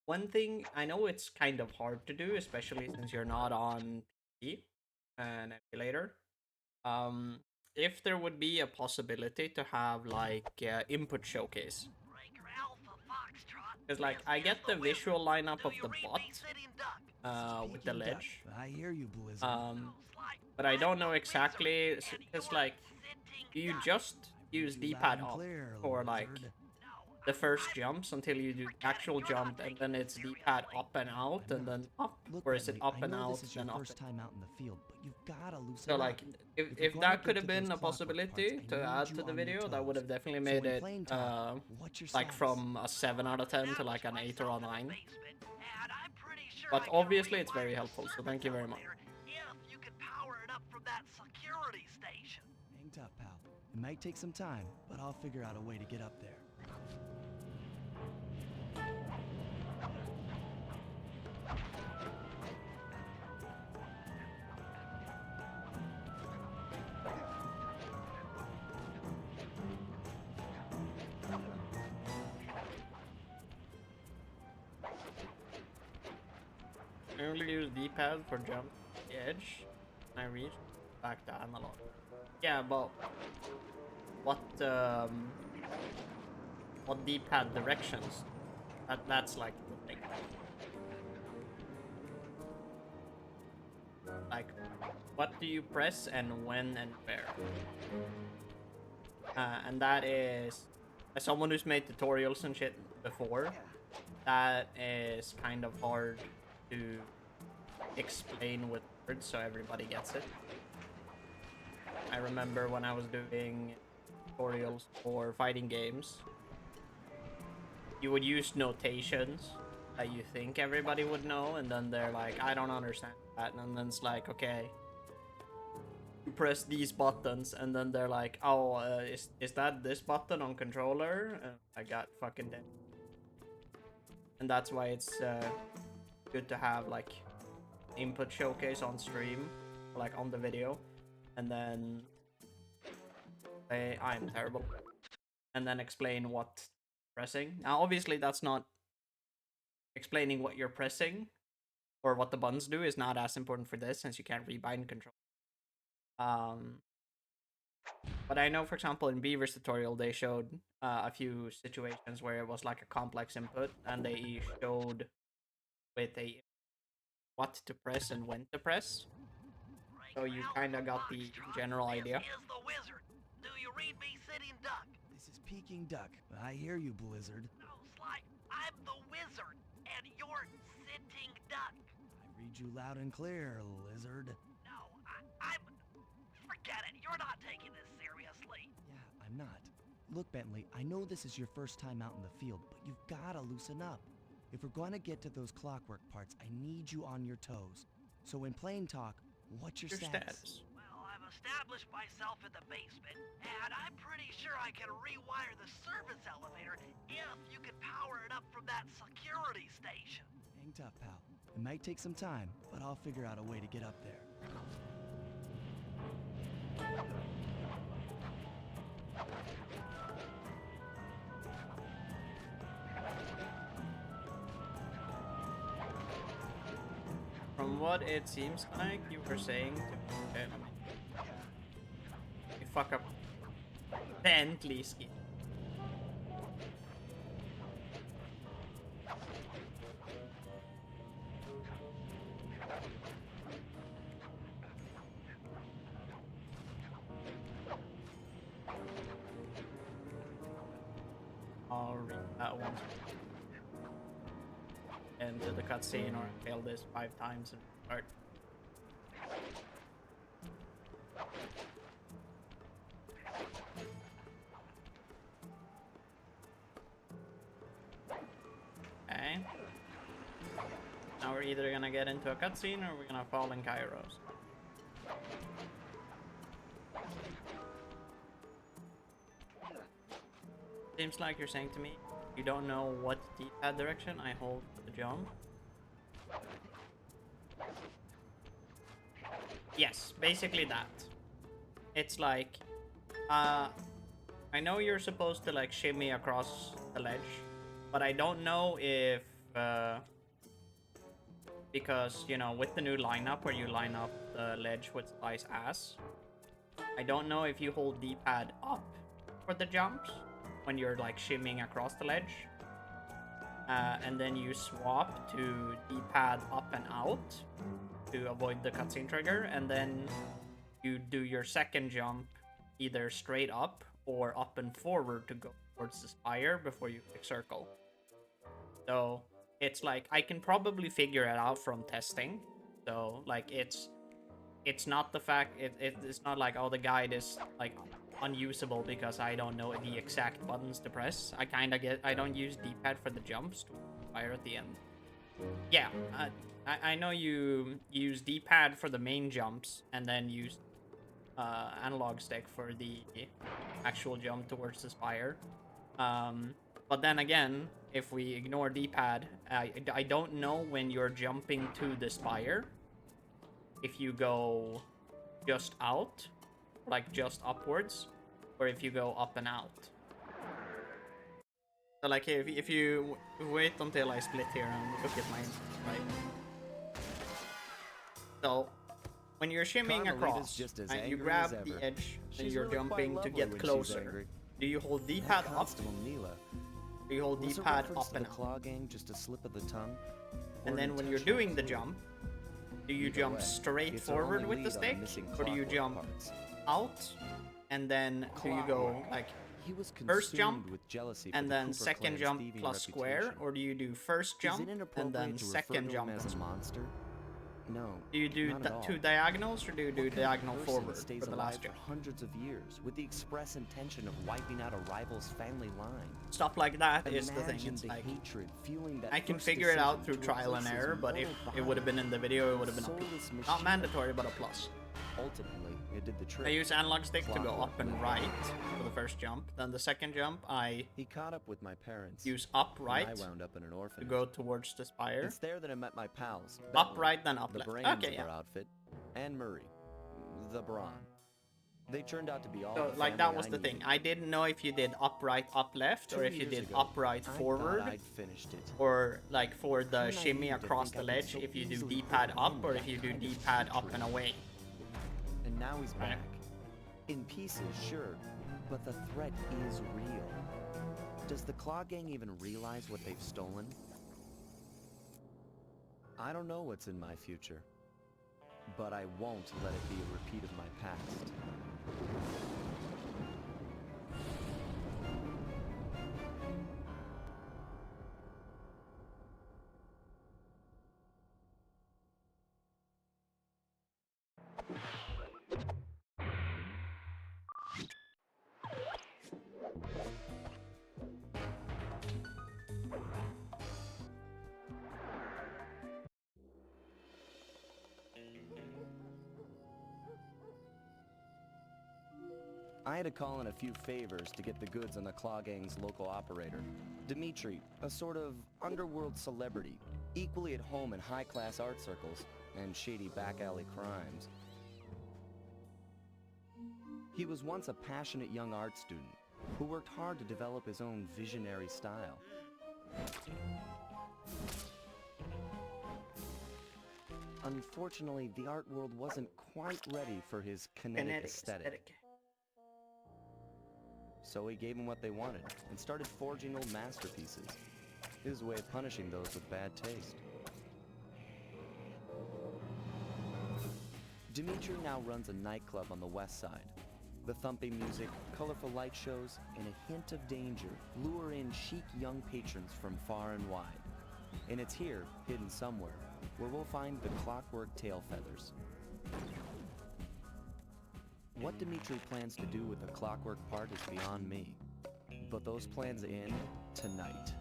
one thing I know it's kind of hard to do, especially since you're not on PC, an emulator. Um, if there would be a possibility to have like input showcase, because like I get the visual lineup of the bot with the Peking duck. ledge, I hear you, Blizzard. um, but I don't know exactly because like you just I read use you loud D-pad and up clear, for like lizard. the first jumps until you do the actual jump, and then it's D-pad up and out, I'm and not. then up, Look, or is it Bentley, up I and know out, this is your then up first time out in the field, but you've gotta so loosen up. like If we're if going to that could get have to those been a clockwork parts, possibility I to need add you to the on your video, that would toes. have definitely So made in it plain talk, what's your like status? from a 7 out of 10 to like an 8 or a 9. But obviously it's very helpful, so thank you very much. Hang tough, pal. It might take some time, but I'll figure out a way to get up there. I only use D-pad for jump the edge, and I reach back to analog. Yeah, but what what D-pad directions? That's like the thing. Like, what do you press and when and where? And that is, as someone who's made tutorials and shit before, that is kind of hard to explain with words so everybody gets it. I remember when I was doing tutorials for fighting games, you would use notations that you think everybody would know, and then they're like, I don't understand that, and then it's like, okay, you press these buttons, and then they're like, oh, is that this button on controller? I got fucking dead. And that's why it's good to have like input showcase on stream, like on the video, and then say I'm terrible, and then explain what pressing. Now, obviously, that's not explaining what you're pressing or what the buttons do is not as important for this since you can't rebind control. Um, but I know, for example, in Beaver's tutorial, they showed a few situations where it was like a complex input, and they showed with a what to press and when to press. So you kind of got the general idea. This is Peking duck. I hear you, Blizzard. I read you loud and clear, lizard. Yeah, I'm not. Look, Bentley, I know this is your first time out in the field, but you've gotta loosen up. If we're going to get to those clockwork parts, I need you on your toes. So in plain talk, what's your status? Hang tough, pal. It might take some time, but I'll figure out a way to get up there. From what it seems like, you were saying to you fuck up Bentley ski. I'll read that one into the cutscene or fail this 5 times and start. Okay. Now we're either gonna get into a cutscene or we're gonna fall in Kairos. Seems like you're saying to me, you don't know what D-pad direction I hold for the jump. Yes, basically that. It's like, I know you're supposed to like shimmy across the ledge, but I don't know if because, you know, with the new lineup where you line up the ledge with Slice Ass, I don't know if you hold D-pad up for the jumps when you're like shimmying across the ledge, and then you swap to D-pad up and out to avoid the cutscene trigger, and then you do your second jump either straight up or up and forward to go towards the spire before you click circle. So it's like I can probably figure it out from testing. So like it's not the fact it's not like, oh, the guide is like unusable because I don't know the exact buttons to press. I don't use D-pad for the jumps to fire at the end. Yeah, I know you use D-pad for the main jumps and then use analog stick for the actual jump towards the spire. But then again, if we ignore D-pad, I don't know when you're jumping to the spire if you go just out, like just upwards, or if you go up and out. So like if you wait until I split here and look at my right. So when you're shimmying across and you grab the edge and you're jumping to get closer, do you hold D-pad up? Do you hold D-pad up and out? Just a slip of the tongue? And then when you're doing the jump, do you jump straight forward with the stick, or do you jump out and then do you go like first jump and then second jump plus square, or do you do first jump and then second jump and square? No. Do you do two diagonals, or do you do diagonal forward for the last jump? For hundreds of years, with the express intention of wiping out a rival's family line. Stuff like that is the thing. It's like I can figure it out through trial and error, but if it would have been in the video, it would have been a plus. Not mandatory, but a plus. Ultimately, it did the trick. I use analog stick to go up and right for the first jump. Then the second jump, he caught up with my parents. Use up right I wound up in an orphanage to go towards the spire. It's there that I met my pals. Up right, then up the left. brains Okay, of our outfit, and Murray, the brawn. They turned out to be all. So like that was the thing. I didn't know if you did up right, up left, or if you did up right forward, I'd finished it. or like for the shimmy across the ledge, if you do D-pad up, or if you do D-pad up and away. And now he's back. In pieces, sure, but the threat is real. Does the Claw Gang even realize what they've stolen? I don't know what's in my future, but I won't let it be a repeat of my past. I had to call in a few favors to get the goods on the Claw Gang's local operator, Dimitri, a sort of underworld celebrity, equally at home in high-class art circles and shady back-alley crimes. He was once a passionate young art student who worked hard to develop his own visionary style. Unfortunately, the art world wasn't quite ready for his kinetic aesthetic. So he gave them what they wanted and started forging old masterpieces. His way of punishing those with bad taste. Dimitri now runs a nightclub on the west side. The thumping music, colorful light shows, and a hint of danger lure in chic young patrons from far and wide. And it's here, hidden somewhere, where we'll find the clockwork tail feathers. What Dimitri plans to do with the clockwork part is beyond me. But those plans end tonight.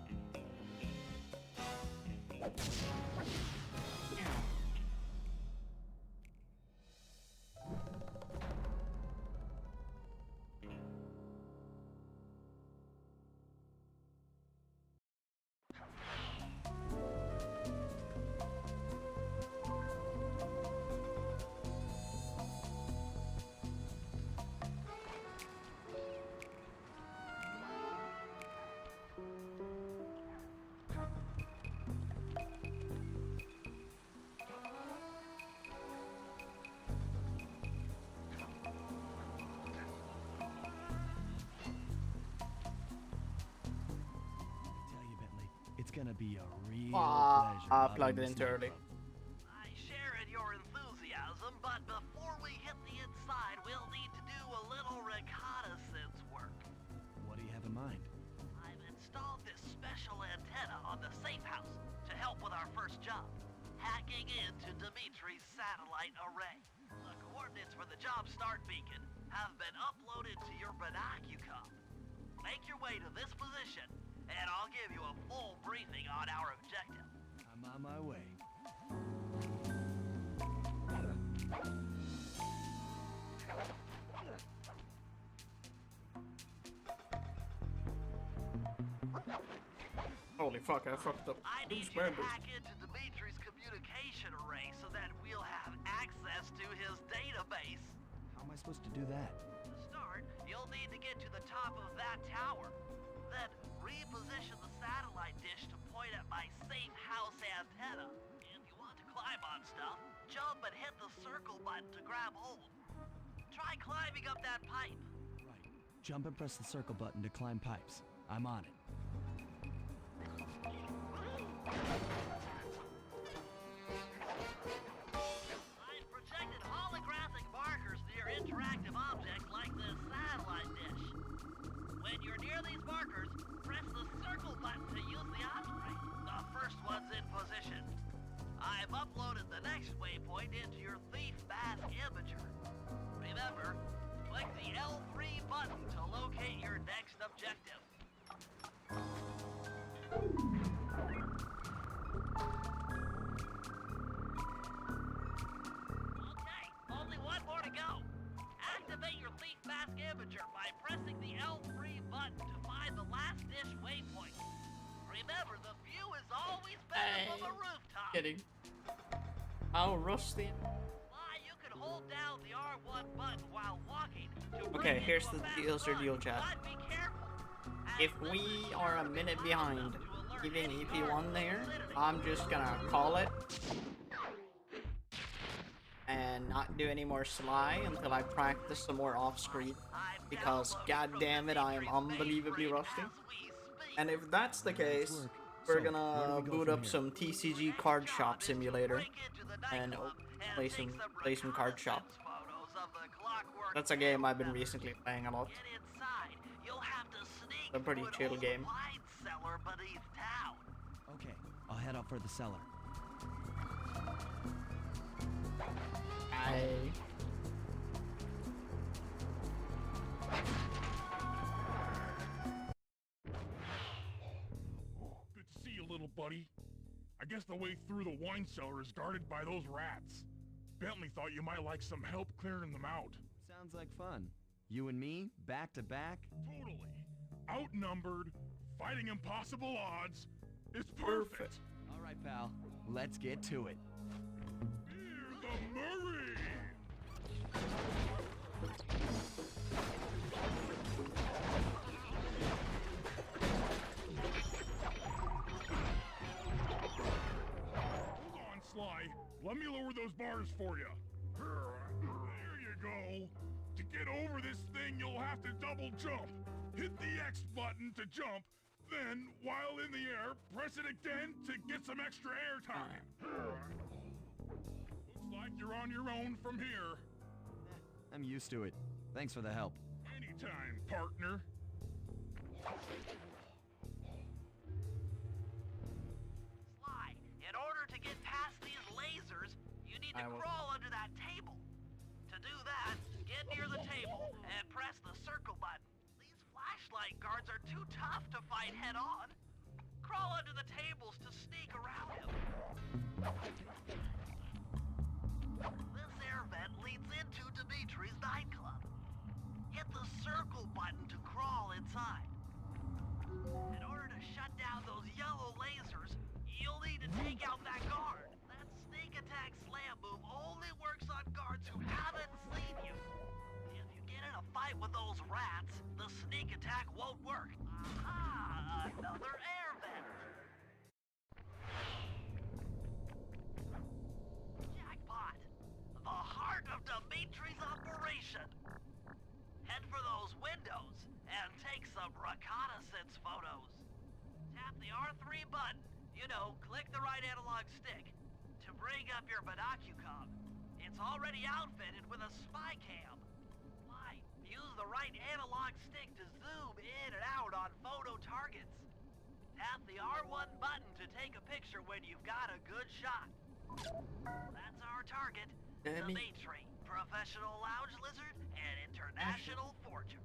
gonna be a real pleasure. Plugged loving it this into early. nightclub. I share in your enthusiasm, but before we hit the inside, we'll need to do a little reconnaissance work. What do you have in mind? I've installed this special antenna on the safe house to help with our first job, hacking into Dimitri's satellite array. The coordinates for the job start beacon have been uploaded to your binocucom. Make your way to this position, and I'll give you a full briefing on our objective. I'm on my way. Holy fuck, I fucked up. I need Who's you to members? hack into Dimitri's communication array so that we'll have access to his database. How am I supposed to do that? To start, you'll need to get to the top of that tower. Then reposition the satellite dish to point at my safe house antenna. If you want to climb on stuff, jump and hit the circle button to grab hold. Try climbing up that pipe. Right. Jump and press the circle button to climb pipes. I'm on it. I've projected holographic markers near interactive objects like this satellite dish. When you're near these markers, press the circle button to use the osprey. The first one's in position. I've uploaded the next waypoint into your thief mask imager. Remember, click the L3 button to locate your next objective. Okay, only one more to go. Activate your thief mask imager by pressing the L3 button to find the last dish waypoint. Remember, the view is always better from a rooftop. Kidding. How rusty. Why, you can hold down the R1 button while walking to Okay, bring here's into a the fast deal, Sir run, Deal Chat. but be careful. If we are a minute behind giving EP1 there, I'm just gonna call it and not do any more Sly until I practice some more off screen, because god damn it, I am unbelievably rusty. And if that's the case, we're gonna boot up some TCG Card Shop Simulator and play some card shop. That's a game I've been recently playing a lot. A pretty chill game. Okay, I'll head out for the cellar. Good to see you, little buddy. I guess the way through the wine cellar is guarded by those rats. Bentley thought you might like some help clearing them out. Sounds like fun. You and me, back to back? Totally. Outnumbered, fighting impossible odds. It's perfect. All right, pal. Let's get to it. Here's the Murray! Hold on, Sly. Let me lower those bars for you. There you go. To get over this thing, you'll have to double jump. Hit the X button to jump, then, while in the air, press it again to get some extra air time. Looks like you're on your own from here. I'm used to it. Thanks for the help. Anytime, partner. Sly, in order to get past these lasers, you need to crawl under that table. To do that, get near the table and press the circle button. These flashlight guards are too tough to fight head-on. Crawl under the tables to sneak around him. This air vent leads into Dimitri's nightclub. Hit the circle button to crawl inside. In order to shut down those yellow lasers, you'll need to take out that guard. That sneak attack slam move only works on guards who haven't seen you. If you get in a fight with those rats, the sneak attack won't work. Aha! Another air vent! Jackpot! The heart of Dimitri's operation! Head for those windows and take some reconnaissance photos. Tap the R3 button you know, click the right analog stick. To bring up your binocucom, it's already outfitted with a spy cam. Why? Use the right analog stick to zoom in and out on photo targets. Tap the R1 button to take a picture when you've got a good shot. That's our target, Dimitri, professional lounge lizard and international forger.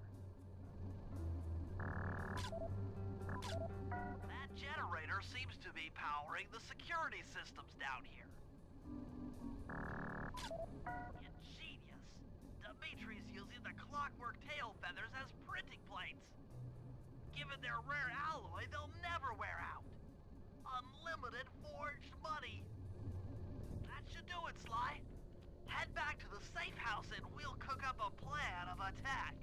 That generator seems to be powering the security systems down here. Ingenious. Dimitri's using the clockwork tail feathers as printing plates. Given their rare alloy, they'll never wear out. Unlimited forged money. That should do it, Sly. Head back to the safe house and we'll cook up a plan of attack.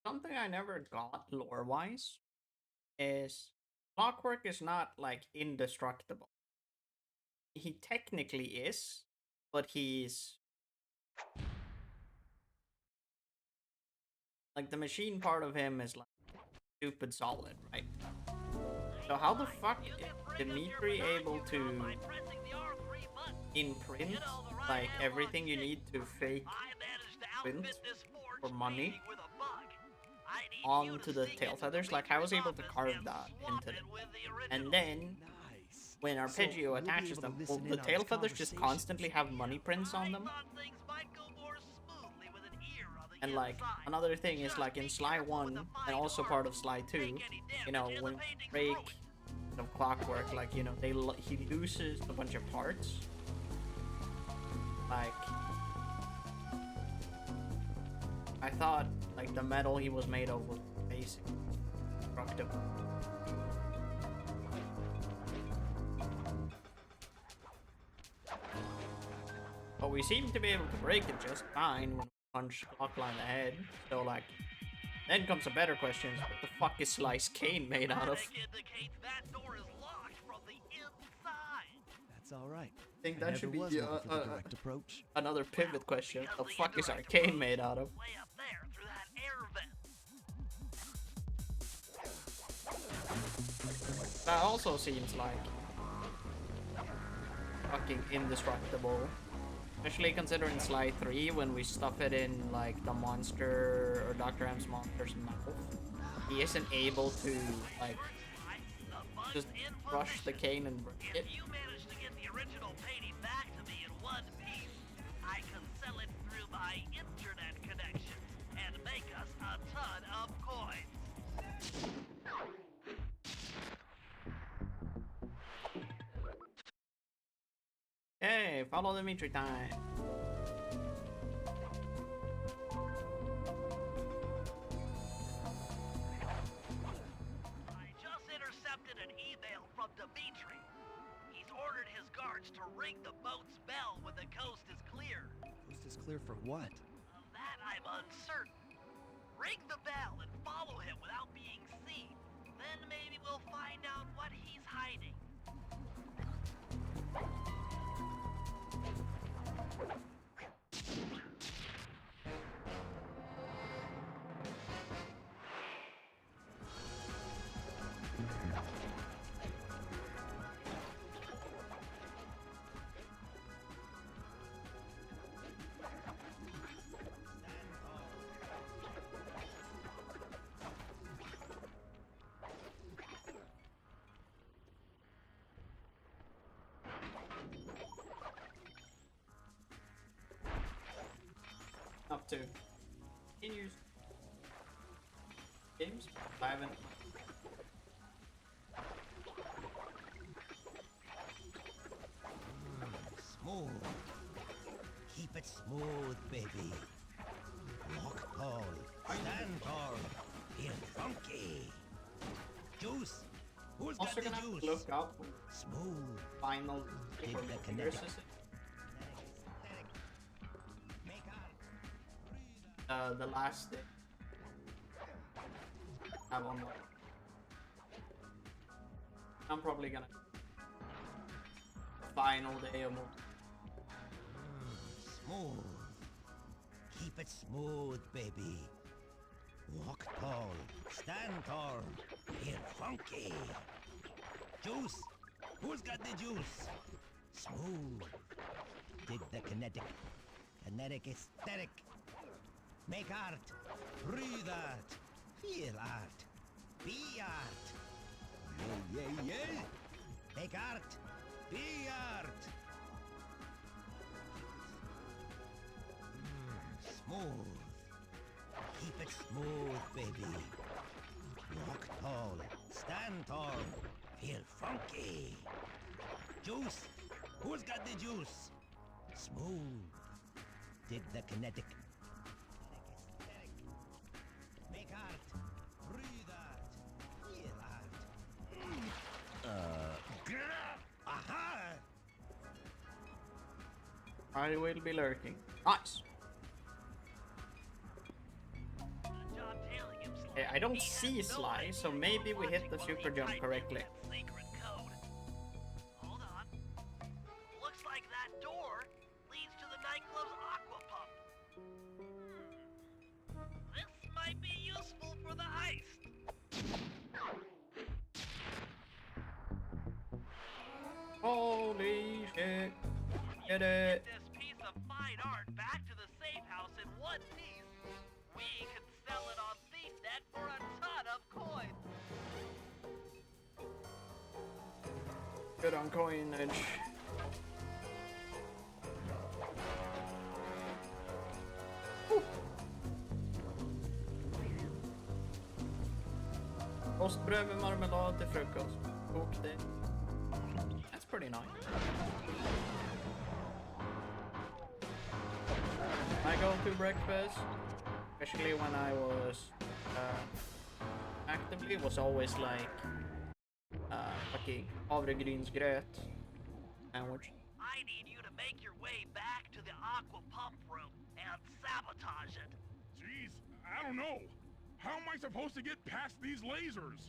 Something I never got lore-wise is Clockwork is not like indestructible. He technically is, but he's like the machine part of him is like stupid solid, right? So how the fuck is Dimitri able to imprint like everything you need to fake print for money onto the tail feathers? Like I was able to carve that into them. And then when Arpeggio attaches them, well, the tail feathers just constantly have money prints on them. And like another thing is like in Sly 1 and also part of Sly 2, you know, when break of Clockwork, like, you know, he loses a bunch of parts. Like I thought like the metal he was made of was basically destructible. But we seem to be able to break it just fine when we punch Clockline in the head. So like, then comes a better question: what the fuck is Slice Cane made out of? That's all right. I think that should be direct approach. another pivot question. The fuck is Arcane made out of? That also seems like fucking indestructible. Especially considering Sly 3 when we stuff it in like the monster or Dr. M's monster's mouth. He isn't able to like just brush the cane and break it. If you manage to get the original painting back to me in one piece, I can sell it through my internet connections and make us a ton of coins. Hey, follow Dimitri time. I just intercepted an email from Dimitri. He's ordered his guards to ring the boat's bell when the coast is clear. Coast is clear for what? Of that I'm uncertain. Ring the bell and follow him without being seen. Then maybe we'll find out what he's hiding. Up to continues games. I haven't. Smooth. Keep it smooth, baby. Walk tall. Stand tall. Feel funky. Juice. Who's Also got the gonna have juice? to look up Smooth. final Take for the the kinetic. Make on. the last day. Have on one. I'm probably gonna final day of Smooth. Keep it smooth, baby. Walk tall. Stand tall. Feel funky. Juice. Who's got the juice? Smooth. Dig the kinetic. Kinetic aesthetic. Make art. Breathe art. Feel art. Be art. Yeah, yeah, yeah. Make art. Be art. Smooth. Keep it smooth, baby. Walk tall. Stand tall. Feel funky. Juice. Who's got the juice? Smooth. Dig the kinetic. Aesthetic. Make art. Breathe art. Feel art. Aha! I will be lurking. Nice. Good job tailing him, Sly. Okay, I don't He has see no Sly, idea so you maybe were we hit watching the while super he jump typed in correctly. that secret code. Hold on. Looks like that door leads to the nightclub's aqua pump. This might be useful for the heist. Holy shit. Get Get it. this piece of fine art back to the safe house in one piece. We can sell it on ThiefNet for a ton of coins. Good on coinage. Ostbröd med marmelad till frukost. Kok det. That's pretty nice. My go-to breakfast, especially when I was actively, was always like fucking havregrynsgröt sandwich. I need you to make your way back to the aqua pump room and sabotage it. Jeez, I don't know. How am I supposed to get past these lasers?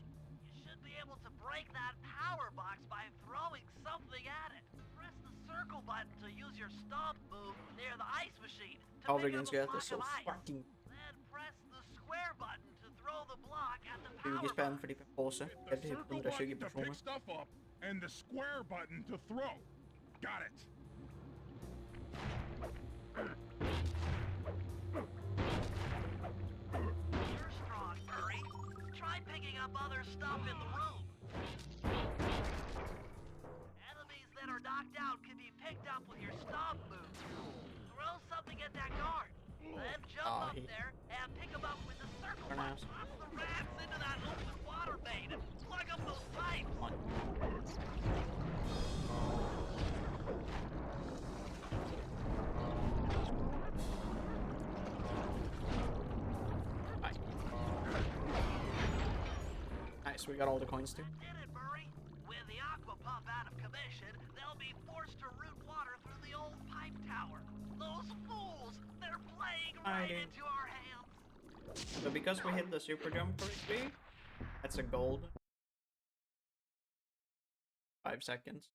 You should be able to break that power box by throwing something at it. Press the circle button to use your stomp move near the ice machine to pick up a Havregrynsgröt är block så of ice. fucking Then press the square button to throw the block at the 20 power spänn box. för typ en påse. The Eller typ circle 120 button to personer. pick stuff up, and the square button to throw. Got it. You're strong, Murray. Try picking up other stuff in the room. Enemies that are knocked out can be picked up with your stomp move. Throw something at that guard. Then jump up there and pick them up with the circle button. Pronouns. Drop the rats into that open water main and plug up those pipes. One. Nice. Nice, we got all the coins too. Did it, Murray? With the aqua pump out of commission, they'll be forced to route water through the old pipe tower. Those fools! They're playing right Hiding. into our hands. So because we hit the super jump correctly, that's a gold. 5 seconds.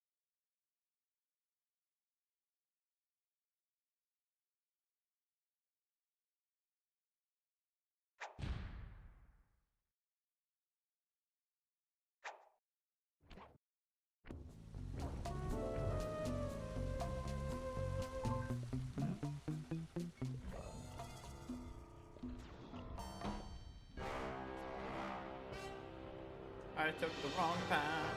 I took the wrong path.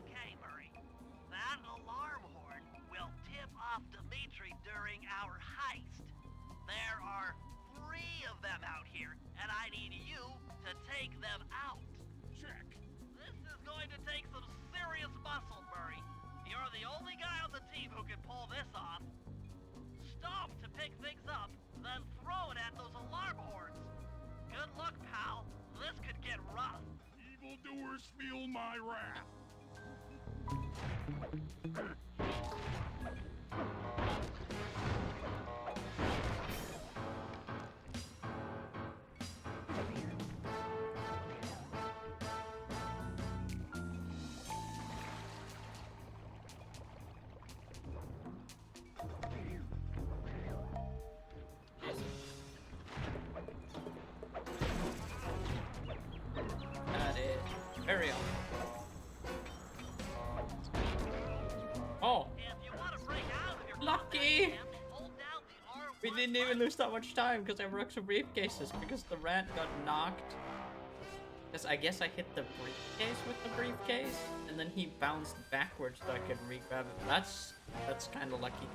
Okay, Murray. That alarm horn will tip off Dimitri during our heist. There are 3 of them out here, and I need you to take them out. Check. This is going to take some serious muscle, Murray. You're the only guy on the team who can pull this off. Stop to pick things up, then throw it at those alarm horns. Good luck, pal. This could get rough. Evildoers feel my wrath. We didn't even lose that much time because I broke some briefcases because the rat got knocked. Because I guess I hit the briefcase with the briefcase, and then he bounced backwards so I could re-grab it. That's kind of lucky.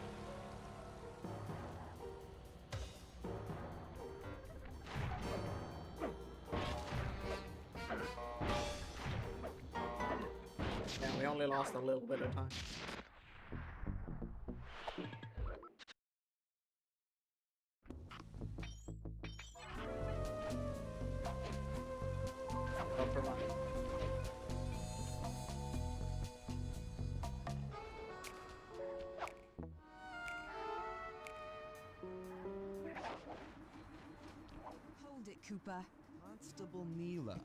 Yeah, we only lost a little bit of time. Compromise. Hold it, Cooper. Constable Neela.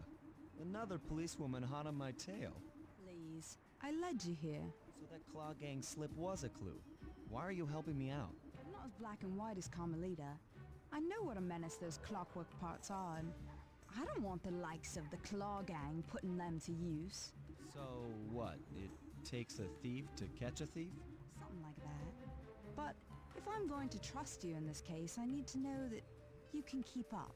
Another policewoman hot on my tail. Please. I led you here. So that Claw Gang slip was a clue. Why are you helping me out? I'm not as black and white as Carmelita. I know what a menace those clockwork parts are, and I don't want the likes of the Claw Gang putting them to use. So what? It takes a thief to catch a thief? Something like that. But if I'm going to trust you in this case, I need to know that you can keep up.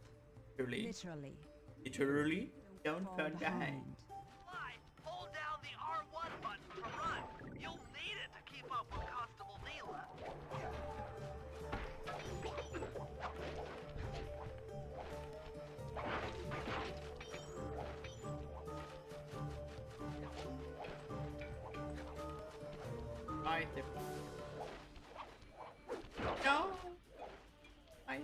Literally. Literally. Literally? Don't fall fall behind. Sly, hold down the R1 button to run. You'll need it to keep up with Constable Neela. Right there. No! I...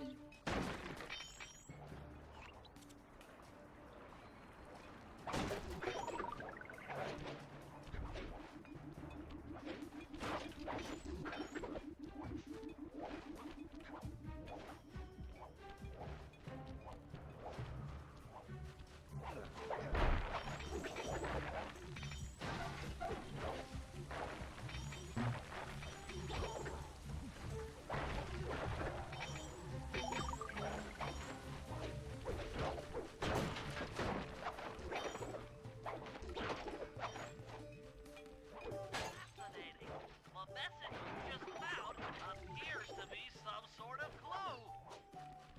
Fascinating. The message you just found appears to be some sort of clue.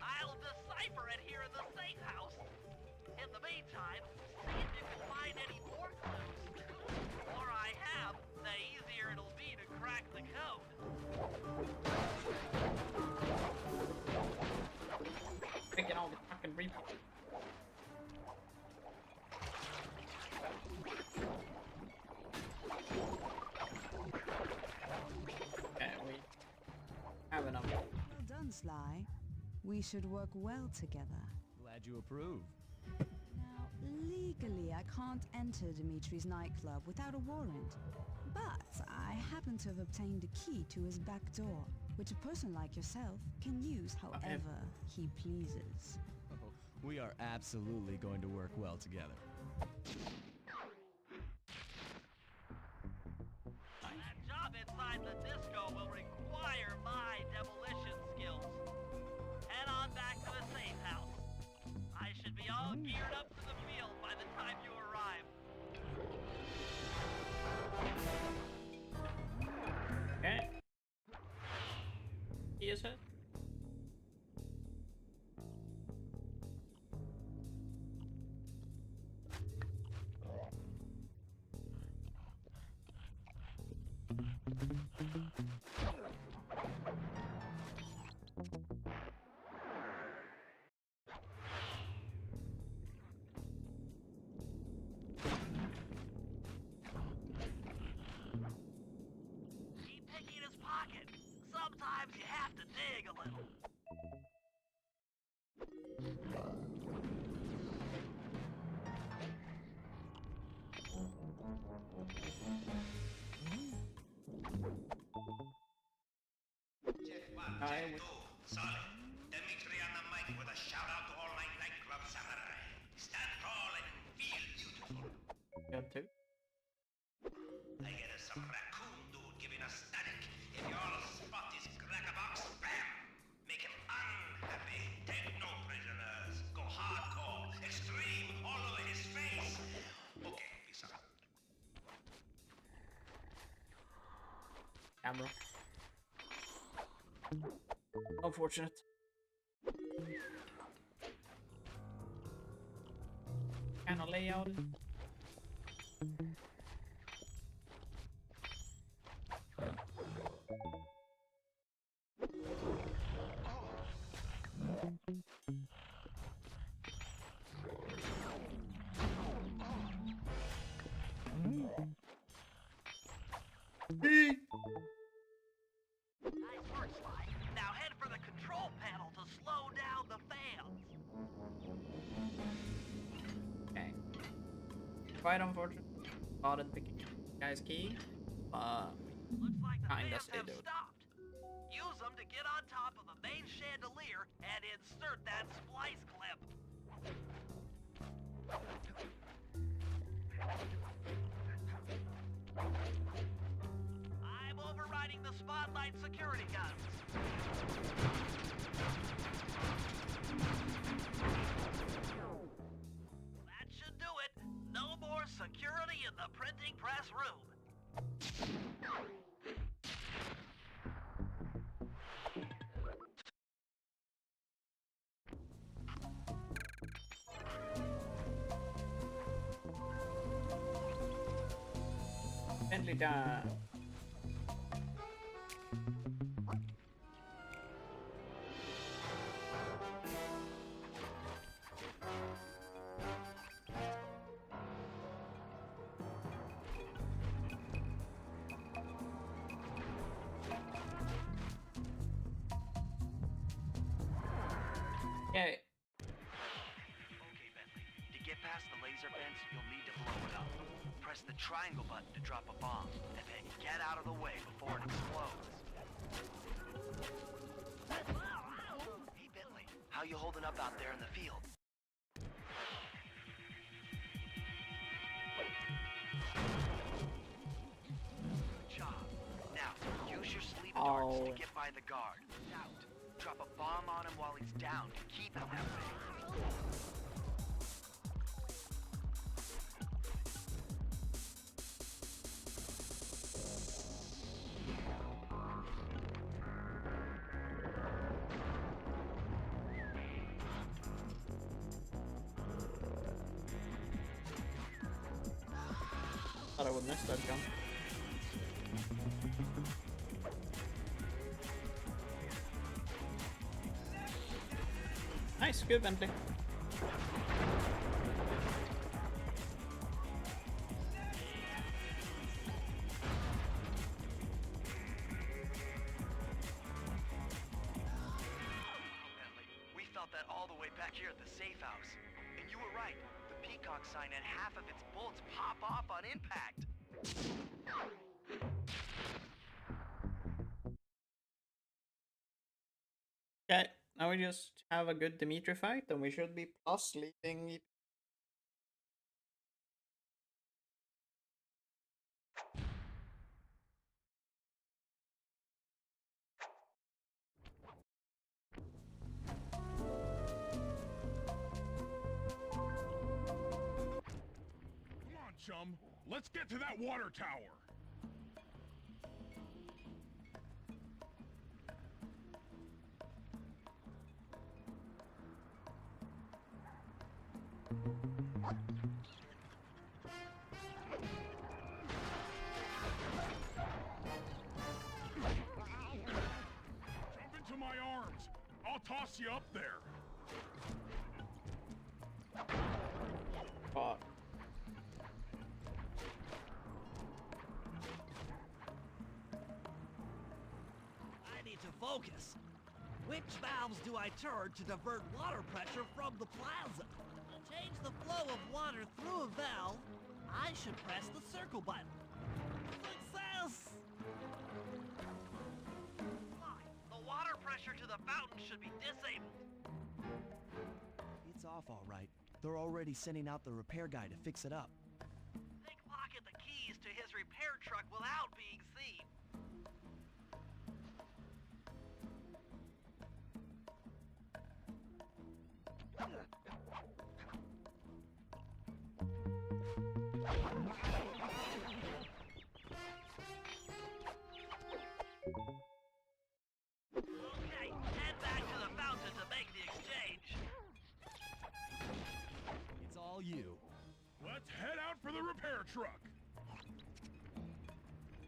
I'll decipher it here in the safe house. In the meantime, see if you can find any more clues. The more I have, the easier it'll be to crack the code. Picking all the fucking briefcase. Okay, we have enough. Well done, Sly. We should work well together. Glad you approve. Now, legally, I can't enter Dimitri's nightclub without a warrant. But I happen to have obtained a key to his back door, which a person like yourself can use however he pleases. Oh, we are absolutely going to work well together. That job inside the disco will require my demolition skills. Head on back to the safe house. I should be all geared up for the field by the time you arrive. Okay. He is it? Keep picking his pocket. Sometimes you have to dig a little. I would... Solid. Dimitri on the mic with a shout out to all my nightclub samurai. Stand tall and feel beautiful. Got two. I get us some raccoon dude giving us static. If y'all spot his crackerbox, bam! Make him unhappy. Take no prisoners. Go hardcore. Extreme all over his face. Okay, peace out. Camera. Unfortunate. Kind of layout. Nice work, Sly. Now head for the control panel to slow down the fans. Okay. Quite unfortunate. Started picking guy's key, but Looks like the kinda fans stayed have out. stopped. Use them to get on top of the main chandelier and insert that splice clip. I'm overriding the spotlight security guns. That should do it. No more security in the printing press room. Bentley done. Okay. Okay, Bentley. To get past the laser vents, you'll need to blow it up. Press the triangle button to drop a bomb, and then get out of the way before it explodes. Hey, Bentley. How you holding up out there in the field? Good job. Now, use your sleep darts to get by the guard. Out. Drop a bomb on him while he's down to keep him that way. Thought I would miss that jump. Nice, good Bentley. Bentley, we felt that all the way back here at the safe house. And you were right. The peacock sign had half of its bullets pop off on impact. Okay, now we just have a good Dimitri fight, and we should be plus leading. Come on, chum. Let's get to that water tower. Jump into my arms. I'll toss you up there. Fuck. I need to focus. Which valves do I turn to divert water pressure from the plaza? To change the flow of water through a valve, I should press the circle button. Success! The water pressure to the fountain should be disabled. It's off all right. They're already sending out the repair guy to fix it up. Think pocket the keys to his repair truck without being seen. Okay, head all you. Let's head out for the repair truck.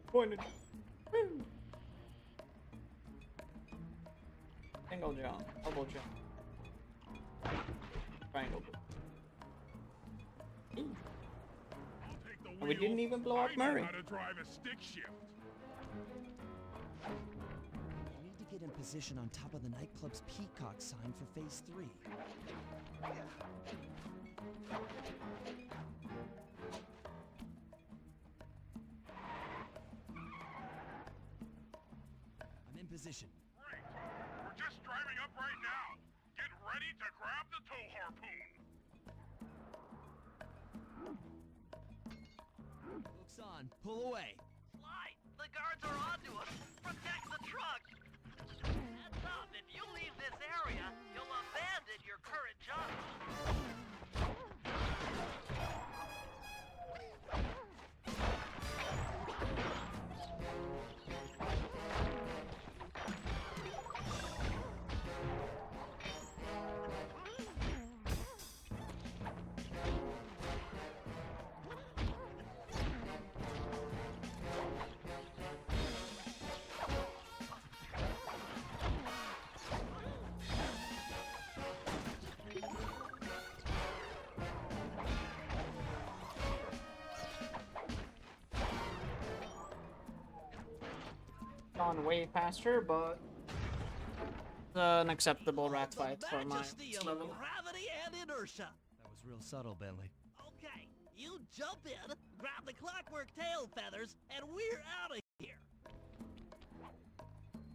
Pointed. Woo. Single jump, double jump, triangle. I'll take the And we didn't wheel. even blow up I know Murray. how to drive a stick shift. You need to get in position on top of the nightclub's peacock sign for phase 3. I'm in position. Great. We're just driving up right now. Get ready to grab the tow harpoon. Hooks on. Pull away. Sly, the guards are onto us. Protect the truck. Heads up, if you leave this area, you'll abandon your current job. Gone way faster, but it's an acceptable rat fight for my Majesty of level. gravity and inertia. That was real subtle, Bentley. Okay, you jump in, grab the clockwork tail feathers, and we're out of here.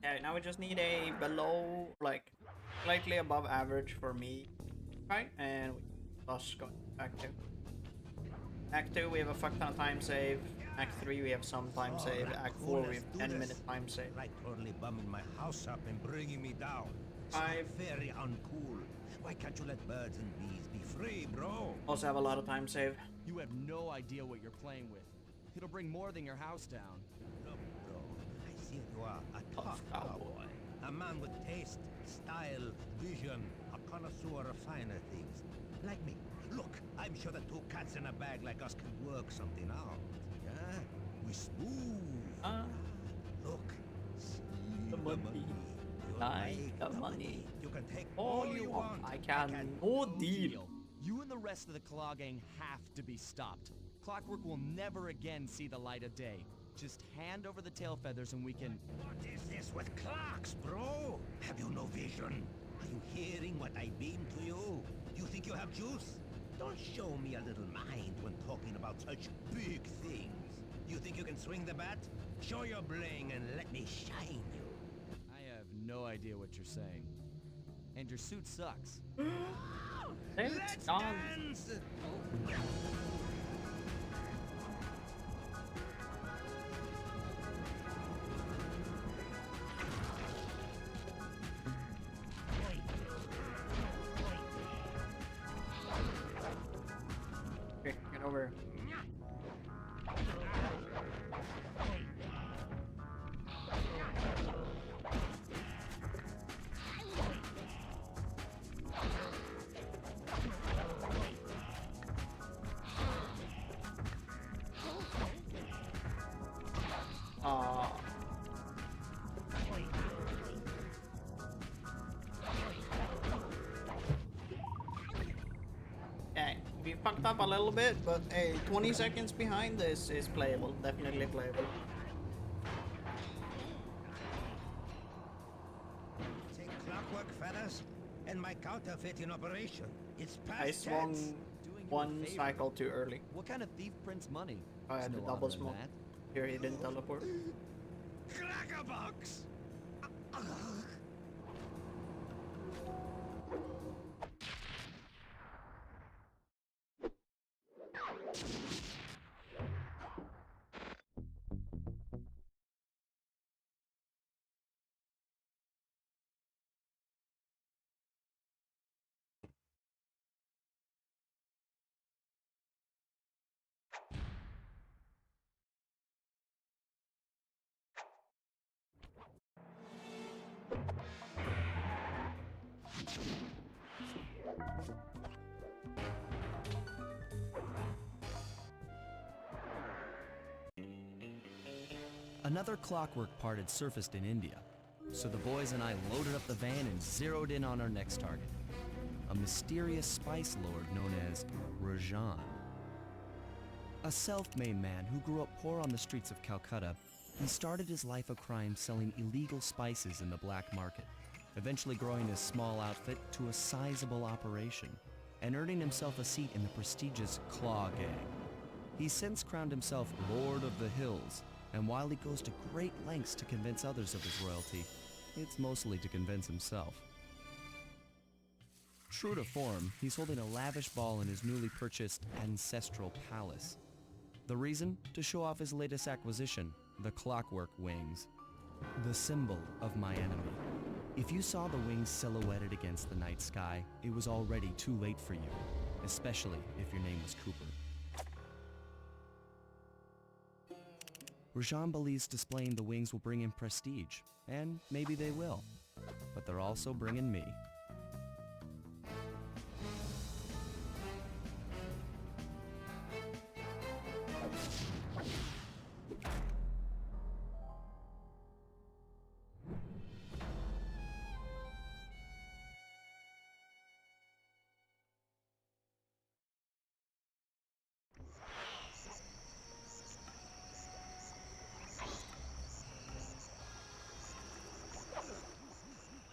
Okay, now we just need a below, like, slightly above average for me, right? And we just go back to Act 2. We have a fuck ton of time save. Act 3 we have some time save. Act 4 we have 10-minute time save. Like totally bumming my house up and bringing me down. It's Five. very uncool. Why can't you let birds and bees be free, bro? Also have a lot of time save. You have no idea what you're playing with. It'll bring more than your house down. Look, bro, I see you are a tough cowboy. cowboy. A man with taste, style, vision, a connoisseur of finer things. Like me. Look, I'm sure that two cats in a bag like us can work something out. Yeah? We smooth. Look, see The money. You Like like the money. You can take All you want. I can. No deal. You and the rest of the Claw Gang have to be stopped. Clockwork will never again see the light of day. Just hand over the tail feathers and we can... What is this with clocks, bro? Have you no vision? Are you hearing what I beam to you? You think you have juice? Don't show me a little mind when talking about such big things. You think you can swing the bat? Show your bling and let me shine you. I have no idea what you're saying. And your suit sucks. Thanks, Let's Don. dance! Okay, get over. Okay, we fucked up a little bit, but hey, 20 seconds behind this is playable. Definitely playable. Take clockwork feathers and my counterfeit in operation. It's past I swung tense. Doing you a one favor. cycle too early. What kind of thief prints money? I had There's the no double honor in smoke. that. Here he didn't teleport. Crackerbox! Another clockwork part had surfaced in India, so the boys and I loaded up the van and zeroed in on our next target, a mysterious spice lord known as Rajan. A self-made man who grew up poor on the streets of Calcutta, he started his life of crime selling illegal spices in the black market, eventually growing his small outfit to a sizable operation and earning himself a seat in the prestigious Claw Gang. He's since crowned himself Lord of the Hills, and while he goes to great lengths to convince others of his royalty, it's mostly to convince himself. True to form, he's holding a lavish ball in his newly purchased ancestral palace. The reason? To show off his latest acquisition, the Clockwork Wings, the symbol of my enemy. If you saw the wings silhouetted against the night sky, it was already too late for you, especially if your name was Cooper. Rajan believes displaying the wings will bring him prestige, and maybe they will, but they're also bringing me.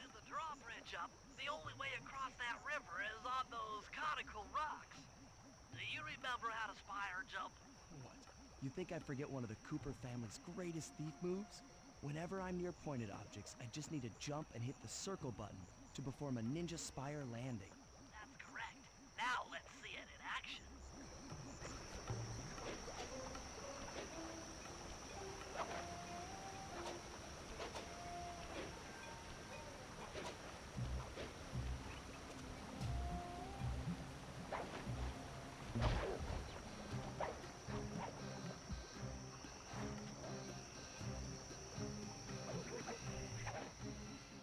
With the drawbridge up, the only way across that river is on those conical rocks. Do you remember how to spire jump? What? You think I forget one of the Cooper family's greatest thief moves? Whenever I'm near pointed objects, I just need to jump and hit the circle button to perform a ninja spire landing. That's correct. Now let's see it in action.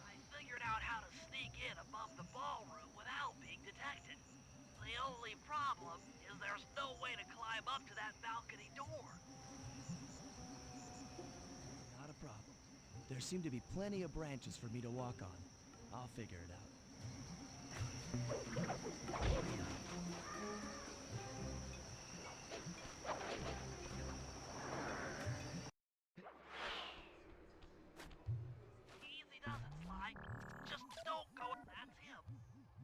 I figured out how to sneak in above the ballroom without being detected. The only problem is there's no way to climb up to that balcony door. Not a problem. There seem to be plenty of branches for me to walk on. I'll figure it out. Easy does it, Sly. Just don't go. That's him.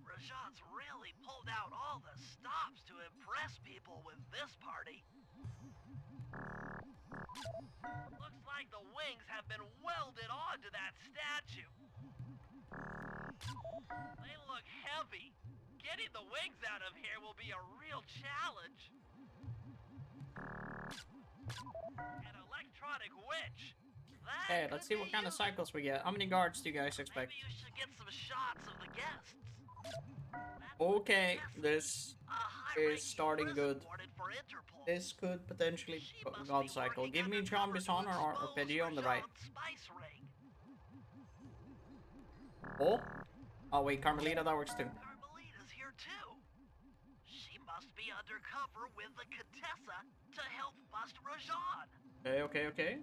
Rajan's really pulled out all the stops to impress people with this party. Looks like the wings have been welded onto that statue. They look heavy. Getting the wings out of here will be a real challenge. An electronic witch. That Hey, could let's see be what kind of useful. cycles we get. How many guards do you guys expect? Maybe you should get some shots of the guests. Okay, this is starting good. For Interpol. This could potentially She go must God be cycle. working Give me undercover John to Bison or expose Arpeggio on the right. Rajan's spice ring. Oh wait, Carmelita, that works too. Carmelita's here too. She must be undercover with the Contessa to help bust Rajan. Okay.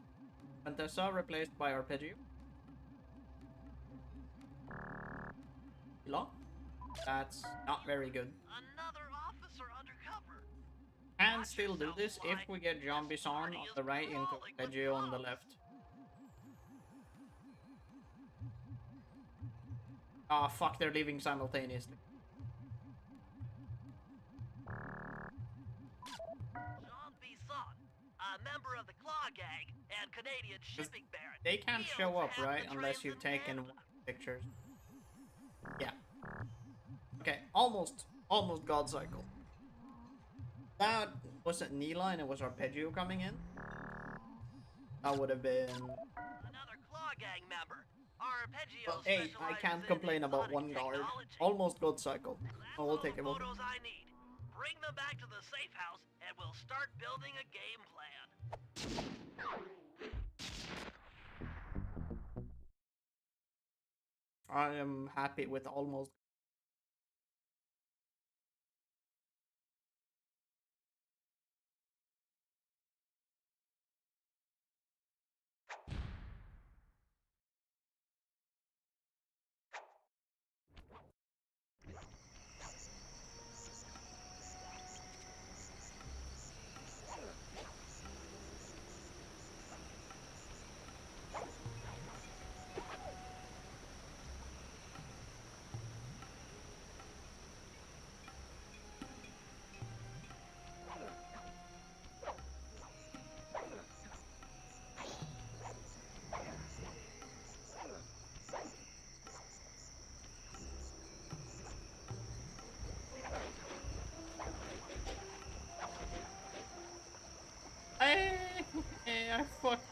Contessa replaced by Arpeggio. Long? That's not very good. Another officer undercover. Can still do this if we get Jean Bison on the right into Arpeggio on the left. Ah, fuck, they're leaving simultaneously. Jean Bison, a member of the Claw Gang and Canadian shipping baron. They can't He show owns up, half right? the Unless trains you've in taken Canada. pictures. Yeah. Okay, almost God cycle. That wasn't Nila and it was Arpeggio coming in. That would have been... Another Claw Gang member. Arpeggio Well, hey, I specializes can't in complain about exotic one guard. technology. Almost God cycle. That's Oh, we'll all take the it. photos I need. Bring them back to the safe house, and we'll start building a game plan. I am happy with almost.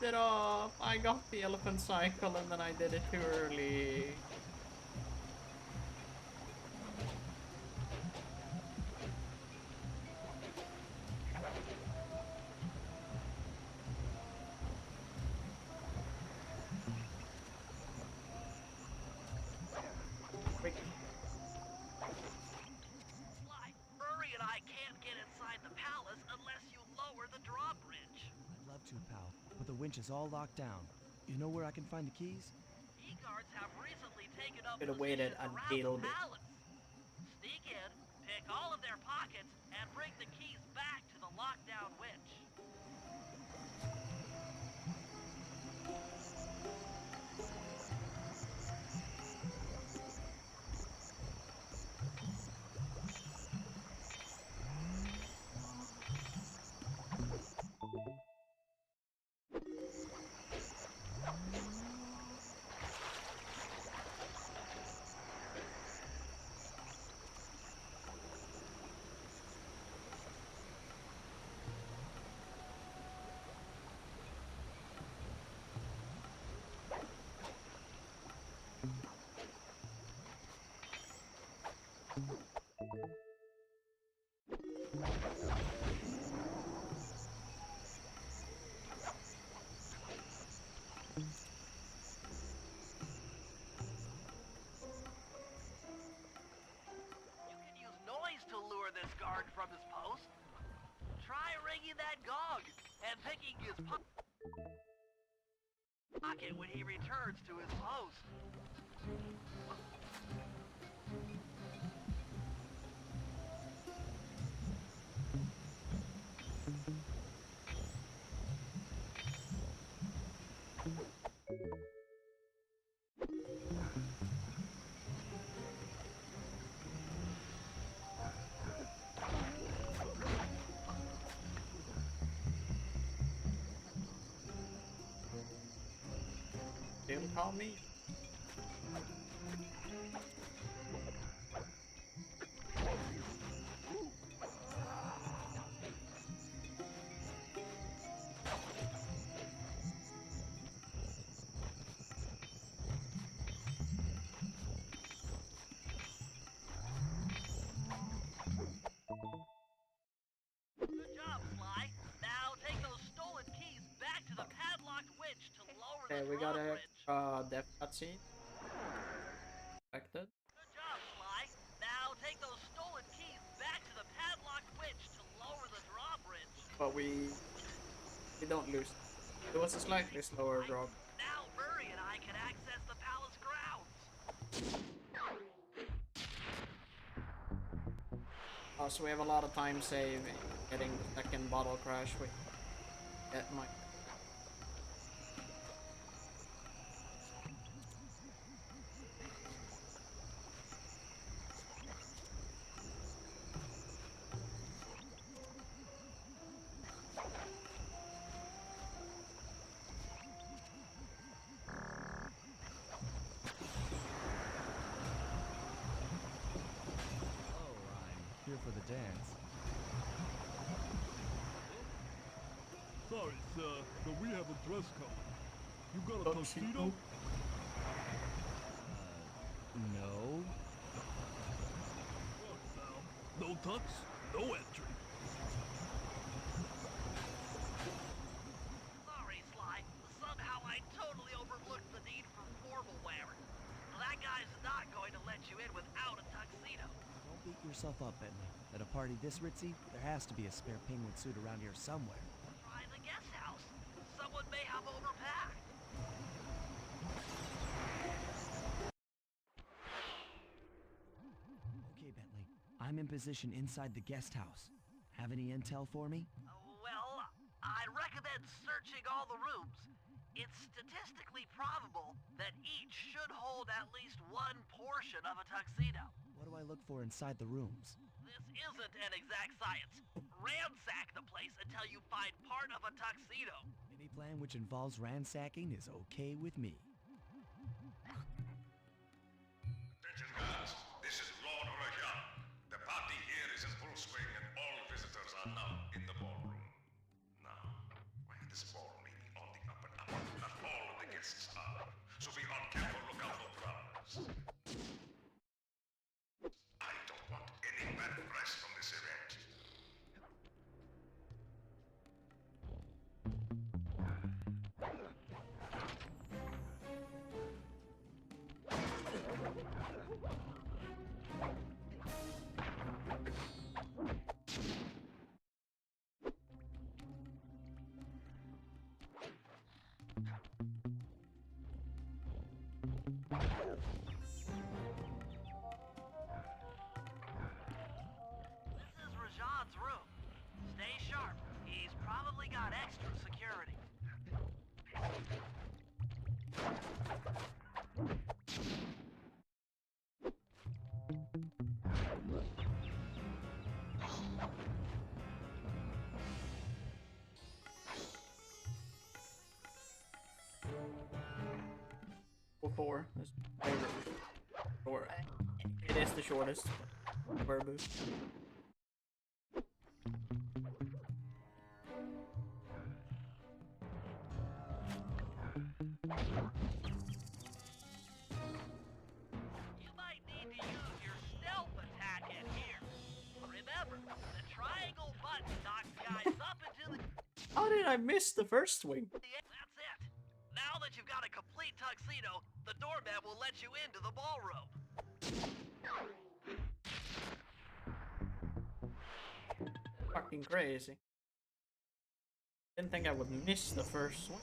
it up. I got the elephant cycle and then I did it too early. Quick. Sly, Furry and I can't get inside the palace unless you lower the drawbridge. I'd love to, pal, but the winch is all locked down. You know where I can find the keys? E-guards have recently taken up Should've waited positions a around little the bit. palace. Sneak in, pick all of their pockets, and bring the keys back to the lockdown winch. You can use noise to lure this guard from his post. Try ringing that gong and picking his pocket when he returns to his post. Don't call me. Good job, Sly. Now take those stolen keys back to the padlocked winch to lower Okay, the we got a drawbridge. death cutscene. Expected. Good job, Sly. Now take those stolen keys back to the padlocked winch to lower the drawbridge. But we don't lose. It was a slightly slower drop. Now Murray and I can access the palace grounds. So we have a lot of time saving getting the second bottle crash. We get my. Oh, I'm here for the dance. Sorry, sir, but we have a dress code. You got a Tuxedo? tuxedo? No. What now? No tux, no entry. Sorry, Sly. Somehow I totally overlooked the need for formal wear. That guy's not going to let you in without a tuxedo. Don't beat yourself up, Bentley. At a party this ritzy, there has to be a spare penguin suit around here somewhere. Try the guest house. Someone may have overpacked. Okay, Bentley. I'm in position inside the guest house. Have any intel for me? Well, I'd recommend searching all the rooms. It's statistically probable that each should hold at least one portion of a tuxedo. What do I look for inside the rooms? This isn't an exact science. Ransack the place until you find part of a tuxedo. Any plan which involves ransacking is okay with me. Attention, guards. This is Lord Rajan. The party here is in full swing and all visitors are now in the ballroom. Now, well, this ball may be on the up and up, got extra security. Or 4. That's my favorite route. Or it is the shortest. Square boost. You might need to use your stealth attack in here. Remember, the triangle button knocks guys up into the... How did I miss the first swing? That's it. Now that you've got a complete tuxedo, the doorman will let you into the ballroom. Fucking crazy. Didn't think I would miss the first one.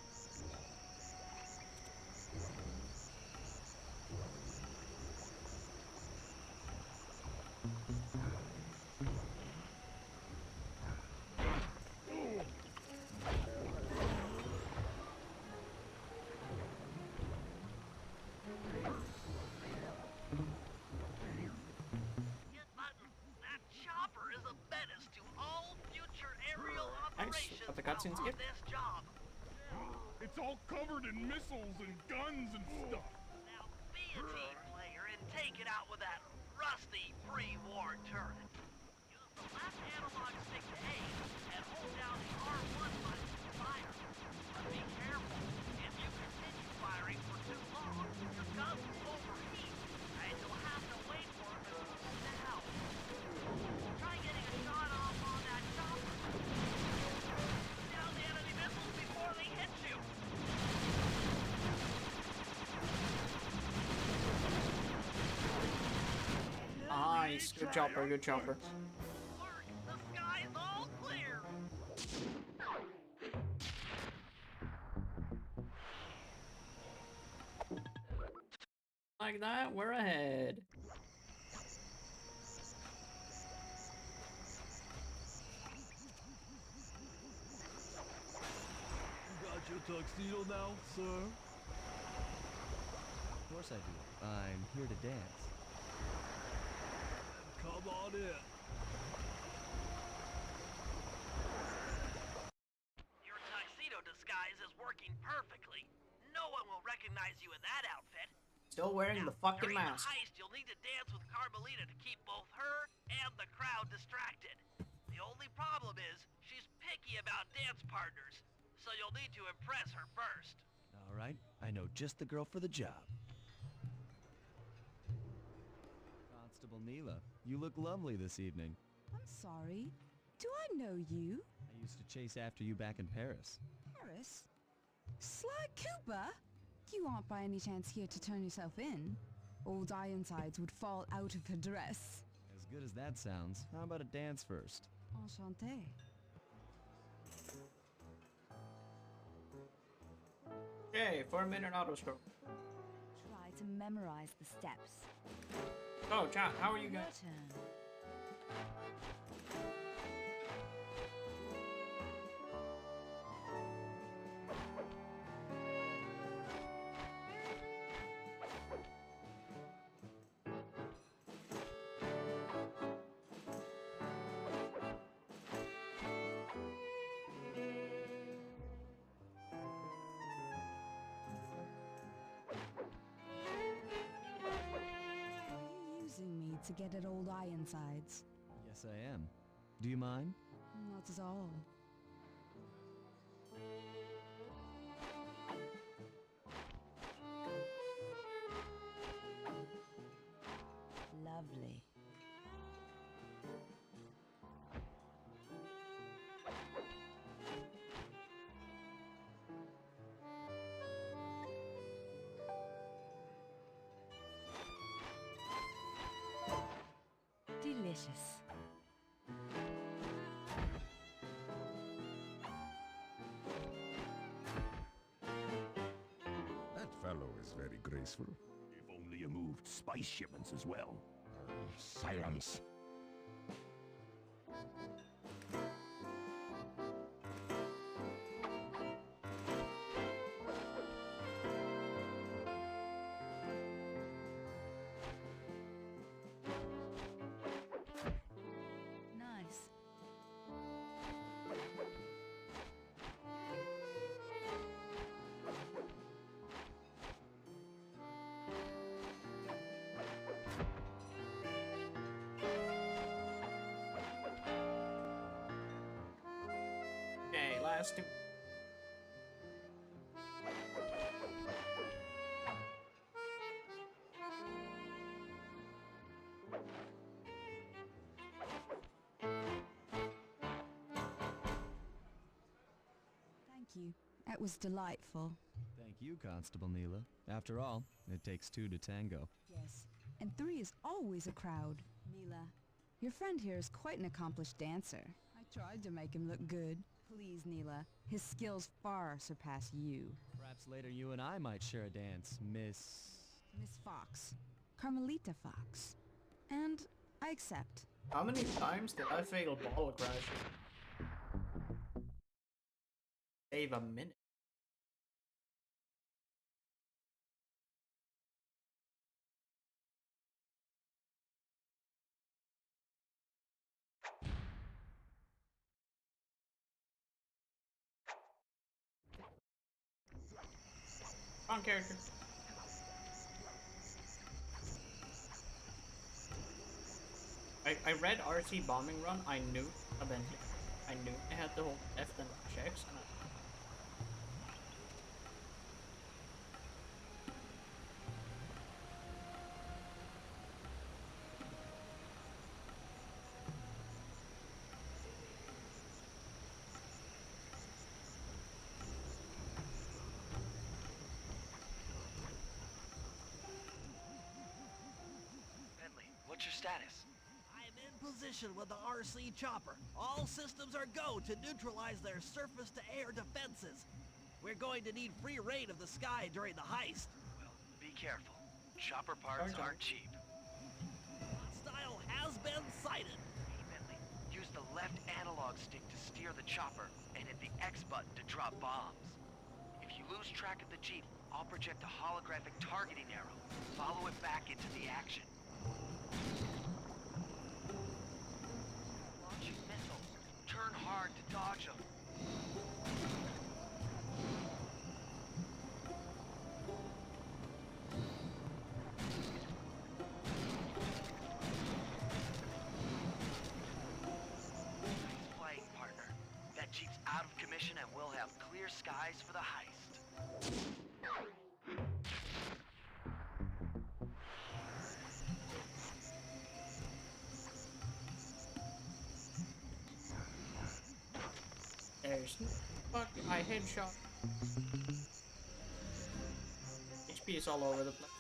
Hit button. That chopper is a menace to all future aerial Thanks. operations Got the cutscenes while on skip. this job. It's all covered in missiles and guns and stuff. Now be a team player and take it out with that rusty pre-war turret. Use the left analog stick to aim and hold down the R1 button to fire. But be careful. If you continue firing for too long, your gun will overheat and you'll have to wait for it to cool down. Try getting a shot off on that chopper. Shoot down the enemy missiles before they hit you. Nice. Good chopper, good chopper. Alert! The sky's all clear! Like that, we're ahead. You got your tuxedo now, sir? Of course I do. I'm here to dance. Come on in. Your tuxedo disguise is working perfectly. No one will recognize you in that outfit. Still wearing the fucking During mask. the heist, you'll need to dance with Carmelita to keep both her and the crowd distracted. The only problem is, she's picky about dance partners, so you'll need to impress her first. All right, I know just the girl for the job. Constable Neela, you look lovely this evening. I'm sorry. Do I know you? I used to chase after you back in Paris. Paris? Sly Cooper? You aren't by any chance here to turn yourself in? Old Ironsides would fall out of her dress. As good as that sounds, how about a dance first? Enchanté. Okay, 4-minute auto scroll. Try to memorize the steps. Oh, chat, how are you Your guys? turn. Are you using me to get at old Ironsides? Yes, I am. Do you mind? Not at all. Lovely. Delicious. That fellow is very graceful. If only you moved spice shipments as well. Silence. That's too. Thank you. That was delightful. Thank you, Constable Neela. After all, it takes two to tango. Yes. And three is always a crowd. Mila, your friend here is quite an accomplished dancer. I tried to make him look good. Please, Neela. His skills far surpass you. Perhaps later you and I might share a dance, Miss... Miss Fox. Carmelita Fox. And I accept. How many times did I fail ball crash? Save a minute. Wrong character. I read RC Bombing Run. I knew eventually. I knew I had to hold F and checks. And Bentley, what's your status? I'm in position with the RC chopper. All systems are go to neutralize their surface-to-air defenses. We're going to need free reign of the sky during the heist. Well, be careful. Chopper parts aren't cheap. Hostile has been sighted. Hey, Bentley, use the left analog stick to steer the chopper and hit the X button to drop bombs. If you lose track of the Jeep, I'll project a holographic targeting arrow. Follow it back into the action. Launching missiles. Turn hard to dodge them. Nice playing, partner. That Jeep's out of commission and we'll have clear skies for the heist. there's fuck. I headshot. HP is all over the place.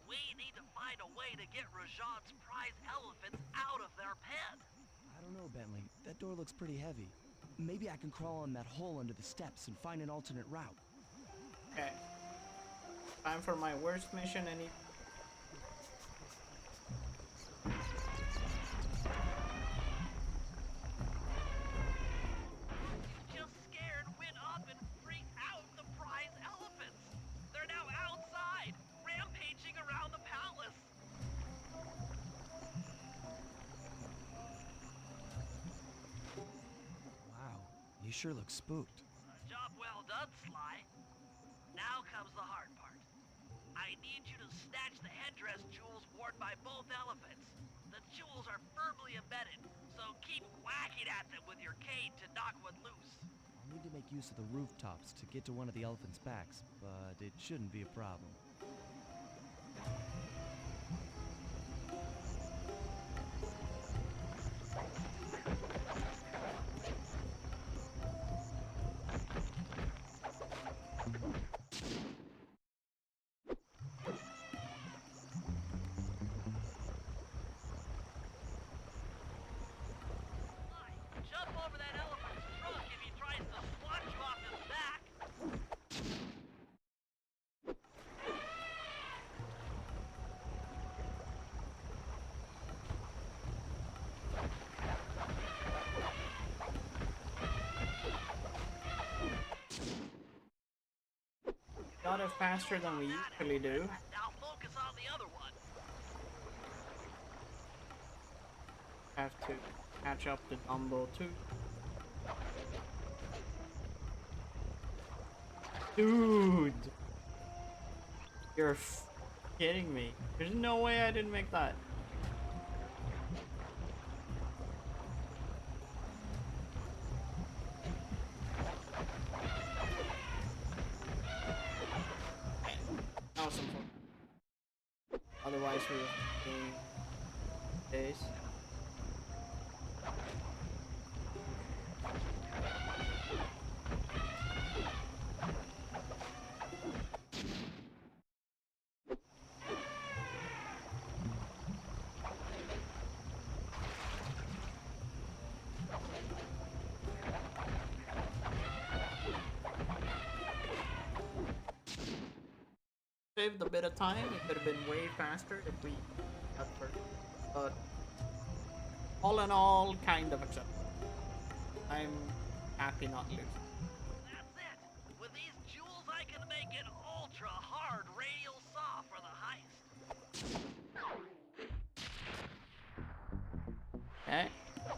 We need to find a way to get Rajad's prize elephants out of their pen. I don't know, Bentley. That door looks pretty heavy. Maybe I can crawl in that hole under the steps and find an alternate route. Okay. Time for my worst mission. Any. Just scared, went up and freaked out the prize elephants. They're now outside, rampaging around the palace. Wow, you sure look spooked. Job well done, Sly. Now comes the hard part. I need you to snatch the headdress jewels worn by both elephants. The jewels are firmly embedded, so keep whacking at them with your cane to knock one loose. I'll need to make use of the rooftops to get to one of the elephants' backs, but it shouldn't be a problem. Jump over that elephant's trunk if he tries to swat you off his back. lot of faster than we usually do. Now focus on the other one. Have to catch up to Dumbo too. Dude! You're kidding me. There's no way I didn't make that. That was some fun. Otherwise we would be days. Saved a bit of time. It could have been way faster if we had first. But all in all, kind of acceptable. I'm happy not losing. That's it. With these jewels, I can make an ultra hard radial saw for the heist. Okay.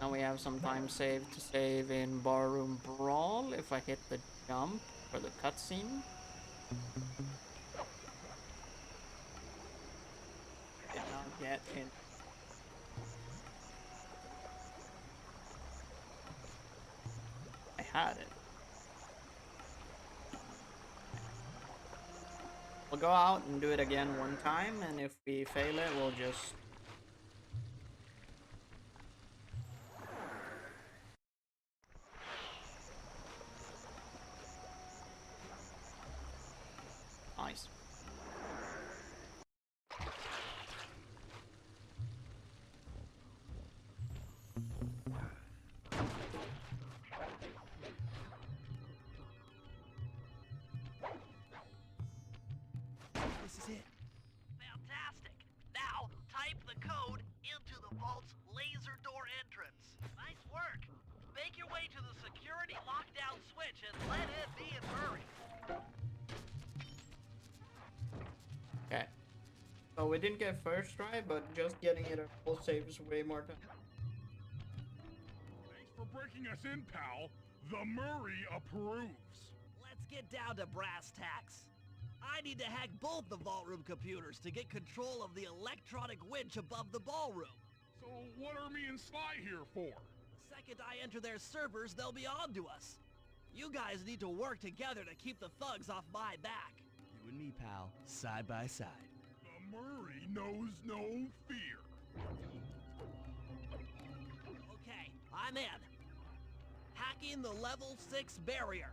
Now we have some time saved to save in Barroom Brawl if I hit the jump for the cutscene. Did not get in. I had it. We'll go out and do it again one time, and if we fail it, we'll just... Nice. This is it. Fantastic. Now, type the code into the vault's laser door entrance. Nice work. Make your way to the security lockdown switch and let in me and Murray. Okay. So we didn't get first try, but just getting it all saves way more time. Thanks for breaking us in, pal. The Murray approves. Let's get down to brass tacks. I need to hack both the vault room computers to get control of the electronic winch above the ballroom. So what are me and Sly here for? The second I enter their servers, they'll be on to us. You guys need to work together to keep the thugs off my back. You and me, pal, side by side. The Murray knows no fear. Okay, I'm in. Hacking the level 6 barrier.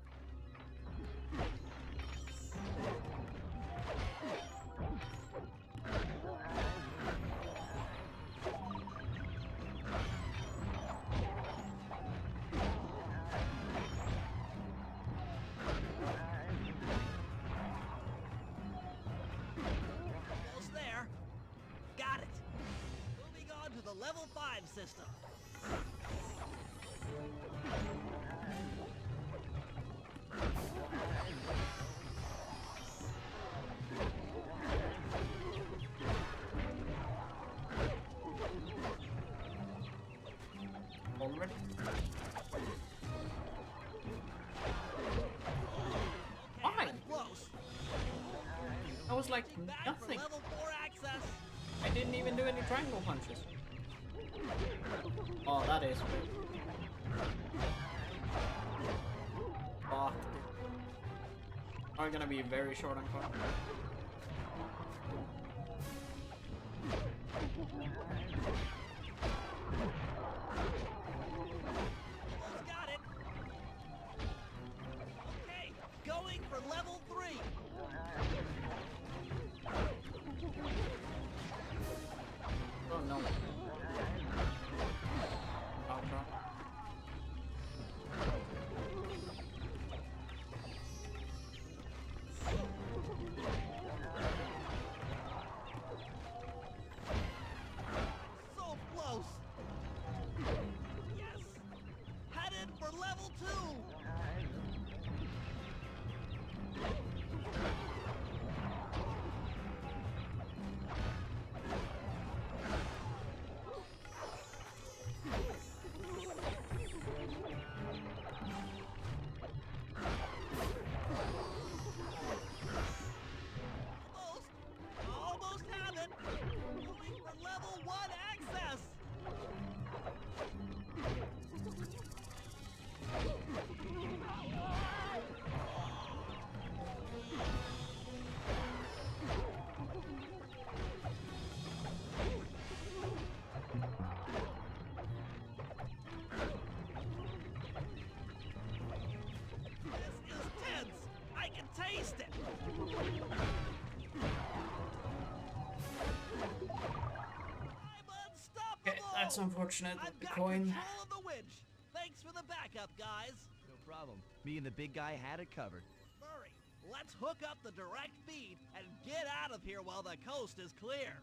Almost there. Got it. Moving on to the level 5 system. Already? Why? Close. That was like Back nothing. for level 4 access. I didn't even do any triangle punches. Oh, that is weird. Fuck. Are gonna be very short on coin. Got it. Okay, going for level 3. Oh no. Ultra. So close. Yes. Headed for level 2. taste it! I'm unstoppable! Okay, that's unfortunate. I've The got coin. control of the winch. Thanks for the backup, guys. No problem. Me and the big guy had it covered. Murray, let's hook up the direct feed and get out of here while the coast is clear.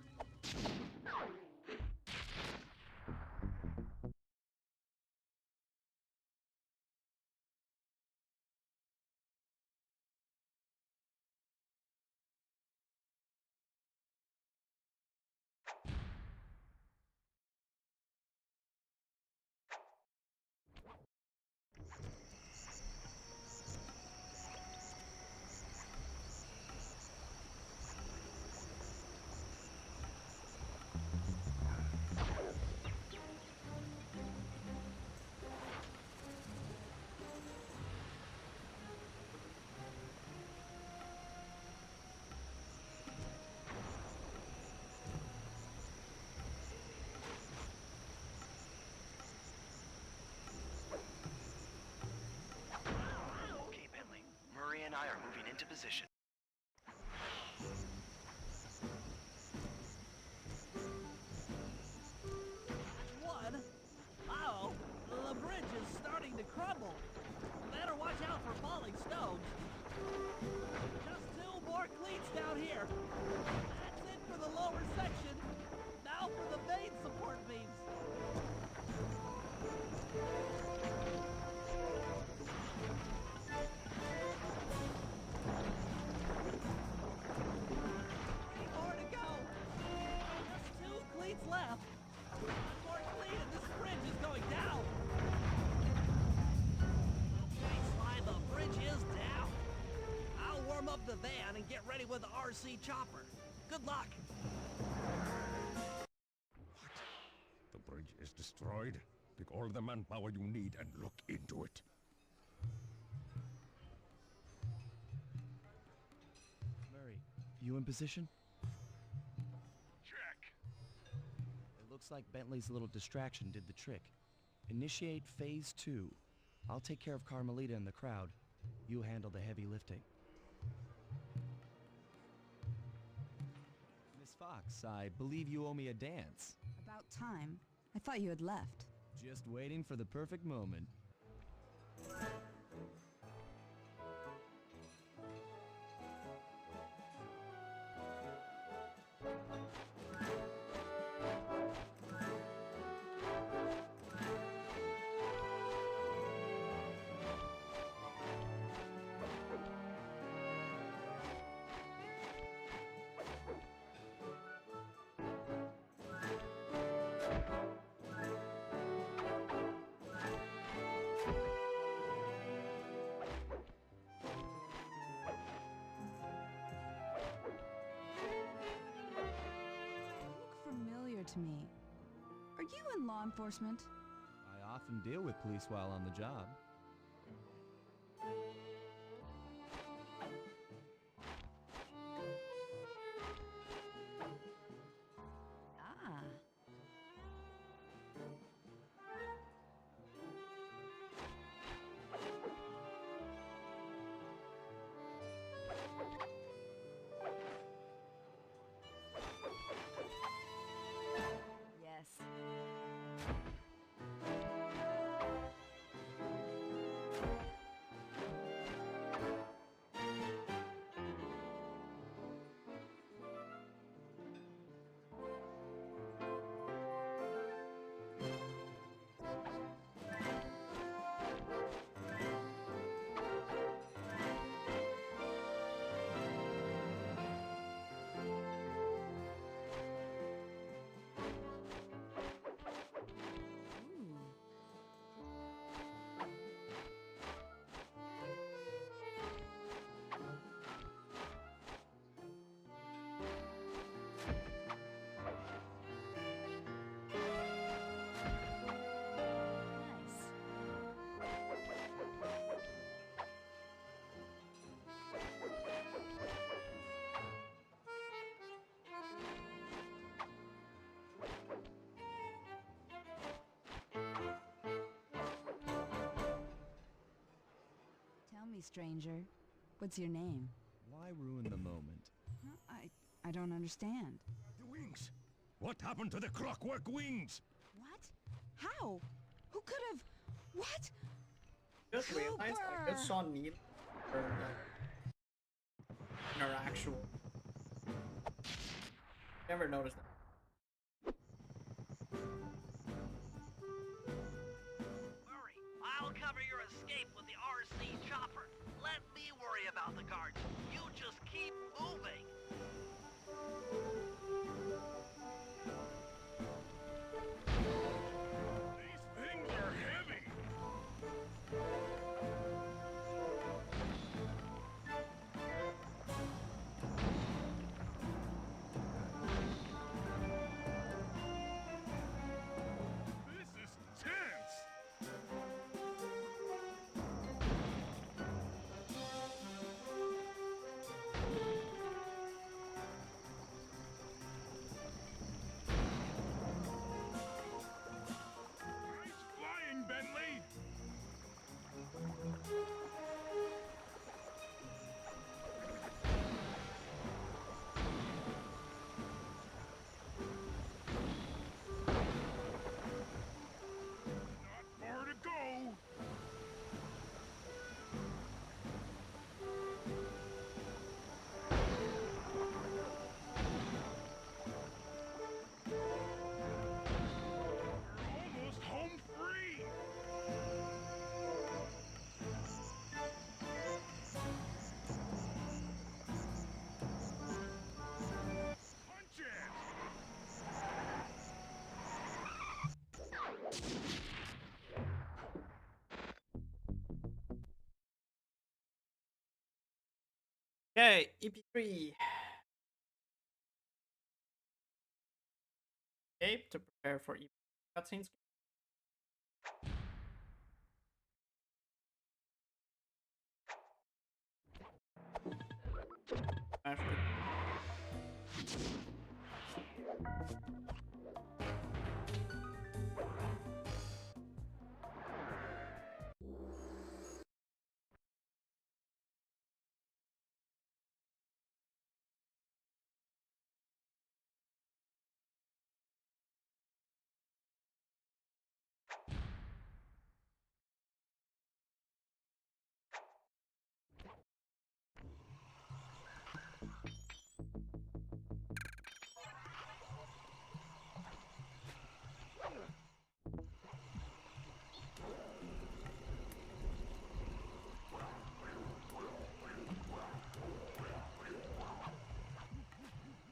Okay, Bentley. Murray and I are moving into position. One. Uh-oh, the bridge is starting to crumble. Better watch out for falling stones. Just 2 more cleats down here. That's it for the lower section. Now for the main support beams. Three more to go. Just 2 cleats left. One more cleat and this bridge is going down. Okay, Sly, the bridge is down. I'll warm up the van and get ready with the RC chopper. Good luck. The bridge is destroyed. Take all the manpower you need and look into it. Murray, you in position? Check. It looks like Bentley's little distraction did the trick. Initiate phase 2. I'll take care of Carmelita and the crowd. You handle the heavy lifting. Miss Fox, I believe you owe me a dance. About time. I thought you had left. Just waiting for the perfect moment. You look familiar to me. Are you in law enforcement? I often deal with police while on the job. Ah. Yes. Ooh. Nice. Tell me, stranger, What's your name? Why ruin the moment? I don't understand. The wings! What happened to the clockwork wings? What? How? Who could have? What? Just realized I just saw Neil or like in her actual. Never noticed that. Murray, I'll cover your escape with the RC chopper. Let me worry about the guards. You just keep moving. These things are heavy. This is tense. Nice flying, Bentley. Not far to go. We're almost home free. Punch it. Okay, EP3. Escape to prepare for EP cutscenes. Actually,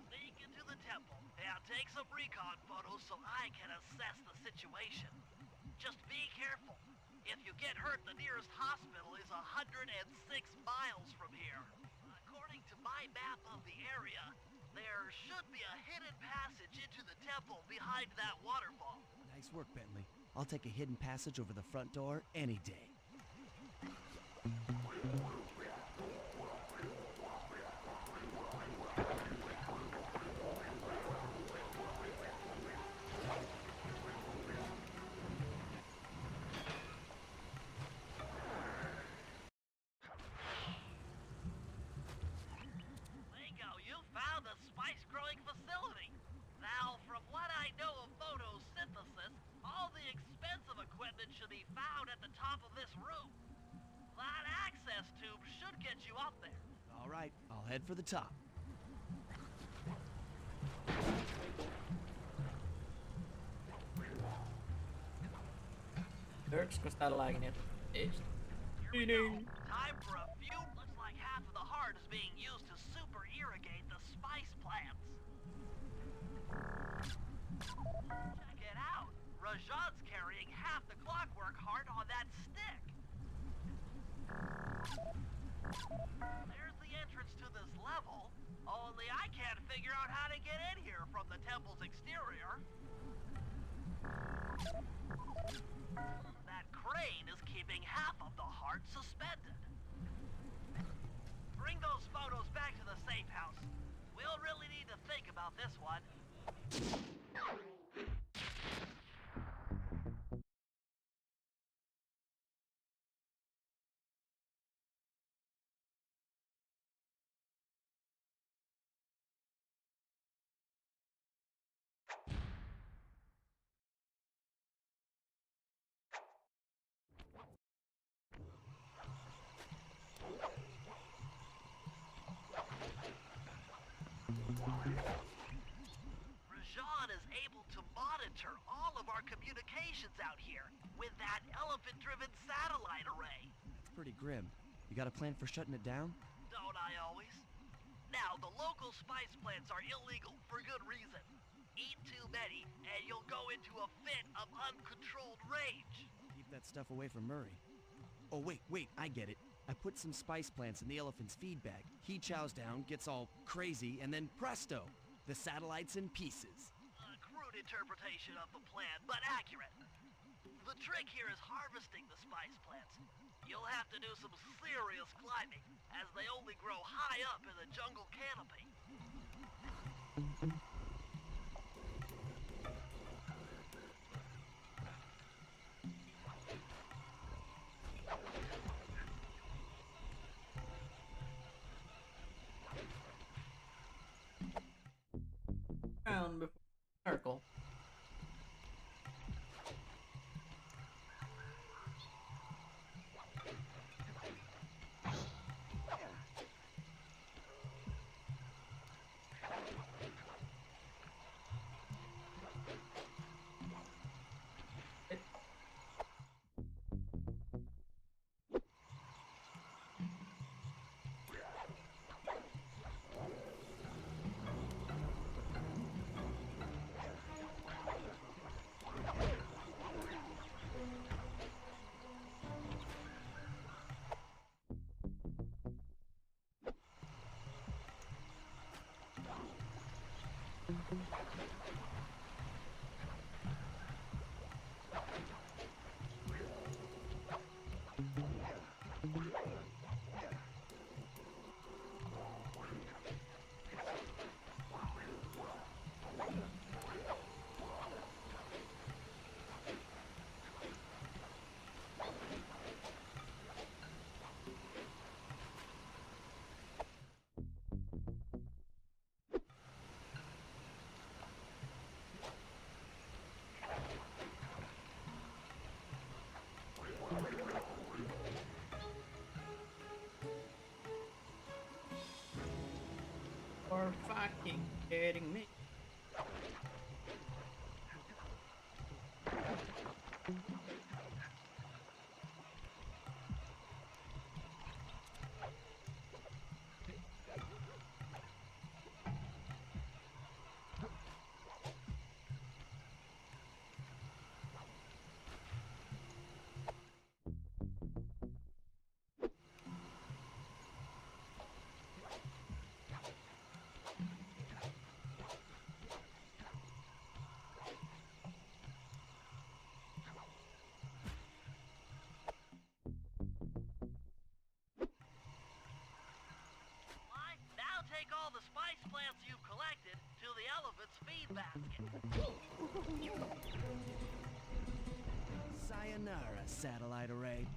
Sneak into the temple and take some recon photos so I can assess the situation. Just be careful. If you get hurt, the nearest hospital is 106 miles from here. According to my map of the area, there should be a hidden passage into the temple behind that waterfall. Nice work, Bentley. I'll take a hidden passage over the front door any day. Lingo, you found the spice growing facility. Now, from what I know of photosynthesis, all the expensive equipment should be found at the top of this room. That access tube should get you up there. All right, I'll head for the top. Dirks ska ställa lägenheten. Just. Here we go. Time for a few. Looks like half of the heart is being used to super irrigate the spice plants. Check it out. Rajat's carrying half the clockwork heart on that stick. There's the entrance to this level. Only I can't figure out how to get in here from the temple's exterior. That crane is keeping half of the heart suspended. Bring those photos back to the safe house. We'll really need to think about this one. Rajan is able to monitor all of our communications out here with that elephant-driven satellite array. That's pretty grim. You got a plan for shutting it down? Don't I always? Now, the local spice plants are illegal for good reason. Eat too many, and you'll go into a fit of uncontrolled rage. Keep that stuff away from Murray. Oh, wait, I get it. I put some spice plants in the elephant's feed bag. He chows down, gets all crazy, and then presto! The satellite's in pieces. A crude interpretation of the plan, but accurate. The trick here is harvesting the spice plants. You'll have to do some serious climbing, as they only grow high up in the jungle canopy. Round before circle. For fucking kidding me. Now take all the spice plants you've collected to the elephant's feed basket. Sayonara, satellite array.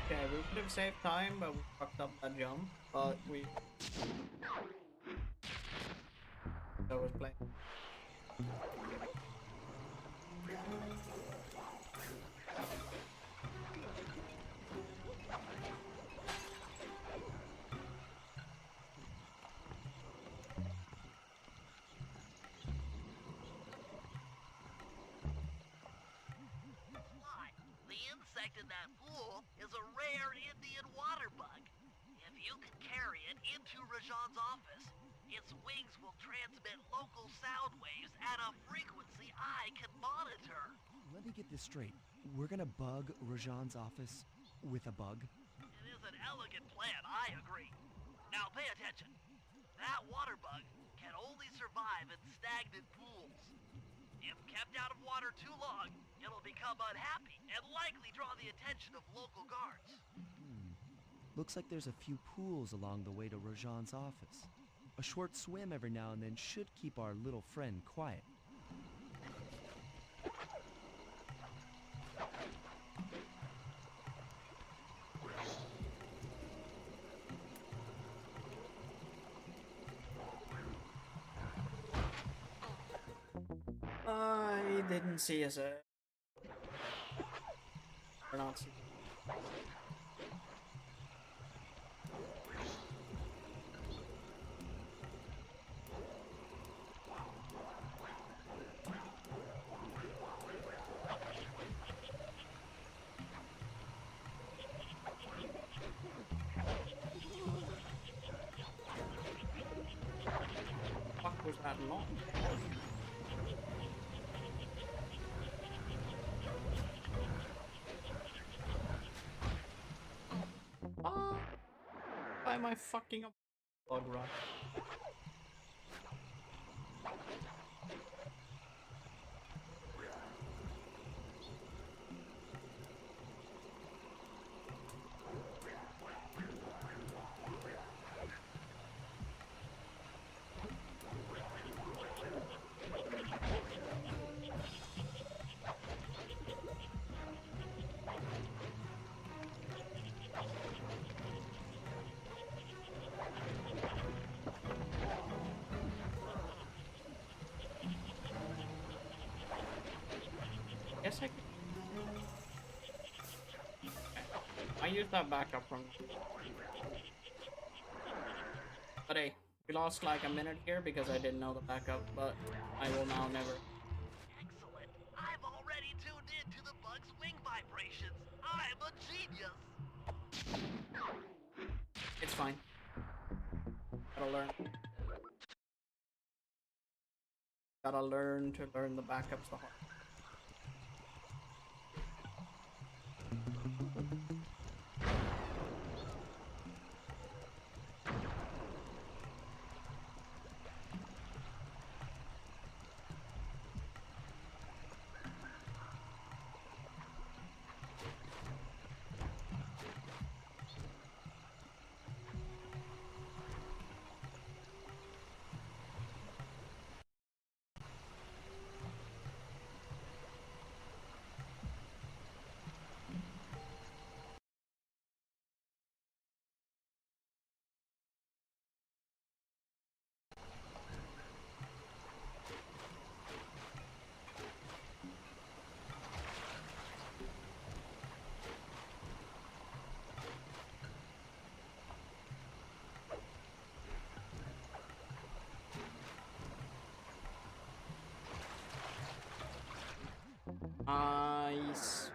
Okay, we could have saved time, but we fucked up that jump. But we... That was playing. The insect in that pool is a rare Indian water bug. If you can carry it into Rajan's office, its wings will transmit local sound waves at a frequency I can monitor. Let me get this straight. We're gonna bug Rajan's office with a bug? It is an elegant plan, I agree. Now pay attention. That water bug can only survive in stagnant pools. If kept out of water too long, it'll become unhappy and likely draw the attention of local guards. Looks like there's a few pools along the way to Rajan's office. A short swim every now and then should keep our little friend quiet. I didn't see us. We're not. Fuck was that long? Ah, why am I fucking up? Bug run. Guess I could. I used that backup from. But hey, we lost like a minute here because I didn't know the backup, but I will now never. Excellent. I've already tuned in to the bug's wing vibrations. I'm a genius. It's fine. Gotta learn. Gotta learn to learn the backups the hard. Nice.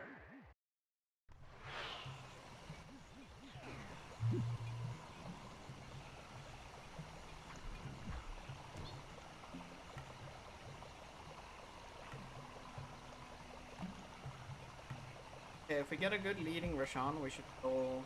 Okay, if we get a good leading Rashawn, we should go.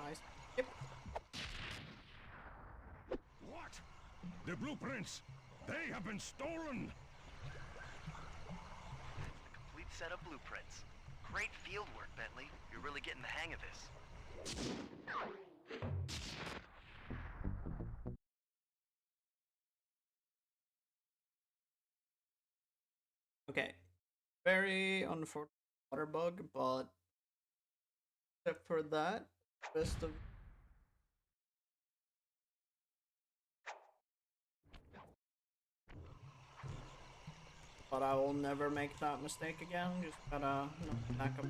Nice. Yep. What? The blueprints! They have been stolen! Complete set of blueprints. Great field work, Bentley. You're really getting the hang of this. Okay. Very unfortunate water bug, but except for that, rest of. But I will never make that mistake again. Just gotta, you know, back up.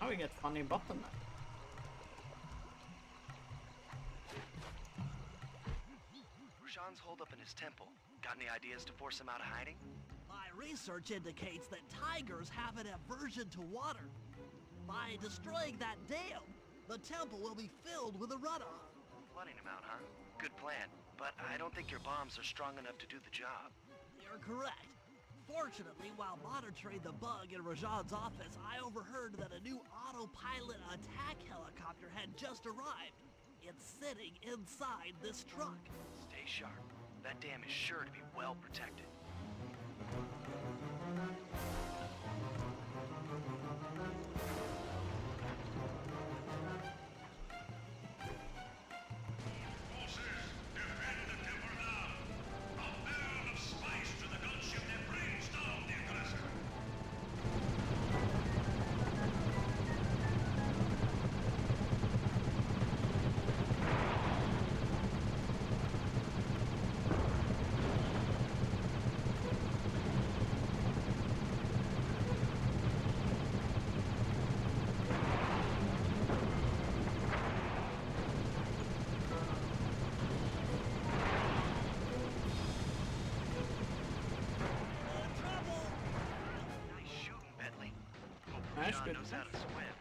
Now we get funny button. Rajan's holed up in his temple. Got any ideas to force him out of hiding? My research indicates that tigers have an aversion to water. By destroying that dam, the temple will be filled with a runoff. Flooding him out, huh? Good plan. But I don't think your bombs are strong enough to do the job. You're correct. Fortunately, while monitoring the bug in Rajan's office, I overheard that a new autopilot attack helicopter had just arrived. It's sitting inside this truck. Stay sharp. That dam is sure to be well protected. Forces, defend the temple now! A barrel of spice to the gunship that brings down the aggressor! Nice shooting, Bentley. Hope Nice, Rajan good. knows how to swim.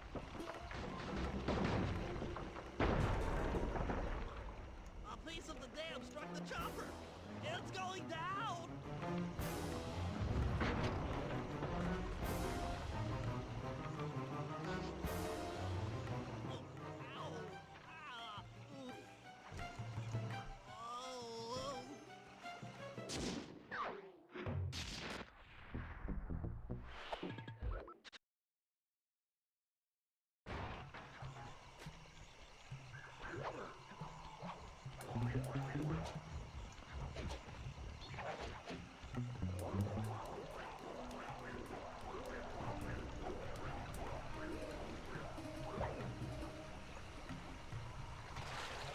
A piece of the dam struck the chopper. It's going down. Ow. Ah. Oh.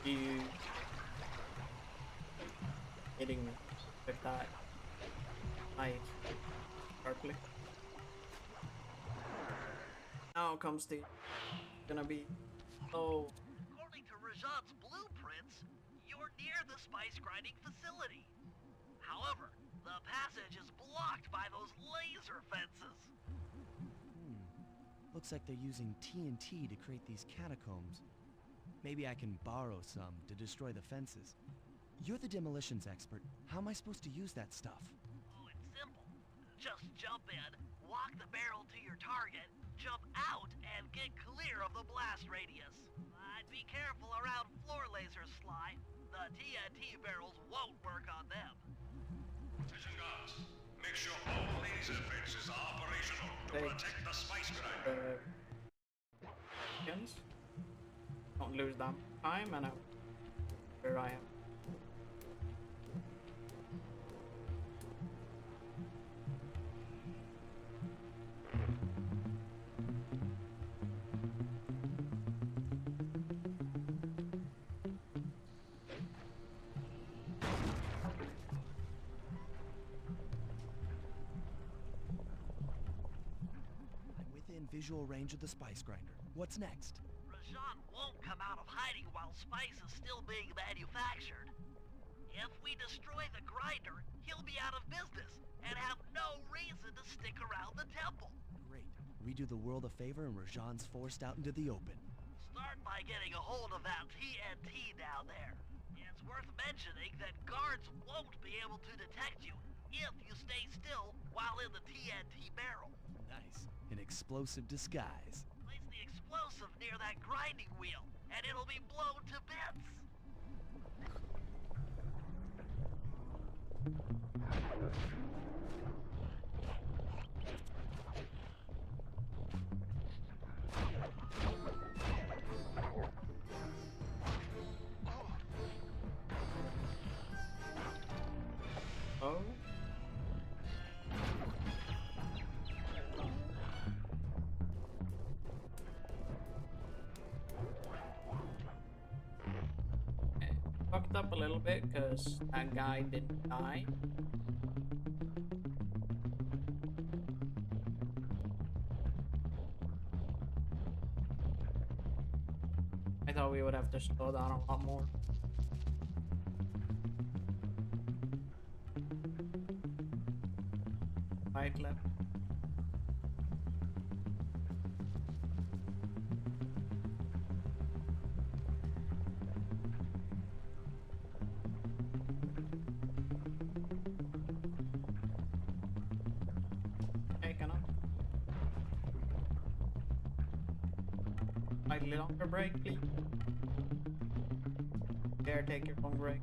You hitting with that knife sharply. Now comes the gonna be According to Rajan's blueprints, you're near the spice grinding facility. However, the passage is blocked by those laser fences. Looks like they're using TNT to create these catacombs. Maybe I can borrow some to destroy the fences. You're the demolitions expert. How am I supposed to use that stuff? Oh, it's simple. Just jump in, walk the barrel to your target, jump out, and get clear of the blast radius. I'd be careful around floor lasers, Sly. The TNT barrels won't work on them. Precision guards, make sure all laser fences are operational to protect the spice grinder. seconds. Don't lose that time, and where I am. I'm within visual range of the spice grinder. What's next? Rajan won't come out of hiding while spice is still being manufactured. If we destroy the grinder, he'll be out of business and have no reason to stick around the temple. Great. We do the world a favor and Rajan's forced out into the open. Start by getting a hold of that TNT down there. It's worth mentioning that guards won't be able to detect you if you stay still while in the TNT barrel. Nice. An explosive disguise. Place the explosive near that grinding wheel, and it'll be blown to bits. Oh. Fucked up a little bit because that guy didn't die. how we would have to slow down a lot more. Right, left. Taking up. Slightly longer break, please. There, take your long break.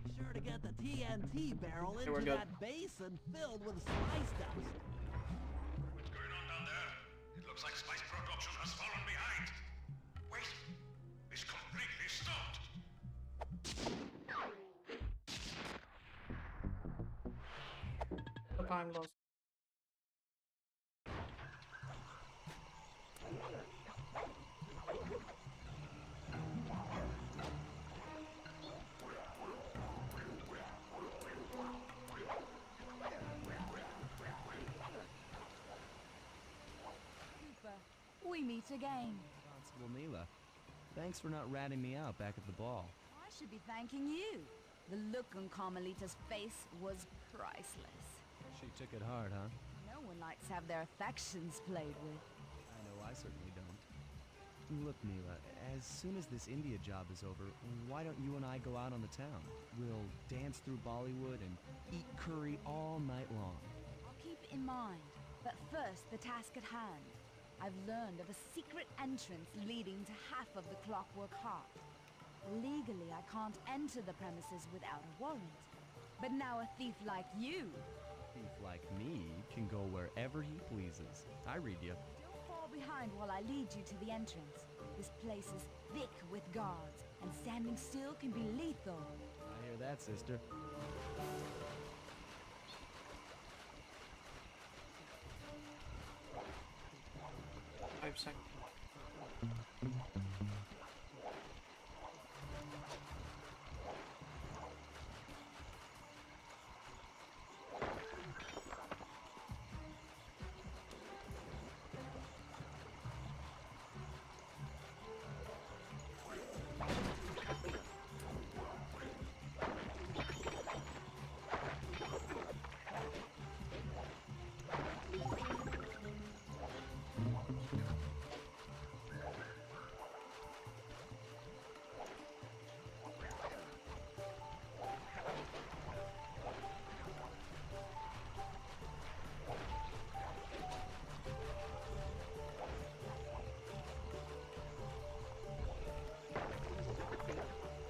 Make sure to get the TNT barrel we're into good. that basin filled with spice dust. What's going on down there? It looks like spice production has fallen behind. Wait, it's completely stopped. No time lost. We meet again. Constable Mila, thanks for not ratting me out back at the ball. I should be thanking you. The look on Carmelita's face was priceless. She took it hard, huh? No one likes to have their affections played with. I know I certainly don't. Look, Mila, as soon as this India job is over, why don't you and I go out on the town? We'll dance through Bollywood and eat curry all night long. I'll keep it in mind. But first, the task at hand. I've learned of a secret entrance leading to half of the Clockwork Heart. Legally, I can't enter the premises without a warrant. But now a thief like you... Thief like me can go wherever he pleases. I read you. Don't fall behind while I lead you to the entrance. This place is thick with guards, and standing still can be lethal. I hear that, sister. 5 seconds.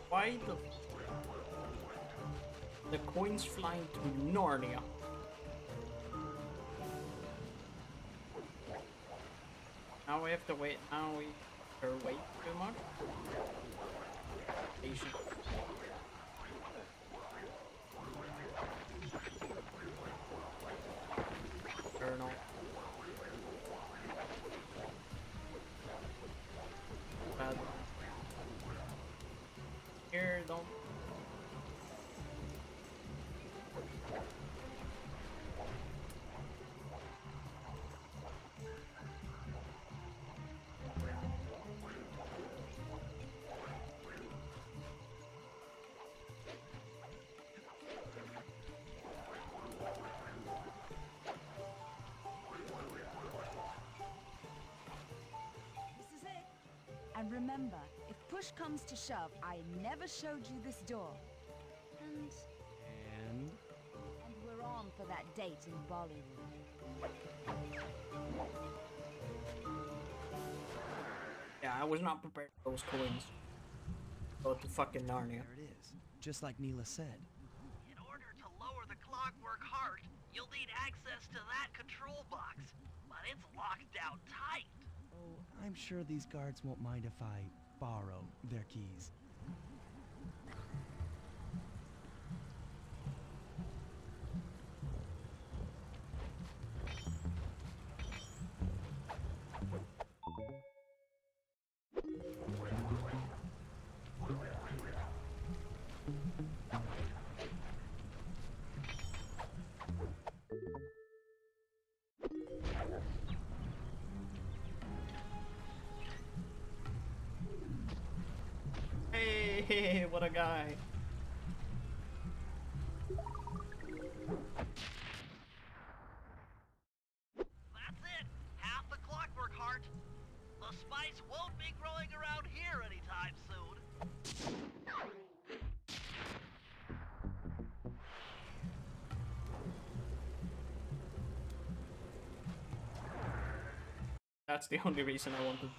Why the coins flying to Narnia? Now we have to wait. Now we wait too much. Patient. Journal. Bad. Here, don't. This is it. And remember, if push comes to shove, I never showed you this door. And we're on for that date in Bollywood. Yeah, I was not prepared for those coins. Go to fucking Narnia. There it is. Just like Neela said. In order to lower the Clockwork Heart, you'll need access to that control box. But it's locked down tight. Oh, I'm sure these guards won't mind if I borrow their keys. what a guy. That's it. Half the clockwork heart. The spice won't be growing around here anytime soon. That's the only reason I wanted.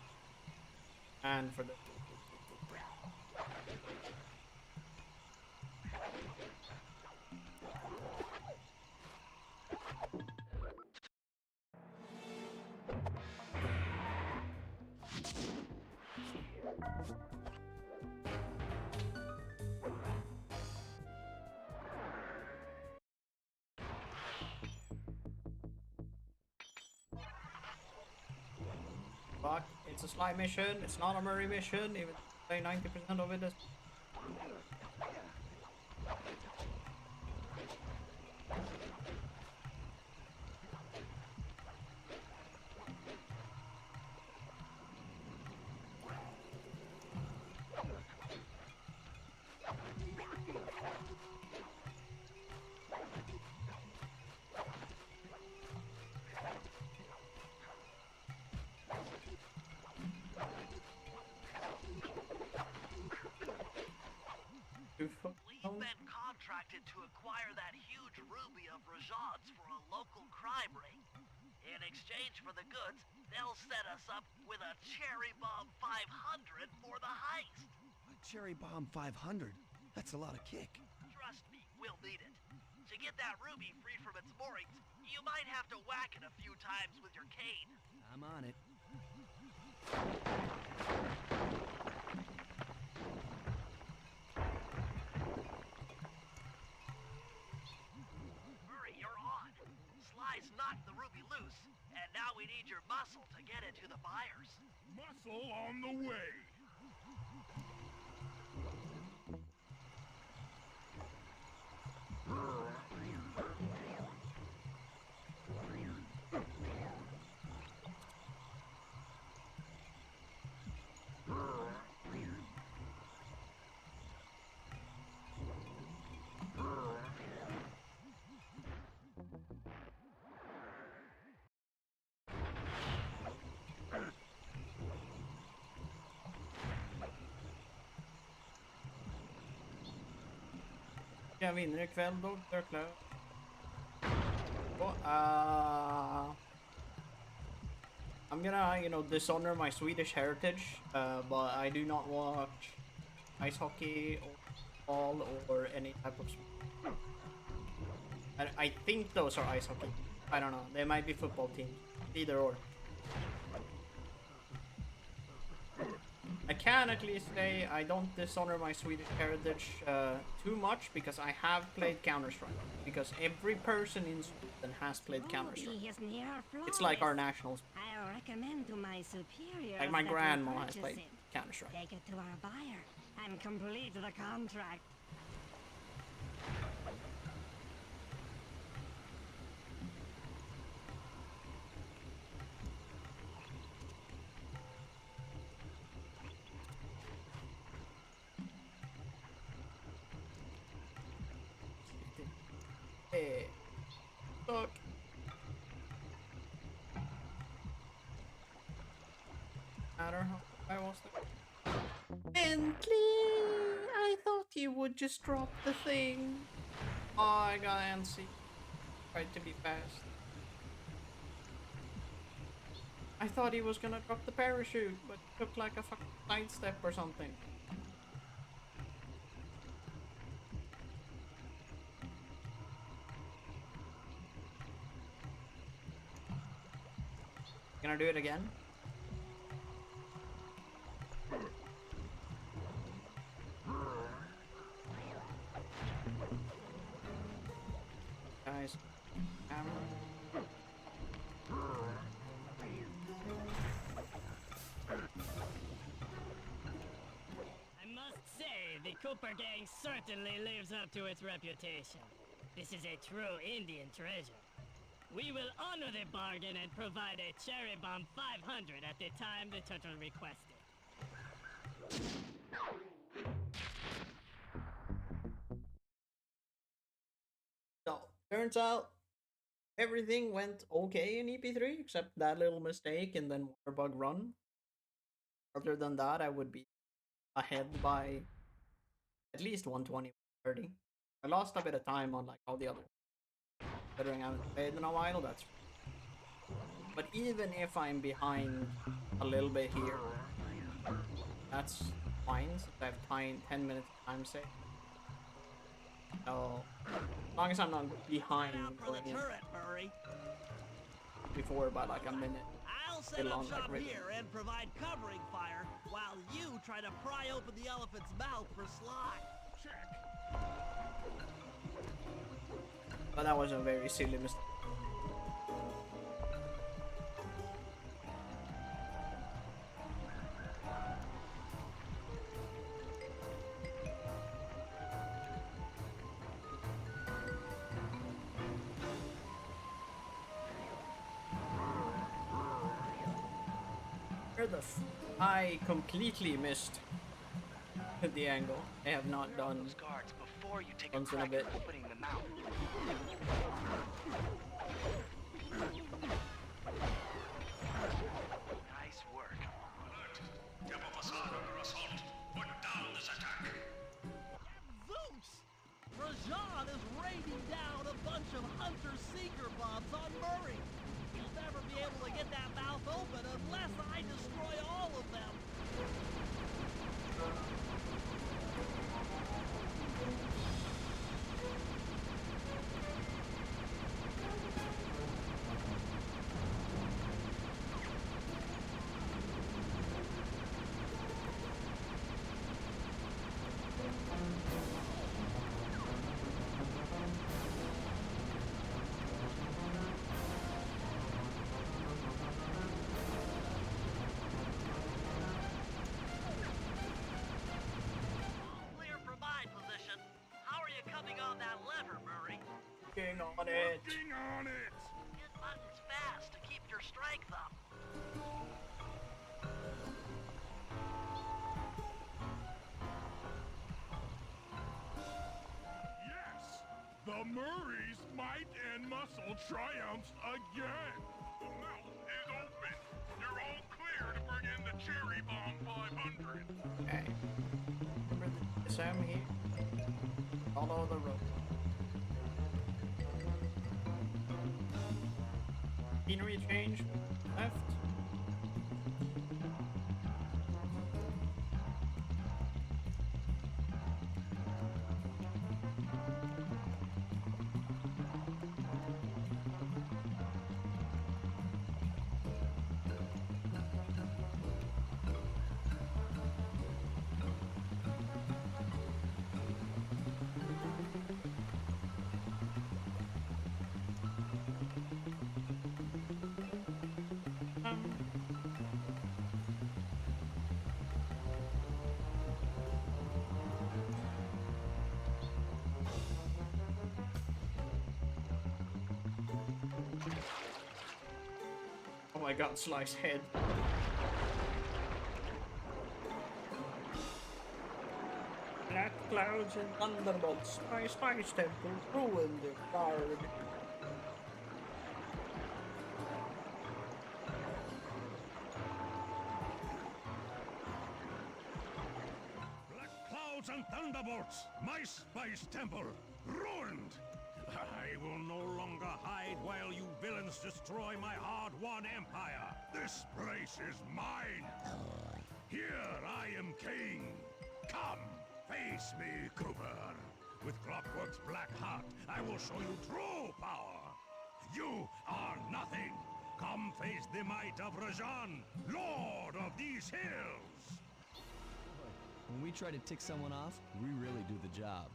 And for the fuck, it's a slime mission. It's not a Murray mission. Even say 90% of it is. We've been contracted to acquire that huge ruby of Rajan's for a local crime ring. In exchange for the goods, they'll set us up with a cherry bomb 500 for the heist. A cherry bomb 500? That's a lot of kick. Trust me, we'll need it. To get that ruby free from its moorings, you might have to whack it a few times with your cane. I'm on it. Murray, you're on. Sly's knocked the ruby loose, and now we need your muscle to get it to the buyers. Muscle on the way. Jag vinner ikväll då, Dörklöv. I'm gonna, you know, dishonor my Swedish heritage, but I do not watch ice hockey or ball or any type of sport. I think those are ice hockey. I don't know. They might be football teams. Either or. I can at least say I don't dishonor my Swedish heritage too much because I have played Counter-Strike. Because every person in Sweden has played Counter-Strike. It's like our national sport. I'll recommend to my superior. Like my grandma has played Counter-Strike. Take it to our buyer and complete the contract. Hey, look. Matter how I was there. Bentley, I thought you would just drop the thing. Oh, I got antsy. Tried to be fast. I thought he was gonna drop the parachute, but it took like a fucking sidestep or something. Gonna do it again? Guys, I must say, the Cooper gang certainly lives up to its reputation. This is a true Indian treasure. We will honor the bargain and provide a cherry bomb 500 at the time the turtle requested. Turns out everything went okay in EP3 except that little mistake and then Waterbug Run. Other than that, I would be ahead by at least 120, 30. I lost a bit of time on like all the other. Considering I haven't played in a while, that's. But even if I'm behind a little bit here, that's fine since I have 10 minutes of time saved. So, as long as I'm not behind going in before by like a minute. I'll set up shop here and provide covering fire while you try to pry open the elephant's mouth for Sly. Check. But that was a very silly mistake. Where the I completely missed the angle. I have not done those guards before you take a once in a crack bit. at opening them out. Nice work. Alert! Temple facade under assault. Put down this attack. Zeus! Rajan is raining down a bunch of hunter-seeker bombs on Murray. He'll never be able to get that mouth open unless I destroy all of them. Clear from my position. How are you coming on that lever, Murray? Working on it. Working on it. Hit buttons fast to keep your strength up. Yes, the Murray's might and muscle triumphs again. The mouth is open. You're all clear to bring in the Cherry Bomb 500. Okay. Remember the Sam here? Follow the road. Scenery change. Left. Oh my god, Slice head. Black clouds and thunderbolts. My spice temple ruined the guard. Black clouds and thunderbolts! My spice temple! Ruined! I will no longer hide while you villains destroy my hard-won empire! This place is mine! Here I am king! Come, face me, Cooper! With Clockwork's black heart, I will show you true power! You are nothing! Come face the might of Rajan, Lord of these hills! When we try to tick someone off, we really do the job.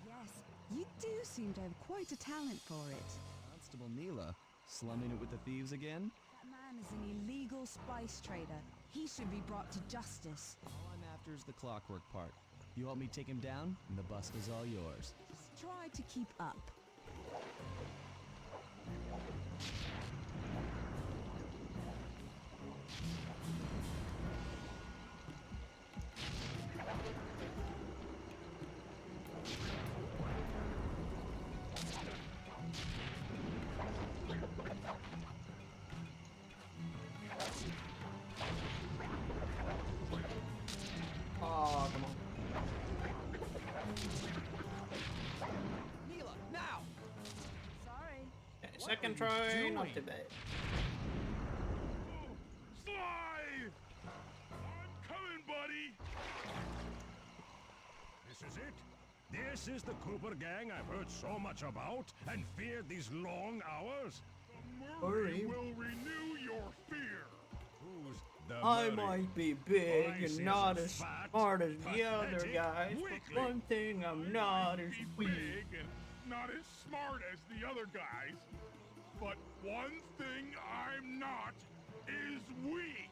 Yes, you do seem to have quite a talent for it. Constable Neela, slumming it with the thieves again? That man is an illegal spice trader. He should be brought to justice. All I'm after is the clockwork part. You help me take him down, and the bust is all yours. Just try to keep up. Second try, not too bad. Sly! I'm coming, buddy! This is it? This is the Cooper gang I've heard so much about and feared these long hours? The Murray will renew your fear. Who's the I Murray? might be big All I see and is not a as fat, smart as the other pathetic guys, but weakling. one thing I'm not is He's weak. big and not as smart as the other guys, but one thing I'm not is weak.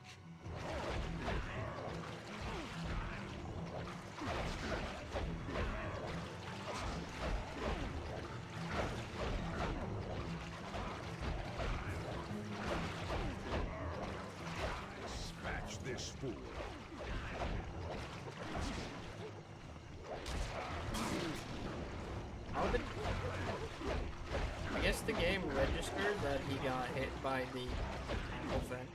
Dispatch this fool. How did... I guess the game registered that he got hit by the ankle thing.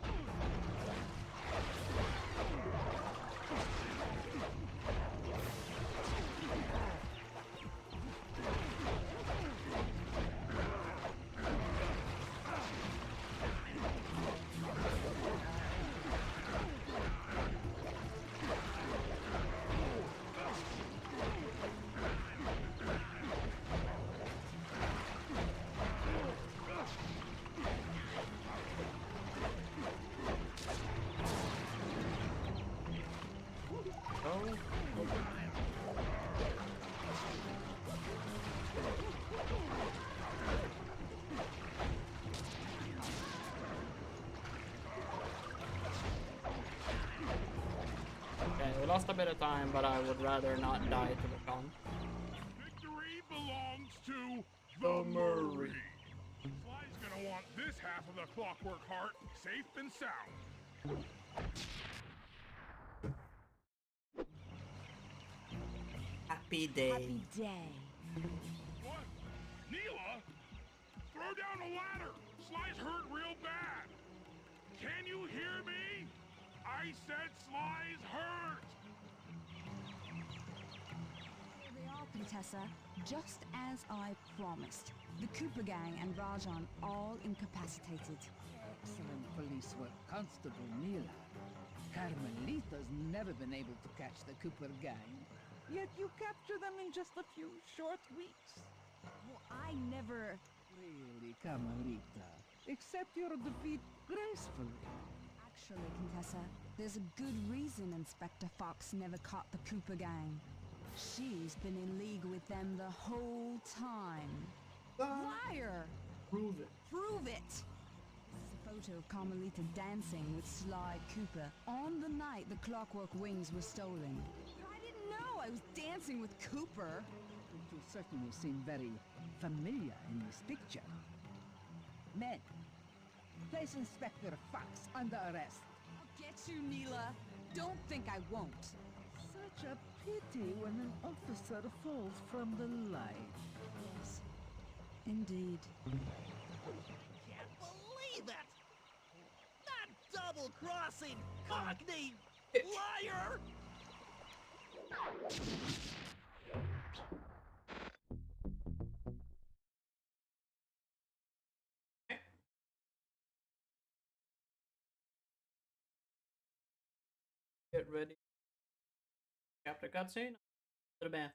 Okay, we lost a bit of time, but I would rather not die to the con. Victory belongs to The Murray. Sly's gonna want this half of the Clockwork Heart safe and sound. Happy day. Happy day. What? Neela? Throw down the ladder! Sly's hurt real bad! Can you hear me? I said Sly's hurt! Here they are, Contessa. Just as I promised. The Cooper gang and Rajan all incapacitated. Excellent police work, Constable Neela. Carmelita's never been able to catch the Cooper gang. Yet you capture them in just a few short weeks. Well, I never... Really, Carmelita. Accept your defeat gracefully. Actually, Contessa, there's a good reason Inspector Fox never caught the Cooper gang. She's been in league with them the whole time. Liar! Prove it. Prove it! This is a photo of Carmelita dancing with Sly Cooper on the night the Clockwork Wings were stolen. I didn't know I was dancing with Cooper. You certainly seem very familiar in this picture. Men, place Inspector Fox under arrest. I'll get you, Neela. Don't think I won't. Such a pity when an officer falls from the light. Yes, indeed. Can't believe it! That double-crossing cockney liar! Get ready. Chapter cutscene. To the bath.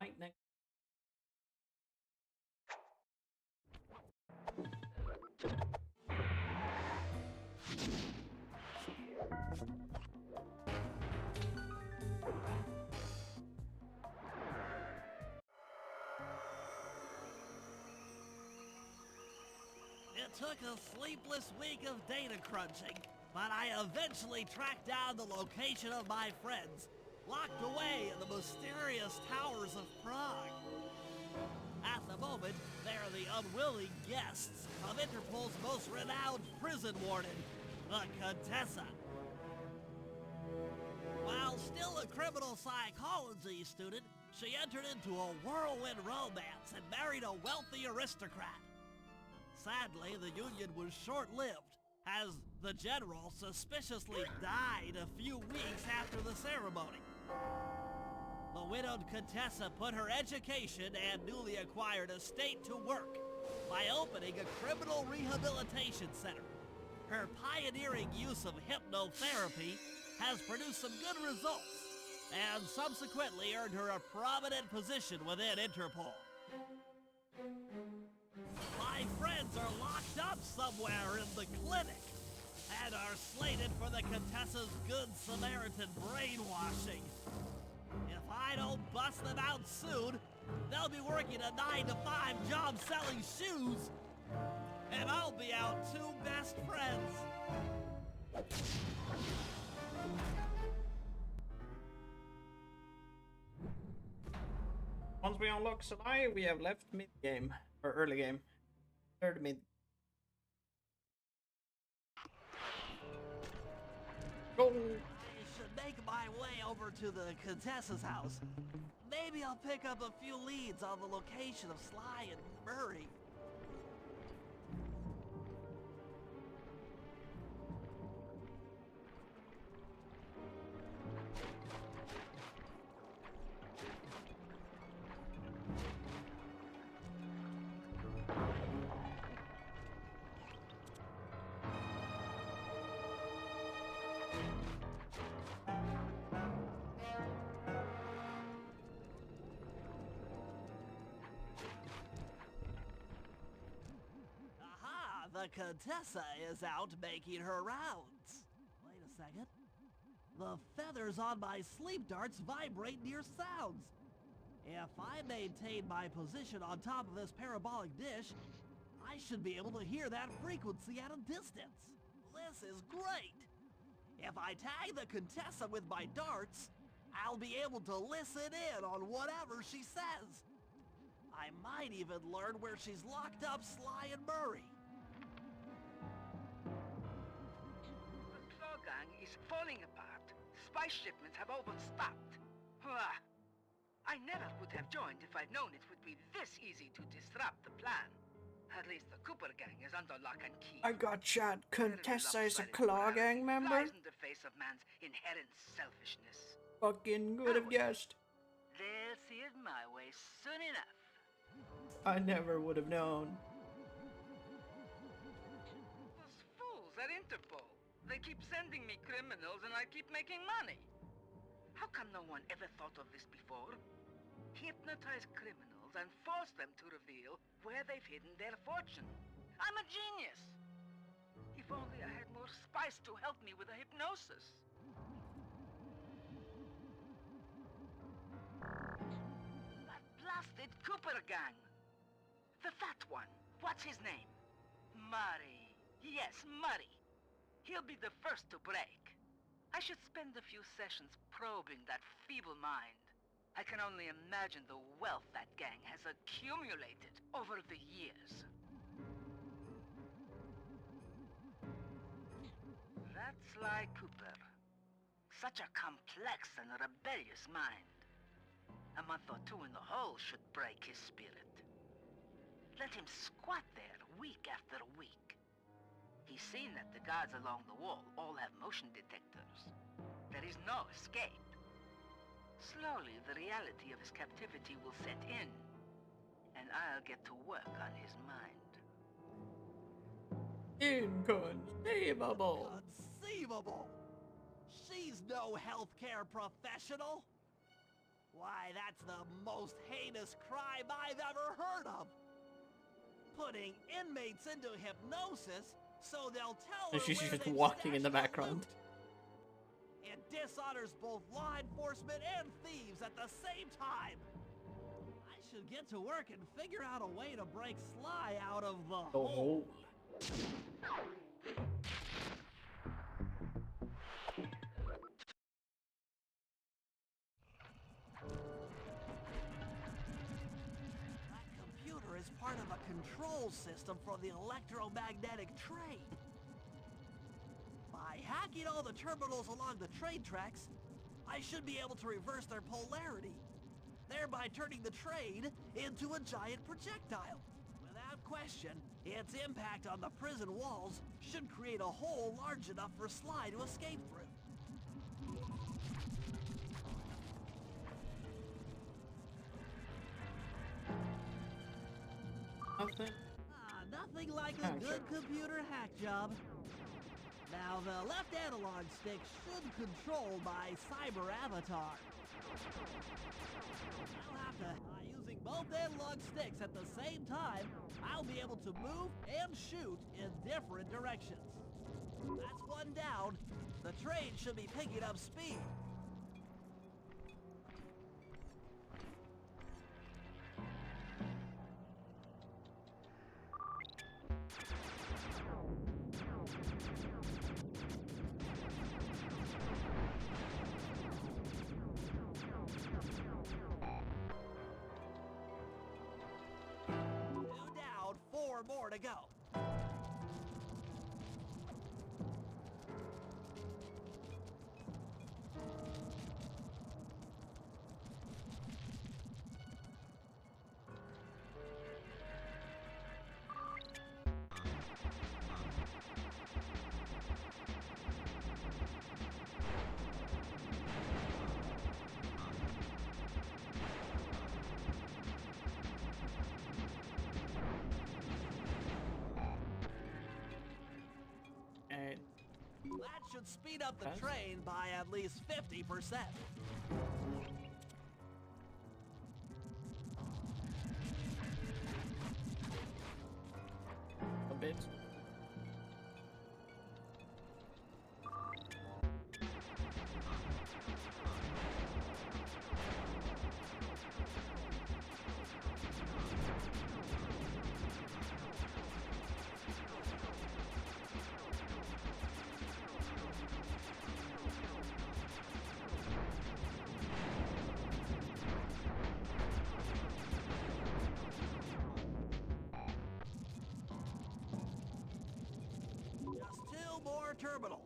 Right next. It took a sleepless week of data crunching, but I eventually tracked down the location of my friends, locked away in the mysterious towers of Prague. At the moment, they're the unwilling guests of Interpol's most renowned prison warden, the Contessa. While still a criminal psychology student, she entered into a whirlwind romance and married a wealthy aristocrat. Sadly, the union was short-lived, as the general suspiciously died a few weeks after the ceremony. The widowed Contessa put her education and newly acquired estate to work, by opening a criminal rehabilitation center. Her pioneering use of hypnotherapy has produced some good results, and subsequently earned her a prominent position within Interpol. My friends are locked up somewhere in the clinic, and are slated for the Contessa's Good Samaritan brainwashing. If I don't bust them out soon, they'll be working a 9-to-5 job selling shoes, and I'll be out two best friends. Once we unlock Sly, we have left mid-game, or early game. Third mid. Go! I should make my way over to the Contessa's house. Maybe I'll pick up a few leads on the location of Sly and Murray. The Contessa is out making her rounds. Wait a second. The feathers on my sleep darts vibrate near sounds. If I maintain my position on top of this parabolic dish, I should be able to hear that frequency at a distance. This is great. If I tag the Contessa with my darts, I'll be able to listen in on whatever she says. I might even learn where she's locked up Sly and Murray. Is falling apart. Spice shipments have overstocked. I never would have joined if I'd known it would be this easy to disrupt the plan. At least the Cooper gang is under lock and key. I got shot. Contessa is a Claw Gang member? Flies in the face of man's inherent selfishness. Fucking would have guessed. They'll see it my way soon enough. I never would have known. Those fools at Interpol. They keep sending me criminals and I keep making money. How come no one ever thought of this before? Hypnotize criminals and force them to reveal where they've hidden their fortune. I'm a genius. If only I had more spice to help me with the hypnosis. That blasted Cooper gang. The fat one. What's his name? Murray. Yes, Murray. He'll be the first to break. I should spend a few sessions probing that feeble mind. I can only imagine the wealth that gang has accumulated over the years. That's Sly Cooper. Such a complex and rebellious mind. A month or two in the hole should break his spirit. Let him squat there week after week. He's seen that the guards along the wall all have motion detectors. There is no escape. Slowly, the reality of his captivity will set in, and I'll get to work on his mind. Inconceivable! Conceivable! She's no healthcare professional! Why, that's the most heinous crime I've ever heard of! Putting inmates into hypnosis so they'll tell her She's where just they've walking in the stashed background. loot. It dishonors both law enforcement and thieves at the same time. I should get to work and figure out a way to break Sly out of the hole. That computer is part of a control system for the electromagnetic trade. By hacking all the terminals along the trade tracks, I should be able to reverse their polarity, thereby turning the trade into a giant projectile. Without question, its impact on the prison walls should create a hole large enough for Sly to escape through. Nothing. Nothing like a good computer hack job. Now, the left analog stick should control my cyber avatar. I'll have to, using both analog sticks at the same time, I'll be able to move and shoot in different directions. That's one down. The train should be picking up speed. Two down, four more to go. That should speed up the train by at least 50%. A bit. Just two more terminals.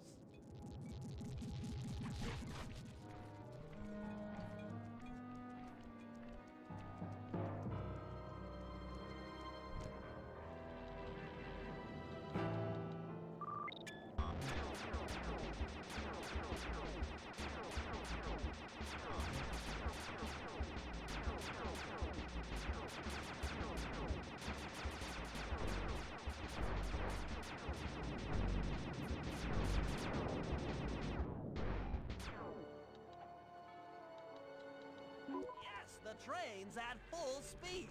Yes, the train's at full speed.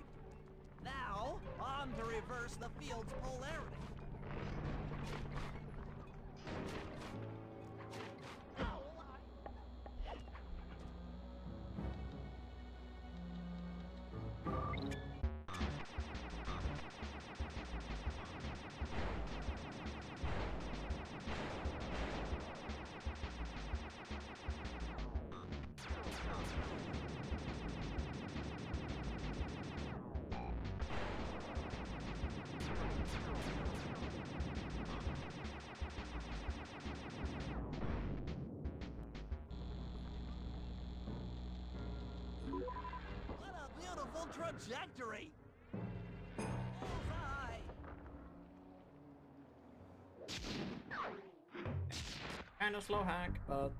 Now, on to reverse the field's polarity. What a beautiful trajectory! Bullseye! Kind of slow hack, but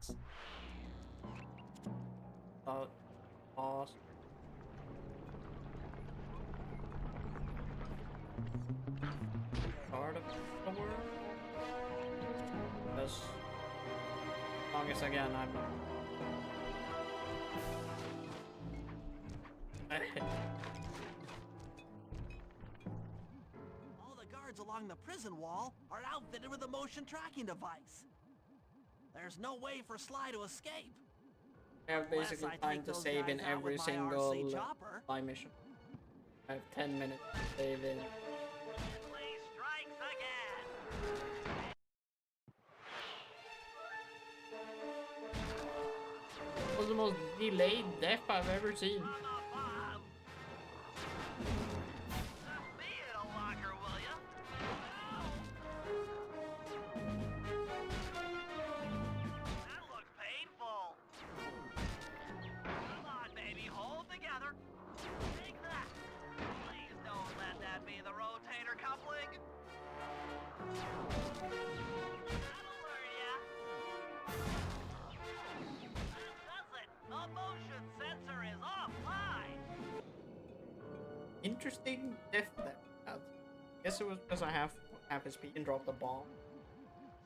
pause. Part of the world. As long as again I'm not. All the guards along the prison wall are outfitted with a motion tracking device. There's no way for Sly to escape. I have Unless basically I time take to those save in guys out every with my single RC chopper. Sly mission. I have 10 minutes to save in. Play strikes again. That was the most delayed death I've ever seen. Me in a locker, will ya? That looks painful. Come on, baby, hold together. Take that. Please don't let that be the rotator coupling. That'll learn ya. That does it. The motion sensor is offline. Interesting death there. I Guess it was because I have his speed and dropped the bomb.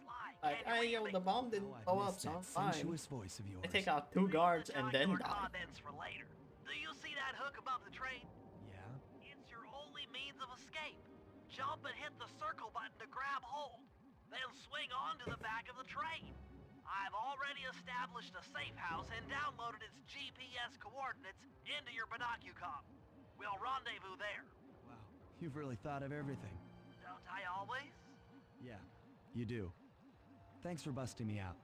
Sly, Like, can you hey, read yo, me? the bomb didn't Oh, I've blow up, missed so I'm that fine. sensuous voice of yours. I take out 2 guards and then Your die. comments for later. Do you see that hook above the train? Yeah? It's your only means of escape. Jump and hit the circle button to grab hold. Then swing onto the back of the train. I've already established a safe house and downloaded its GPS coordinates into your binocucom. We'll rendezvous there. Wow, you've really thought of everything. Don't I always? Yeah, you do. Thanks for busting me out.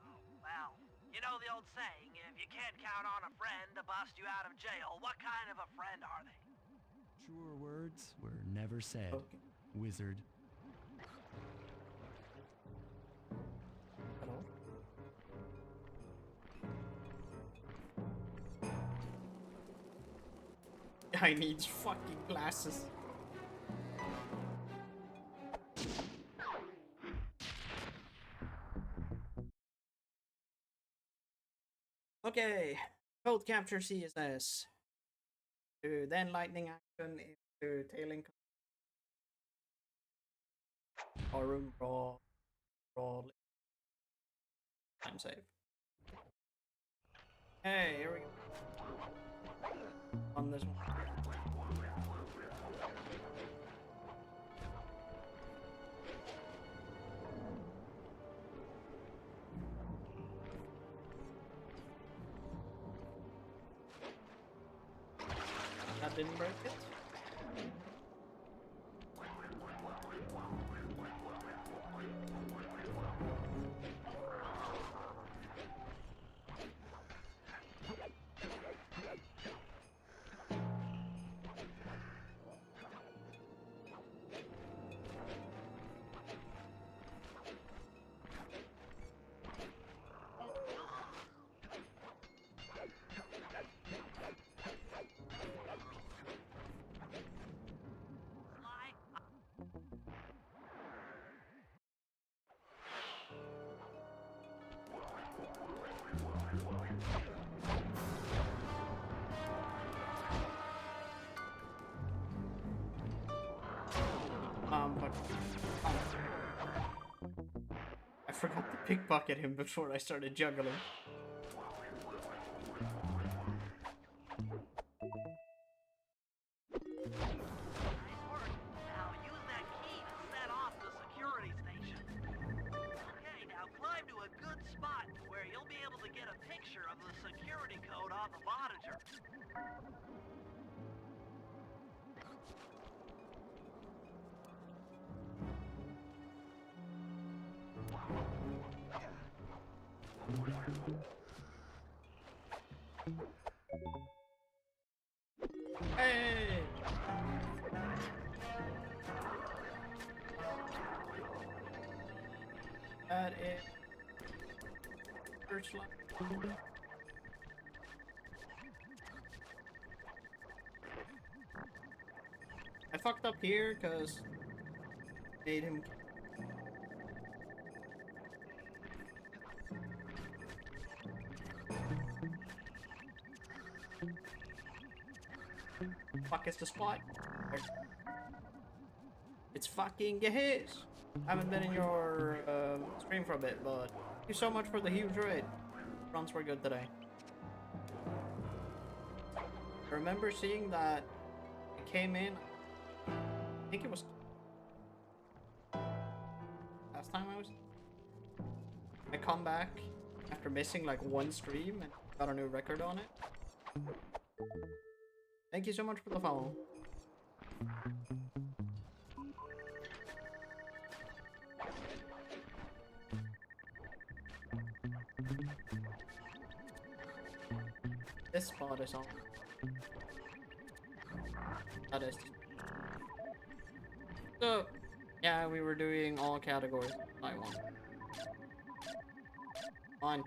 Oh, well, you know the old saying, if you can't count on a friend to bust you out of jail, what kind of a friend are they? Truer words were never said, Okay. wizard. Hello? I need fucking glasses. Okay, code capture CSS. Then lightning action into tailing. Or room raw time save. Hey, here we go. On this one. That didn't break it. But I forgot to pickpocket him before I started juggling. Nice work. Now use that key to set off the security station. Okay, now climb to a good spot where you'll be able to get a picture of the security code on the monitor. Hey! That is searchlight. I fucked up here because made him. Fuck is the spot? It's fucking his. I haven't been in your stream for a bit, but thank you so much for the huge raid. Runs were good today. I remember seeing that it came in. I think it was last time I come back after missing like 1 stream and got a new record on it. Thank you so much for the follow. This spot is on. That is. So, yeah, we were doing all categories. I won. Fine.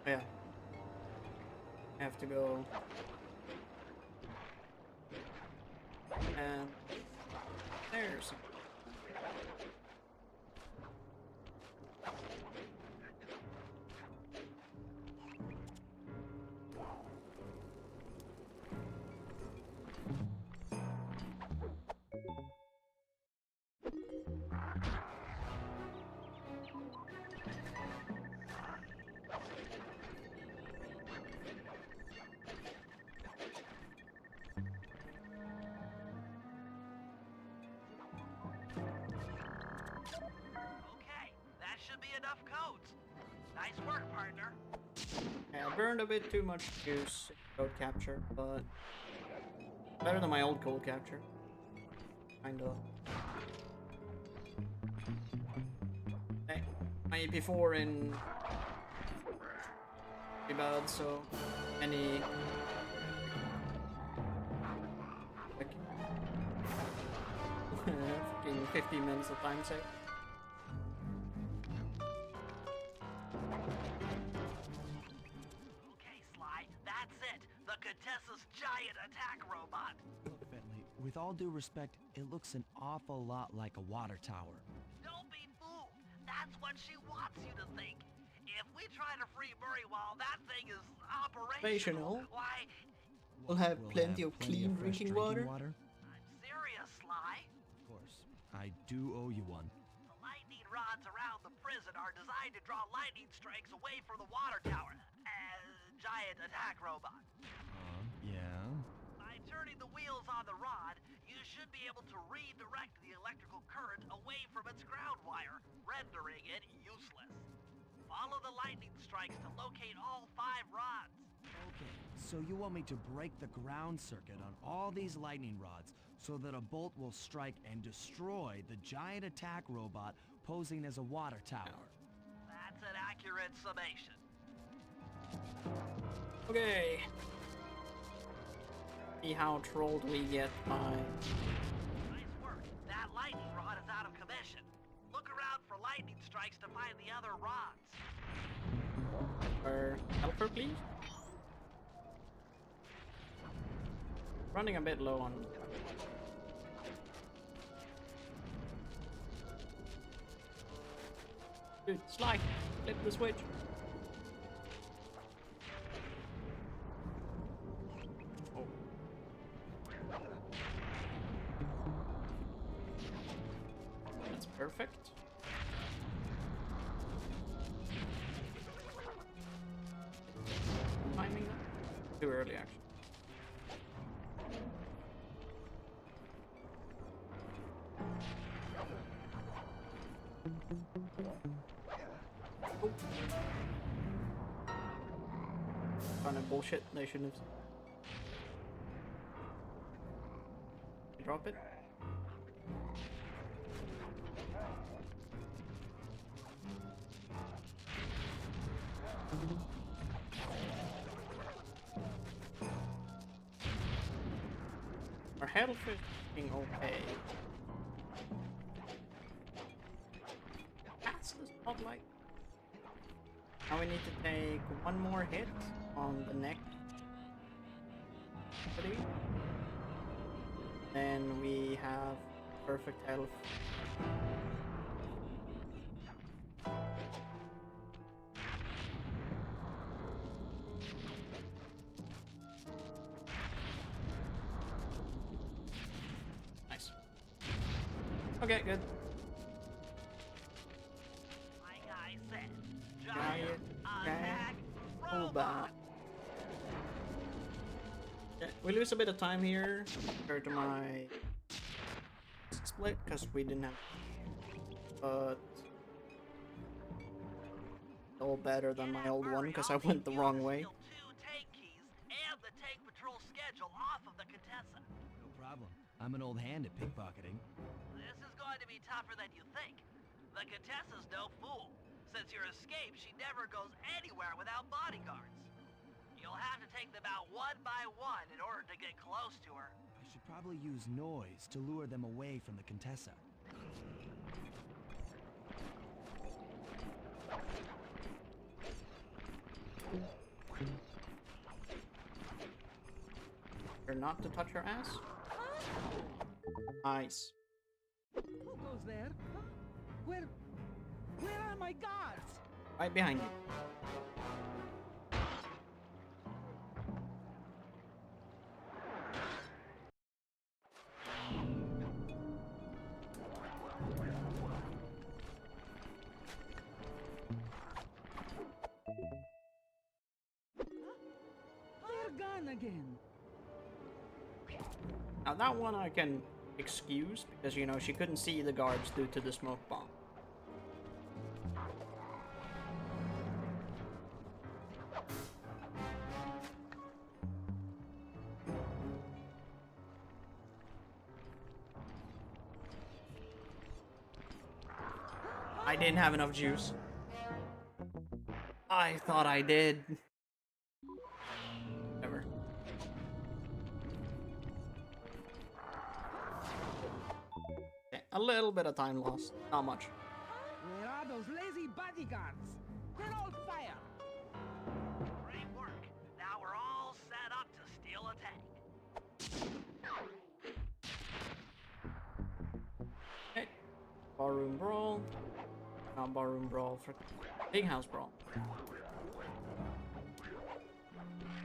Yeah. I have to go. And there. stairs. Okay, that should be enough codes. Nice work, partner. Yeah, I burned a bit too much juice in code capture, but better than my old code capture. Kinda. Hey, my AP4 in pretty bad, so any like fucking 15 minutes of time save. Okay, Sly, that's it. The Contessa's giant attack robot. Look, Bentley, with all due respect, it looks an awful lot like a water tower. Don't be fooled. That's what she wants you to think. If we try to free Murray while that thing is operational, why... We'll have We'll plenty have of clean fresh drinking water. I'm serious, Sly. Of course. I do owe you one. The lightning rods around the prison are designed to draw lightning strikes away from the water tower. Giant attack robot. Yeah? By turning the wheels on the rod, you should be able to redirect the electrical current away from its ground wire, rendering it useless. Follow the lightning strikes to locate all 5 rods. Okay, so you want me to break the ground circuit on all these lightning rods so that a bolt will strike and destroy the giant attack robot posing as a water tower? That's an accurate summation. Okay. See how trolled we get by. Nice work. That lightning rod is out of commission. Look around for lightning strikes to find the other rods. Helper, please. Running a bit low on. Dude, Sly, flip the switch. Oh. That's perfect. Timing that? Too early, actually. Oh. Kind of bullshit. They shouldn't have. Drop it. Our health is being okay. That's the spotlight. Now we need to take one more hit on the neck. Then we have perfect health. Nice. Okay, good. Like I said, Giant attack robot. Yeah, we lose a bit of time here compared to my split because we didn't have, but all better than my old one because I went the wrong way. 2 tank keys and the tank patrol schedule off of the Contessa. No problem. I'm an old hand at pickpocketing. This is going to be tougher than you think. The Contessa's no fool. Since your escape, she never goes anywhere without bodyguards. You'll have to take them out one by one in order to get close to her. I should probably use noise to lure them away from the Contessa. Or not to touch her ass. Nice. guards there? Huh? Where are my guards? Right behind you. They're gone again. Now that one I can excuse because, you know, she couldn't see the guards due to the smoke bomb. I didn't have enough juice. I thought I did. Never. Okay, a little bit of time lost. Not much. Where are those lazy bodyguards? They're all fire. Great work. Now we're all set up to steal a tank. Okay. Barroom brawl. Not barroom brawl for big house brawl.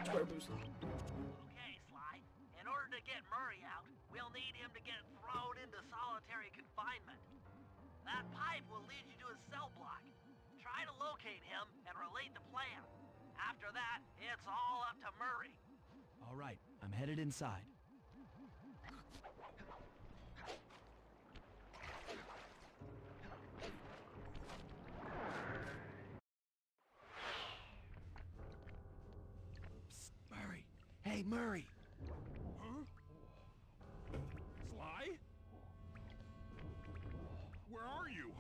Square boost. Okay, Sly. In order to get Murray out, we'll need him to get thrown into solitary confinement. That pipe will lead you to his cell block. Try to locate him and relate the plan. After that, it's all up to Murray. All right, I'm headed inside. Psst, Murray. Hey, Murray. Huh? Sly? Where are you?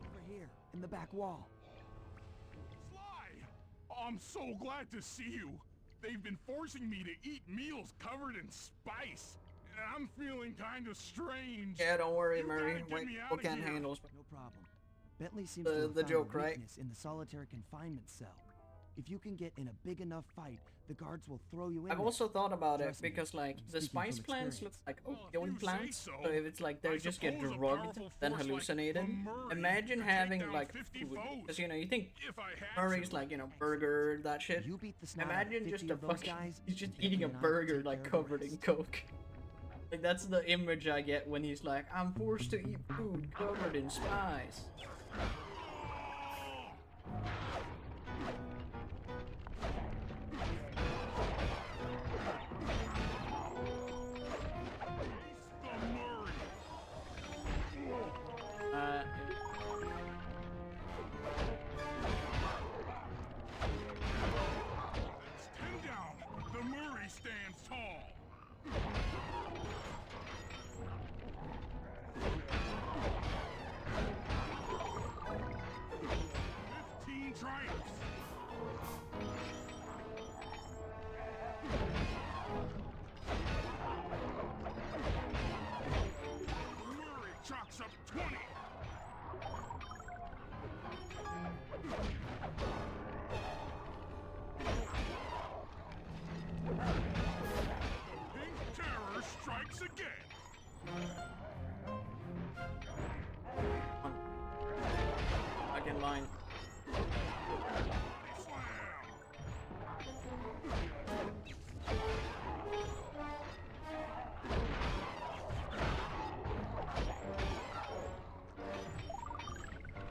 Over here, in the back wall. Sly! Oh, I'm so glad to see you. They've been forcing me to eat meals covered in spice. And I'm feeling kind of strange. Yeah, don't worry, You Murray. gotta get Wait, me we outta can't here. handle. No problem. Bentley seems The- to have the found joke, a right? weakness in the solitary confinement cell. If you can get in a big enough fight, the guards will throw you in I've there. also thought about it Trust me, because, like, I'm the speaking spice from plants look experience. like Well, if opioid you say plants. so. So if it's like they I just get suppose a drugged, powerful then force like hallucinated. the Murray Imagine could take having down like 50 food, foes. because you know you think If I had Murray's to. like, you know, burger, that shit. You beat the snot out of Imagine 50 just a of those fucking guys, he's just and Bentley eating a and I will burger take like care of the covered in rest. coke. Like that's the image I get when he's like, I'm forced to eat food covered in spice. The Murray. Uh, It's 10 down. The Murray stands tall. 15 triumphs. Murray chalks up 20. The Pink Terror strikes again. back in line. Body slam.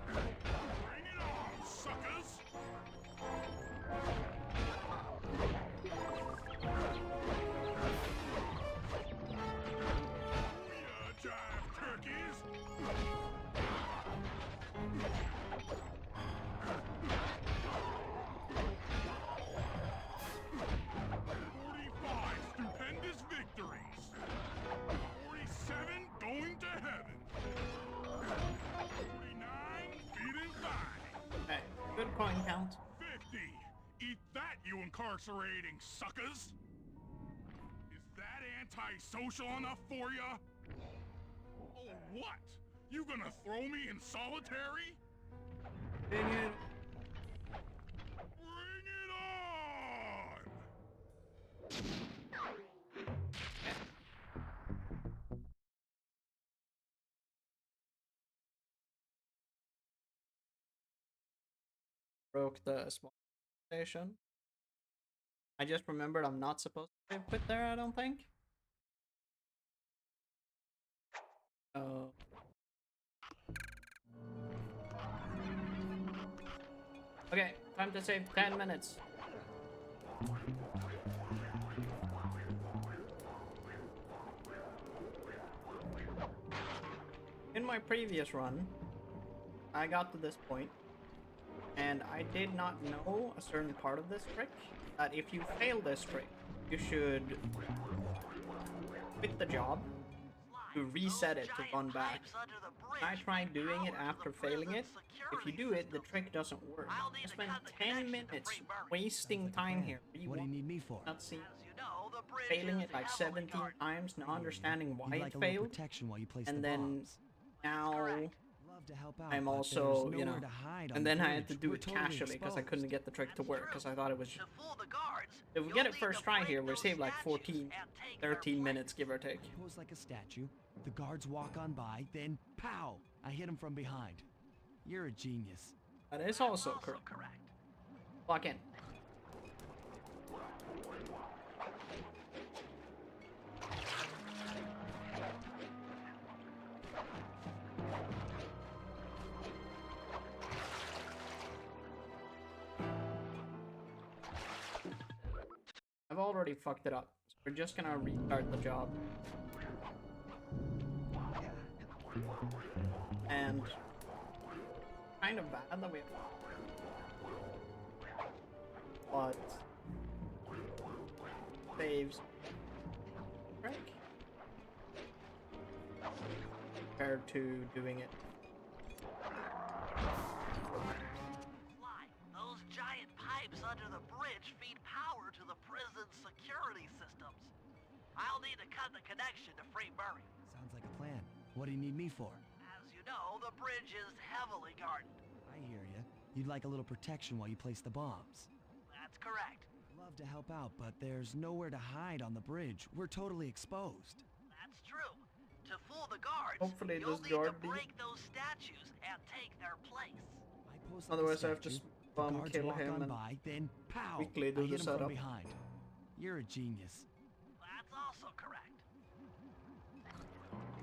Bring it on, suckers! Booyah, jive turkeys! "45 stupendous victories. 47 going to heaven. 49 beaten by. Okay, good coin count. 50. Eat that, you incarcerating suckers! Is that antisocial enough for ya? Oh, what? You gonna throw me in solitary? Dang it. broke the small station. I just remembered I'm not supposed to quit there, I don't think. Okay, time to save 10 minutes. In my previous run, I got to this point, and I did not know a certain part of this trick, that if you fail this trick, you should quit the job, to reset it to run back. I tried doing it after failing it. If you do it, the trick doesn't work. I spent 10 minutes wasting time here. What do you need me for? Not seeing, failing it like 17 times, not understanding why it failed, protection while you place and the then bombs. now Love to help out, I'm but also, there's you know, nowhere to hide on and the then I had bridge. to do We're it totally casually because I exposed. couldn't get the trick to work because I thought it was. To fool the guards, If we get it first try here, we're saved like 14, 13 minutes, give or take. Pose like a statue. The guards walk on by, then pow! I hit him from behind. You're a genius. That is also correct. Lock in. I've already fucked it up, so we're just gonna restart the job. And kind of bad that we have, but saves break compared to doing it. Those giant pipes under the bridge feed power to the prison's security systems. I'll need to cut the connection to free Murray. Sounds like a plan. What do you need me for? As you know, the bridge is heavily guarded. I hear you. You'd like a little protection while you place the bombs. That's correct. Love to help out, but there's nowhere to hide on the bridge. We're totally exposed. That's true. To fool the guards, Hopefully you'll this need guard to break those statues and take their place. I pose like Otherwise a I have to statue. The bomb guards kill walk him on and by, then pow! quickly do I the hit him from setup. behind. You're a genius. That's also correct.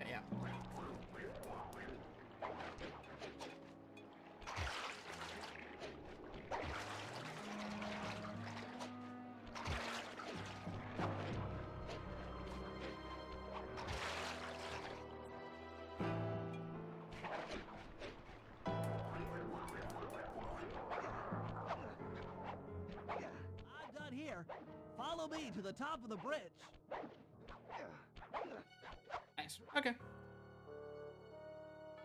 Okay, yeah. I'm done here. Follow me to the top of the bridge. Nice. Okay.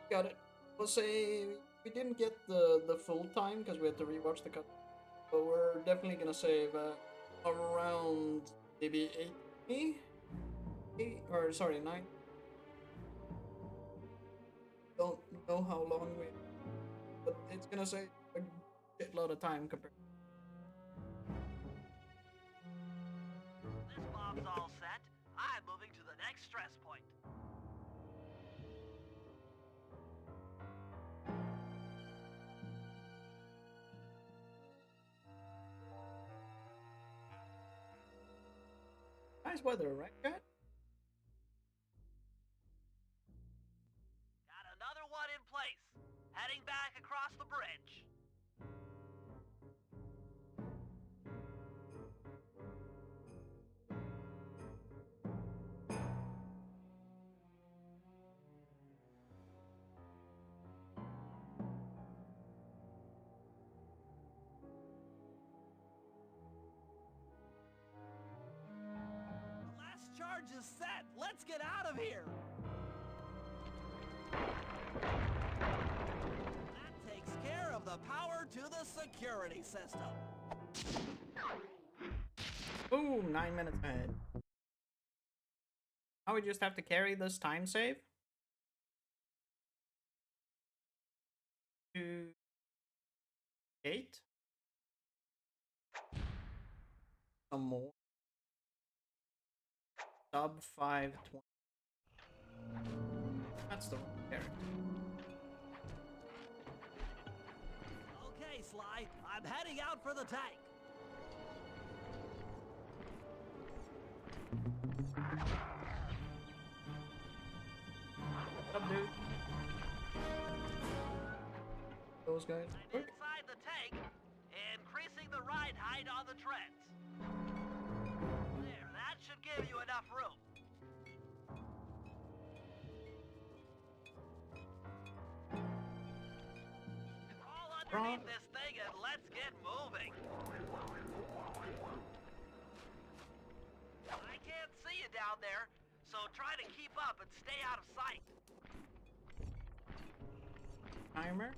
Got it. We'll say we didn't get the full time because we had to rewatch the cut, but we're definitely gonna save around maybe 8 or sorry 9. Don't know how long we, but it's gonna save a shitload of time compared. This bomb's all set. I'm moving to the next stress point. Nice weather, right, Cat? Got another one in place. Heading back across the bridge. The last charge is set. Let's get out of here. That takes care of the power to the security system. Boom, 9 minutes ahead. Now we just have to carry this time save to 8. Some more. Sub 520. That's the wrong character. Okay, Sly, I'm heading out for the tank. What's up, dude? Those guys. And inside the tank, increasing the ride height on the treads. There, that should give you enough room. Crawl underneath this thing and let's get moving. I can't see you down there, so try to keep up and stay out of sight. Timer.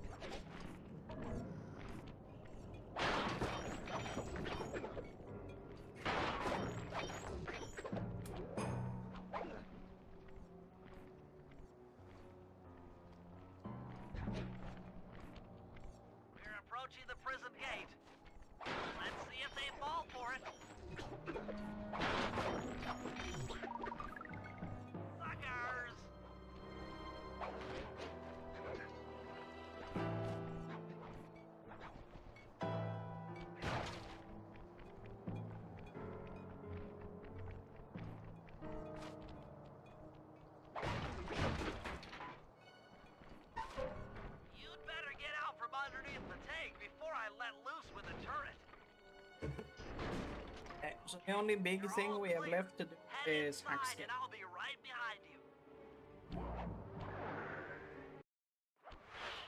We're approaching the prison gate. Let's see if they fall for it. Suckers! You'd better get out from underneath the tank before I let loose with the turret. Okay, so the only big thing we have left to do is hack Inside, skin. and I'll be right behind you.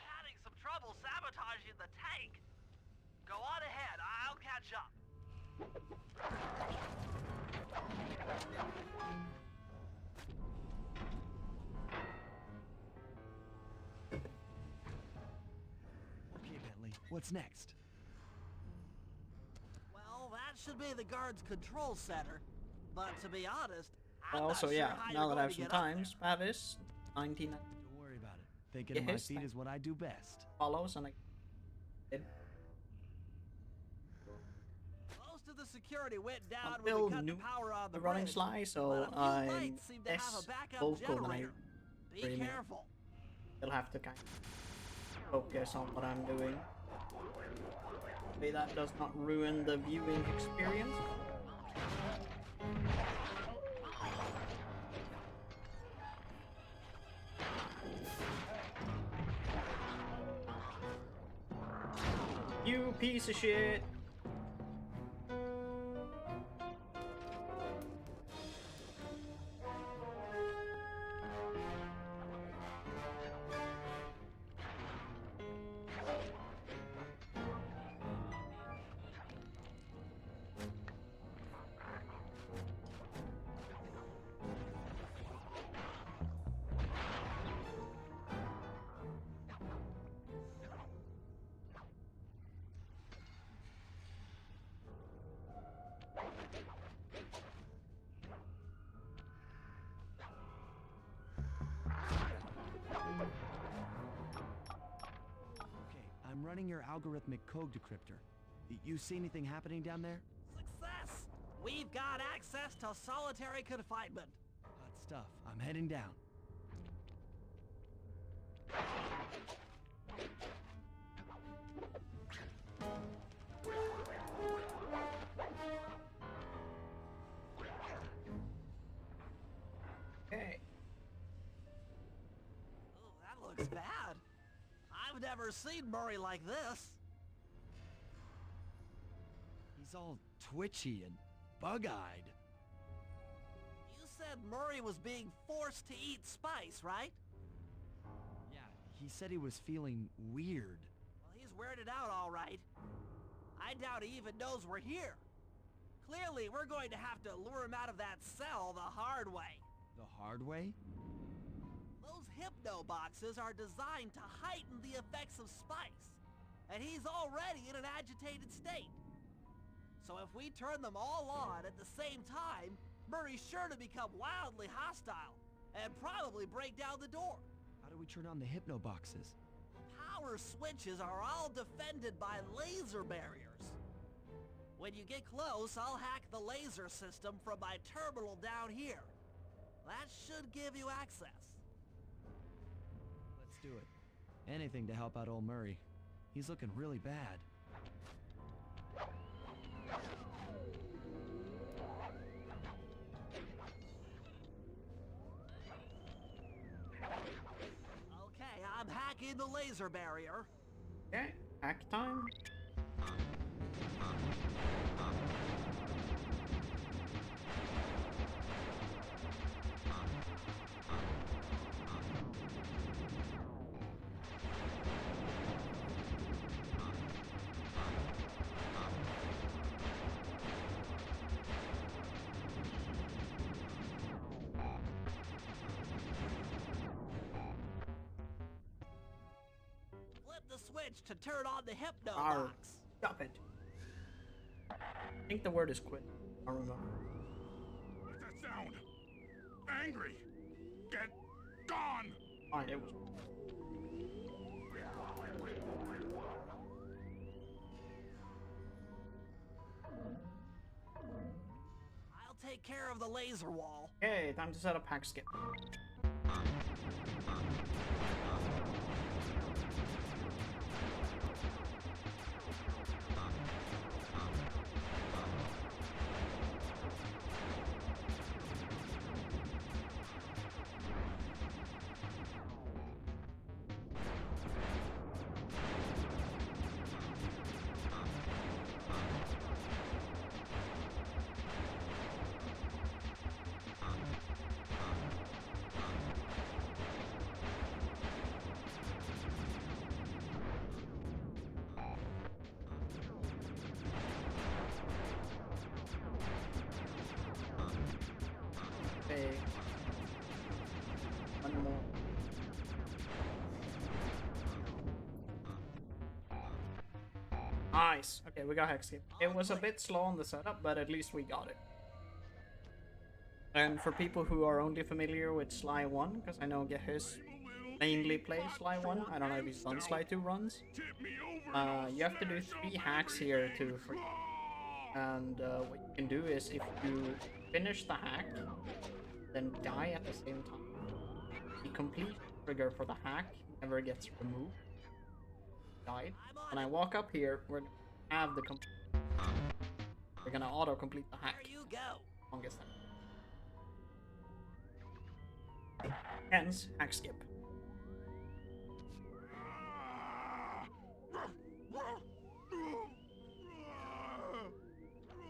Having some trouble sabotaging the tank. Go on ahead, I'll catch up. Okay, Bentley, what's next? Well, that should be the guard's control center. But to be honest, I'm Well, not so sure yeah, how now you're that I going have to some get up time, Spavis, 19 Don't worry about it. Thinking of my Yes, feet thank- is what I do best. follows, and I did. Most of the security went down when Bill we cut the knew power on the the running bridge, Sly, but so a few I'm lights seem to have less a backup vocal than I generator. Be really am. careful. You'll have to kind of focus on what I'm doing. Maybe that does not ruin the viewing experience. You piece of shit! Okay, I'm running your algorithmic code decryptor. You see anything happening down there? Success! We've got access to solitary confinement. Hot stuff. I'm heading down. Okay. Oh, that looks bad. I've never seen Murray like this. He's all twitchy and bug-eyed. You said Murray was being forced to eat spice, right? Yeah, he said he was feeling weird. Well, he's weirded out all right. I doubt he even knows we're here. Clearly, we're going to have to lure him out of that cell the hard way. The hard way? Those hypno boxes are designed to heighten the effects of spice, and he's already in an agitated state. So if we turn them all on at the same time, Murray's sure to become wildly hostile and probably break down the door. How do we turn on the hypno boxes? The power switches are all defended by laser barriers. When you get close, I'll hack the laser system from my terminal down here. That should give you access. Let's do it. Anything to help out old Murray. He's looking really bad. Okay, I'm hacking the laser barrier. Okay, hack time. Flip the switch to turn on the hypno Arr, box. stop it. I think the word is quit. I don't remember. What's that sound? Angry! Get gone! Fine, it was. I'll take care of the laser wall. Okay, time to set up hack skip. Okay. One more. Nice. Okay, we got hack skip. It was a bit slow on the setup, but at least we got it. And for people who are only familiar with Sly 1, because I know Gehis mainly plays Sly 1, I don't know if he's done Sly 2 runs. You have to do 3 hacks here to free. And what you can do is if you finish the hack, then die at the same time, the complete trigger for the hack never gets removed. Died. When I walk up here, we're gonna have the we're gonna auto complete the hack. There you go. Longest time. Hence, hack skip.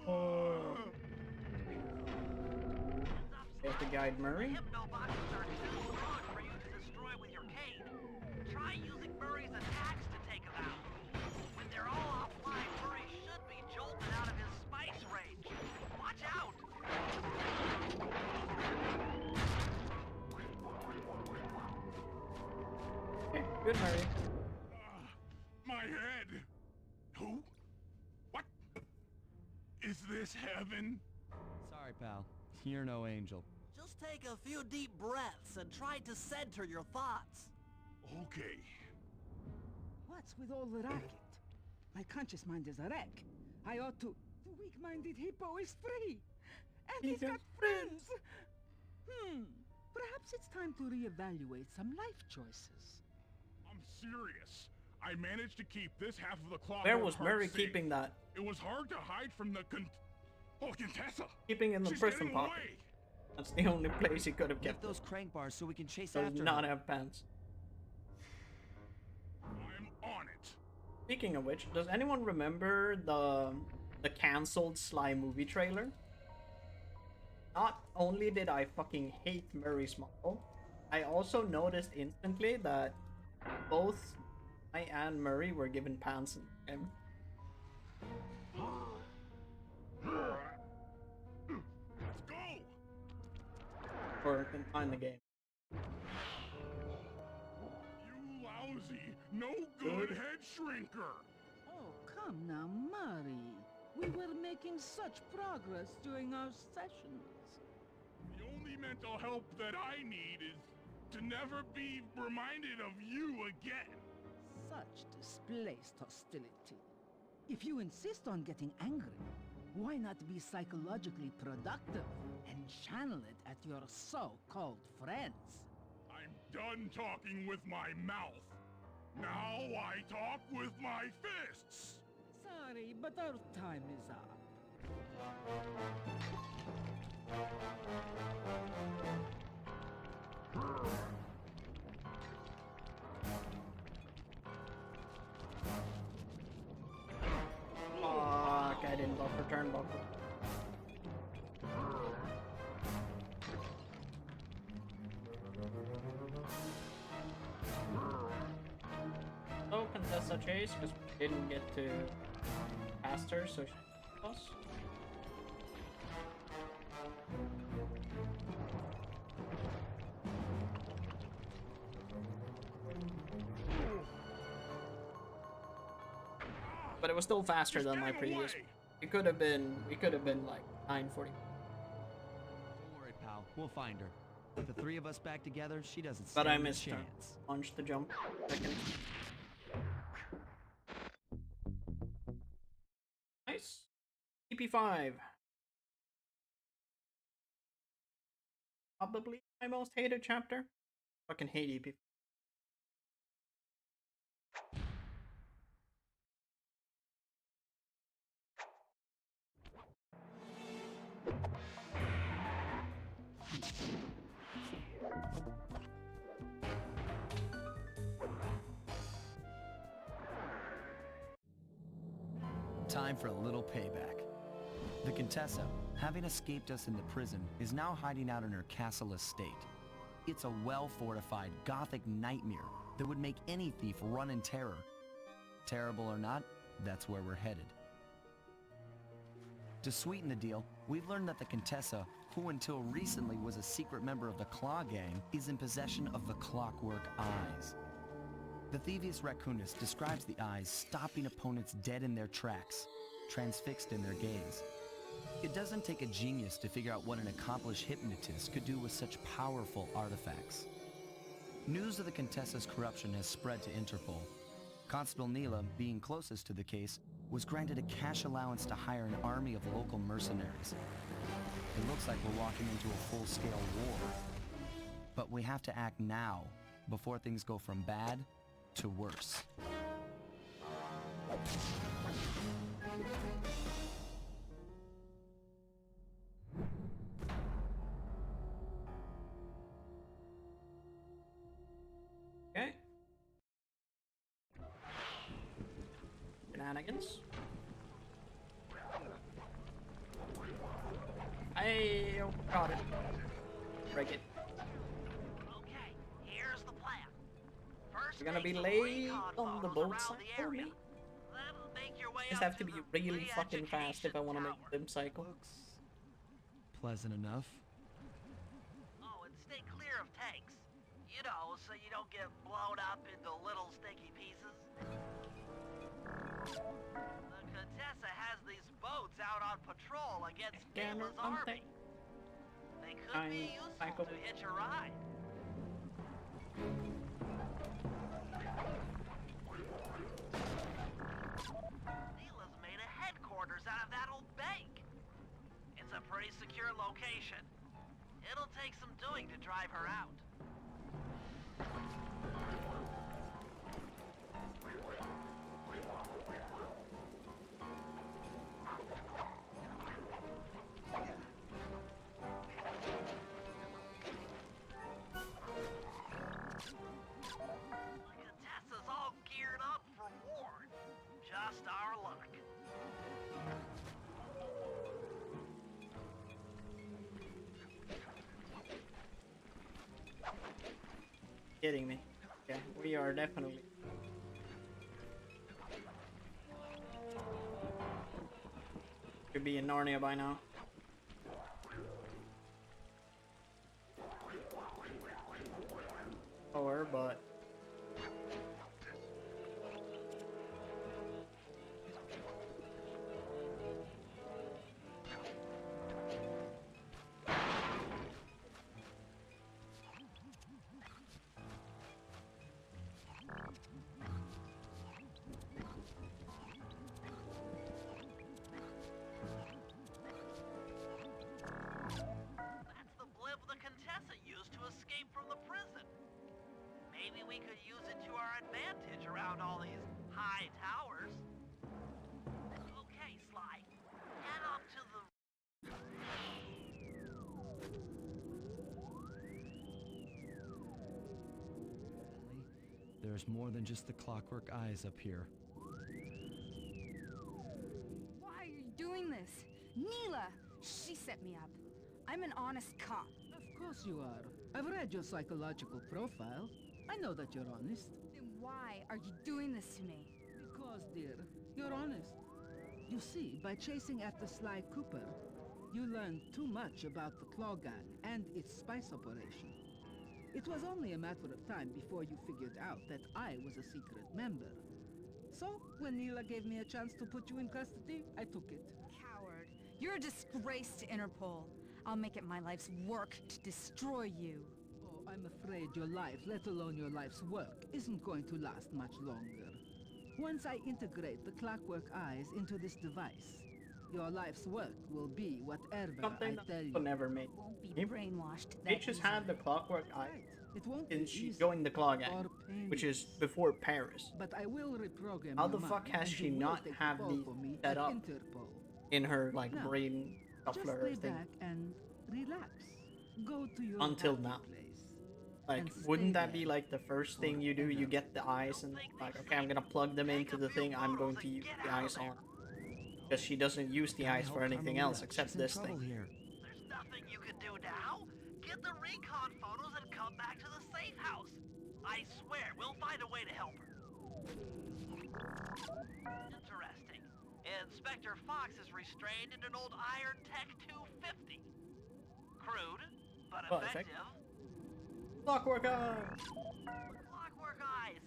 Oh. We have to guide Murray. Hypno boxes are too strong for you to destroy with your cane. Try using Murray's attacks to take them out. When they're all offline, Murray should be jolted out of his spice range. Watch out! Okay, good Murray. My head! Who? What? Is this heaven? Sorry, pal. You're no angel. Just take a few deep breaths and try to center your thoughts. Okay. What's with all the racket? My conscious mind is a wreck. I ought to... The weak-minded hippo is free! And he's got friends! Perhaps it's time to reevaluate some life choices. I'm serious. I managed to keep this half of the clock. Where was Murray keeping that? It was hard to hide from the Contessa! Keeping in the She's prison getting pocket. away. That's the only place he could have Get kept those crank bars so we can chase Does after not her. have pants. I'm on it. Speaking of which, does anyone remember the cancelled Sly movie trailer? Not only did I fucking hate Murray's model, I also noticed instantly that both I and Murray were given pants in the game. Let's go! Or can find the game. You lousy, no good head shrinker! Oh, come now, Murray. We were making such progress during our sessions. The only mental help that I need is to never be reminded of you again. Such displaced hostility. If you insist on getting angry, why not be psychologically productive and channel it at your so-called friends? I'm done talking with my mouth. Now I talk with my fists. Sorry, but our time is up. Fuck, I didn't buffer turnbuckle. Oh, Contessa chase, because we didn't get to past her, so she us. But it was still faster than my previous. We could have been like 9:40. Don't worry, pal. We'll find her. With the three of us back together, she doesn't stand But I a missed her. chance. Launched the jump. Second. Nice. EP5. Probably my most hated chapter. Fucking hate EP. Time for a little payback. The Contessa, having escaped us in the prison, is now hiding out in her castle estate. It's a well-fortified Gothic nightmare that would make any thief run in terror. Terrible or not, that's where we're headed. To sweeten the deal, we've learned that the Contessa, who until recently was a secret member of the Claw Gang, is in possession of the Clockwork Eyes. The Thievius Raccoonus describes the eyes stopping opponents dead in their tracks, transfixed in their gaze. It doesn't take a genius to figure out what an accomplished hypnotist could do with such powerful artifacts. News of the Contessa's corruption has spread to Interpol. Constable Neela, being closest to the case, was granted a cash allowance to hire an army of local mercenaries. It looks like we're walking into a full-scale war. But we have to act now, before things go from bad to worse. Okay. Shenanigans. I got it. Break it. Okay, here's the plan. First, You're gonna be take some late recon on the photos boat around side the for area. me. Then make your way Just up have to be the really fucking fast if I want to make re-education them cycle. Looks pleasant enough. Oh, and stay clear of tanks. You know, so you don't get blown up into little sticky pieces. The Contessa has these boats out on patrol against Scanner Gala's on army. tank. They could be useful to hitch a ride. Neela's made a headquarters out of that old bank. It's a pretty secure location. It'll take some doing to drive her out. The Contessa's all geared up for war. Just our luck. Kidding me. Yeah, we are definitely. Should be in Narnia by now. Or, but. That's the blimp the Contessa used to escape from the prison. Maybe we could use it to our advantage around all these high towers. Okay, Sly. Head up to there's more than just the clockwork eyes up here. Why are you doing this? Neela! She set me up. I'm an honest cop. Of course you are. I've read your psychological profile. I know that you're honest. Then why are you doing this to me? Because, dear, you're honest. You see, by chasing after Sly Cooper, you learned too much about the Claw Gang and its spice operation. It was only a matter of time before you figured out that I was a secret member. So, when Neela gave me a chance to put you in custody, I took it. Coward. You're a disgrace to Interpol. I'll make it my life's work to destroy you. Oh, I'm afraid your life, let alone your life's work, isn't going to last much longer. Once I integrate the clockwork eyes into this device, your life's work will be whatever Something I tell you. that never made. Won't be brainwashed. They just had the clockwork eye. Right. It won't And be she easy joined the Claw Gang, or which is painless. before Paris. But I will reprogram How your the fuck mind, has and she you will not take have the fall these for me set at up Interpol. in her like Now, brain Just shuffler lay thing back and relax. Go to your until happy now? place. Like, and wouldn't stay that be there like the first thing you do? You get the eyes and like, okay, I'm gonna plug them into the thing. I'm going to use the eyes on, because she doesn't use the eyes for anything else except this thing. Here. There's nothing you can do now. Get the recon photos and come back to the safe house. I swear, we'll find a way to help her. Interesting. Inspector Fox is restrained in an old Iron Tech 250. Crude, but Well, effective. Clockwork eye. Clockwork eyes.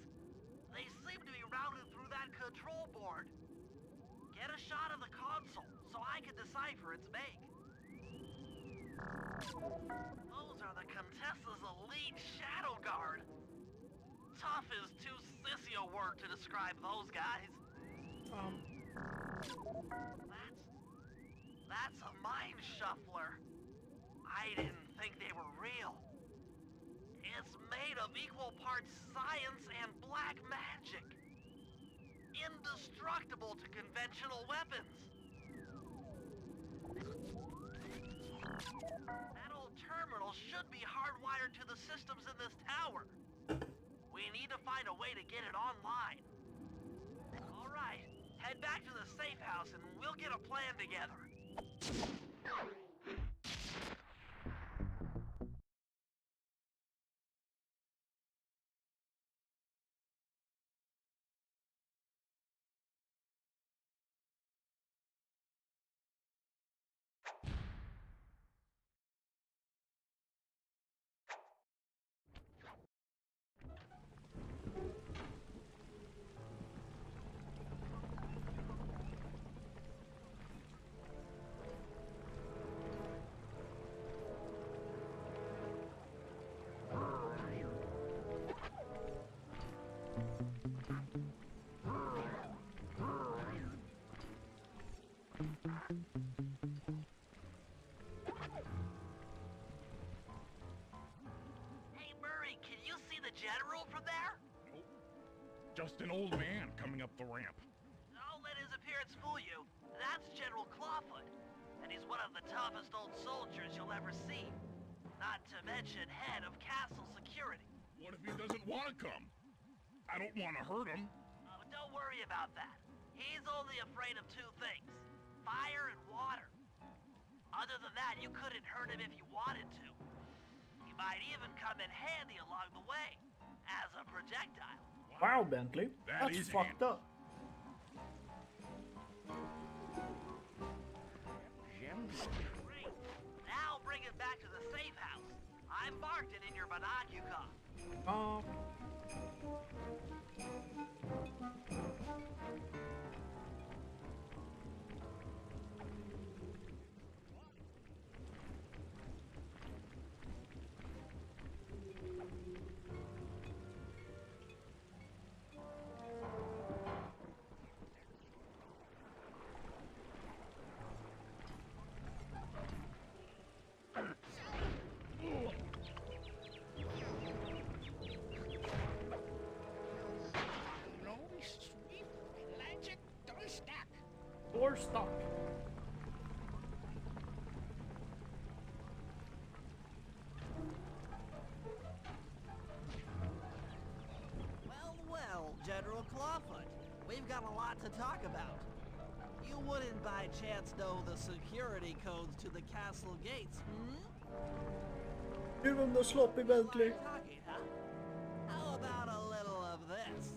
They seem to be routed through that control board. Get a shot of the console so I can decipher its make. Those are the Contessa's elite shadow guard. Tough is too sissy a word to describe those guys. That's a mind shuffler. I didn't think they were real. It's made of equal parts science and black magic. Indestructible to conventional weapons. That old terminal should be hardwired to the systems in this tower. We need to find a way to get it online. All right, head back to the safe house and we'll get a plan together. Hey Murray, can you see the general from there? Nope. Just an old man coming up the ramp. Don't let his appearance fool you. That's General Clawfoot, and he's one of the toughest old soldiers you'll ever see. Not to mention head of castle security. What if he doesn't want to come? I don't want to hurt him. Oh, don't worry about that. He's only afraid of two things, fire and water. Other than that, you couldn't hurt him if you wanted to. He might even come in handy along the way, as a projectile. Wow, Bentley, That that's is fucked up. Great. Now bring it back to the safe house. I marked it in your binocular. Oh. Or stock. Well, a lot to talk about. You wouldn't by chance know the security codes to the castle gates, hmm? Give him the sloppy Bentley. Talking, huh? How about a little of this?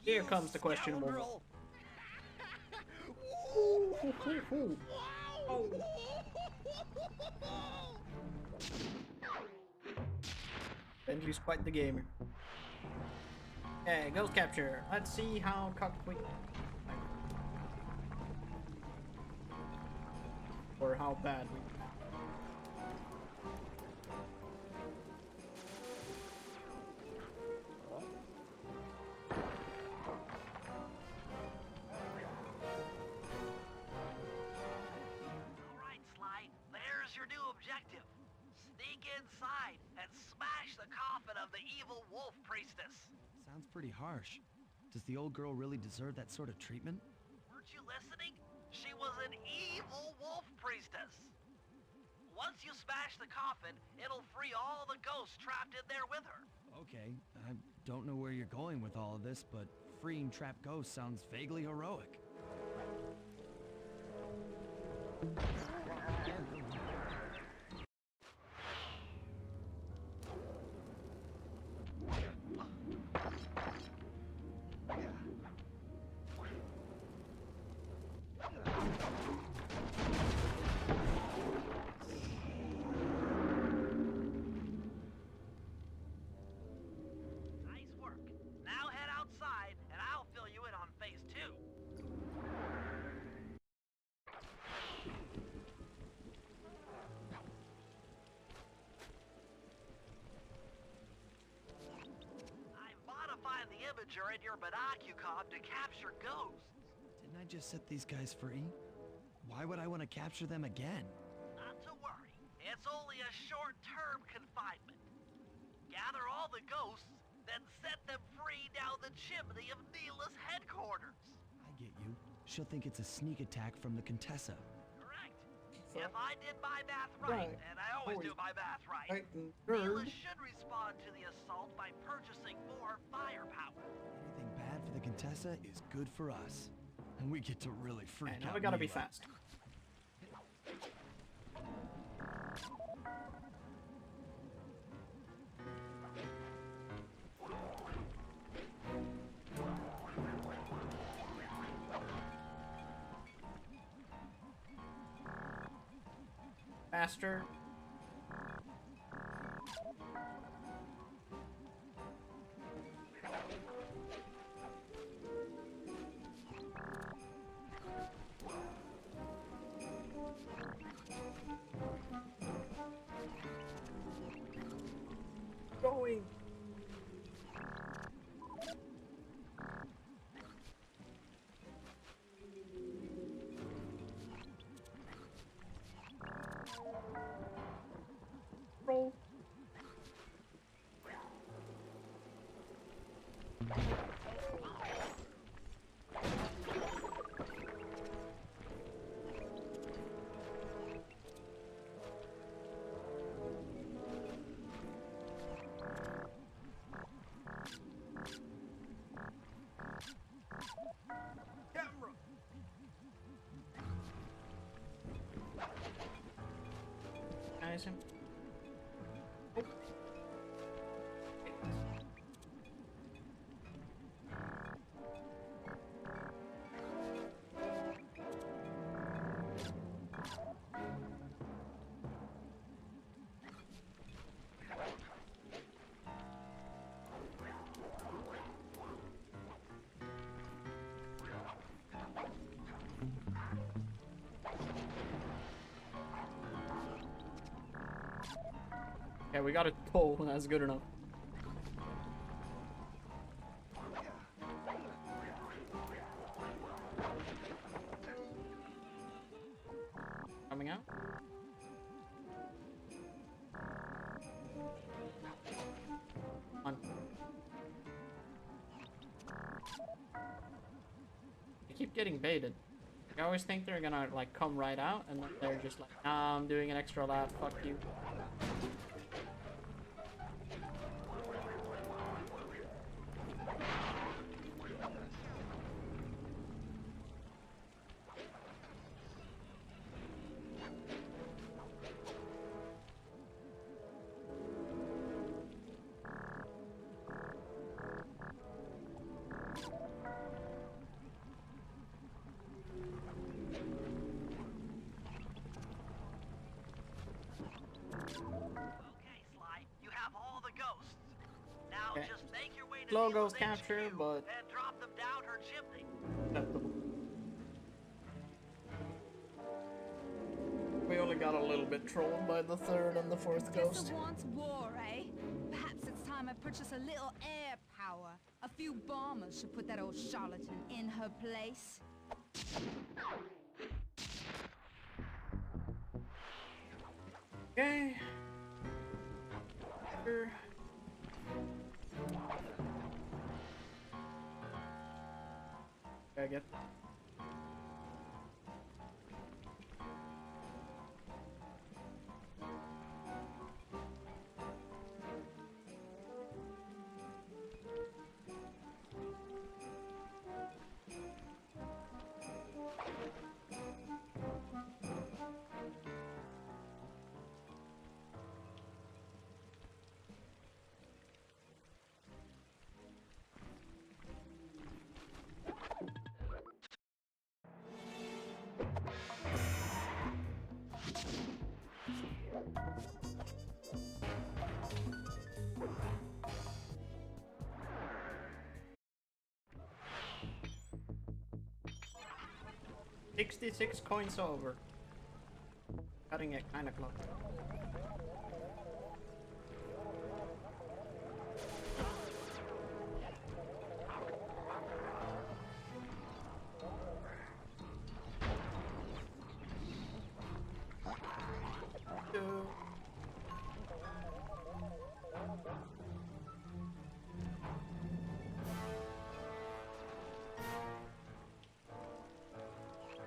Here comes the questionable. Bentley's quite the gamer. Okay, ghost capture. Let's see how cocked we... Or how bad we... Alright, Sly, there's your new objective. Sneak inside and smash the coffin of the evil wolf priestess. Sounds pretty harsh. Does the old girl really deserve that sort of treatment? Weren't you listening? She was an evil wolf priestess. Once you smash the coffin, it'll free all the ghosts trapped in there with her. Okay, I don't know where you're going with all of this, but freeing trapped ghosts sounds vaguely heroic. Nice work. Now head outside, and I'll fill you in on phase 2. I'm modifying the imager in your binocucom to capture ghosts. Didn't I just set these guys free? Why would I want to capture them again? Not to worry. It's only a short-term confinement. Gather all the ghosts, then set them free down the chimney of Neela's headquarters. I get you. She'll think it's a sneak attack from the Contessa. Correct. If I did my math right, and I always do my math right, Neela should respond to the assault by purchasing more firepower. Anything bad for the Contessa is good for us. And we get to really freak Okay, now out we gotta be Neela. fast. Faster. Going. Roll. Camera. Nice. Okay, we got a toll. That's good enough. Coming out. On. I keep getting baited. I always think they're gonna like come right out, and then they're just like, nah, I'm doing an extra lap. Fuck you. slow ghost capture, but and drop them down her chimney. acceptable. We only got a little bit trolled by the third and the fourth ghost. Guess who wants war, eh? Perhaps it's time I purchase a little air power. A few bombers should put that old charlatan in her place. Okay. Sure. I get. $66 coins over. Cutting it kinda close.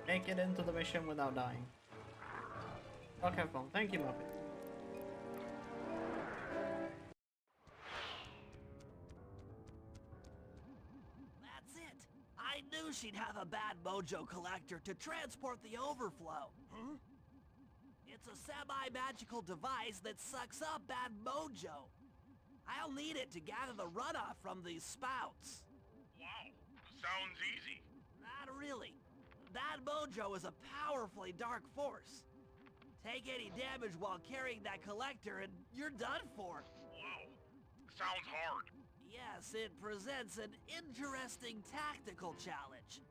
Make it into the mission without dying. Okay, fun. Thank you, Muppet. That's it. I knew she'd have a bad mojo collector to transport the overflow. Huh? It's a semi-magical device that sucks up bad mojo. I'll need it to gather the runoff from these spouts. Wow, sounds easy. Not really. Bad mojo is a powerfully dark force. Take any damage while carrying that collector and you're done for. Wow, sounds hard. Yes, it presents an interesting tactical challenge.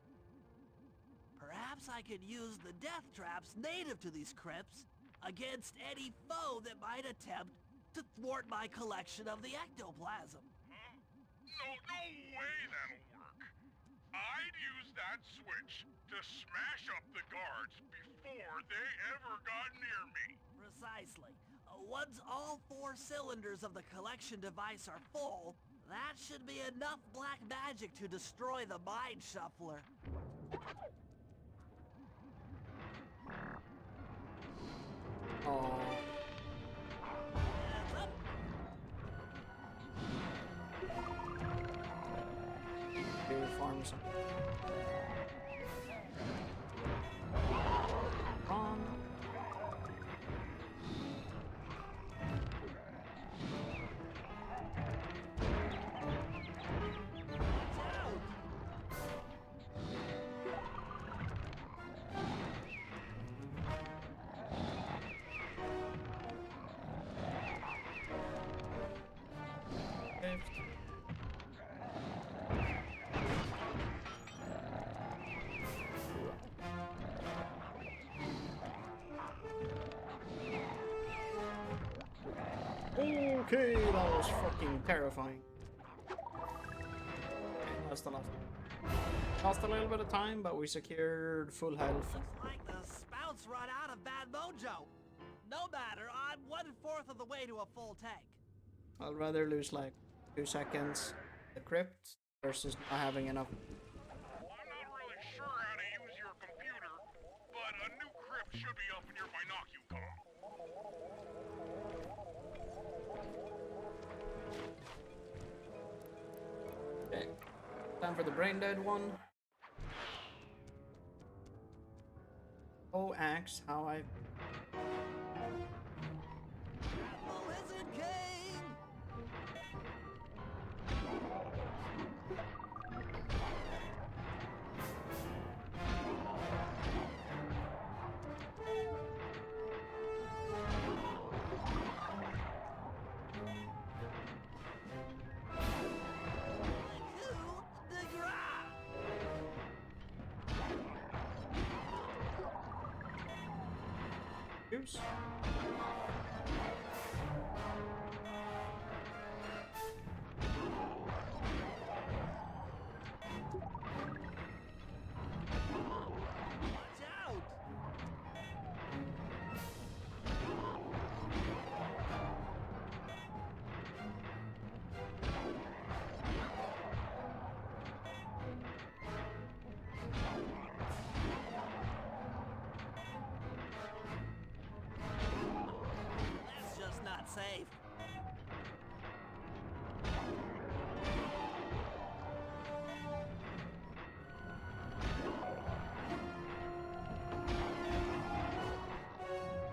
Perhaps I could use the death traps native to these crypts against any foe that might attempt to thwart my collection of the ectoplasm. Huh? No way that'll work. I'd use that switch to smash up the guards before they ever got near me. Precisely. Once all 4 cylinders of the collection device are full, that should be enough black magic to destroy the Mind Shuffler. Oh. Do farm some. Wrong. Okay, that was fucking terrifying. Okay, that's the last one. Lost a little bit of time, but we secured full health. Looks like the spouts run out of bad mojo. No matter, I'm 1/4 of the way to a full tank. I'd rather lose like 2 seconds the crypt versus not having enough. I'm not really sure how to use your computer, but a new crypt should be up in your binocular. Okay, time for the brain dead one. Oh, axe, how I. The Lizard King! Goose. Watch out! That's just not safe.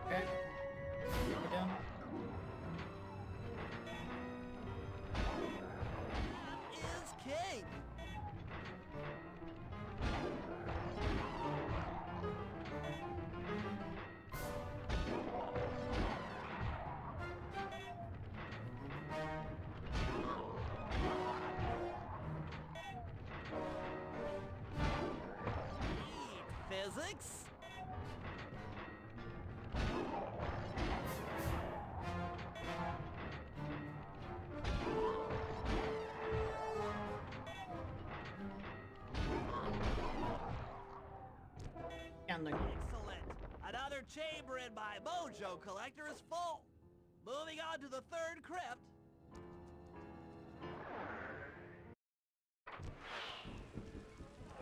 Okay. Go down. That is king. Neat physics. Scanning. Excellent. Another chamber in my mojo collector is full. Moving on to the third crypt.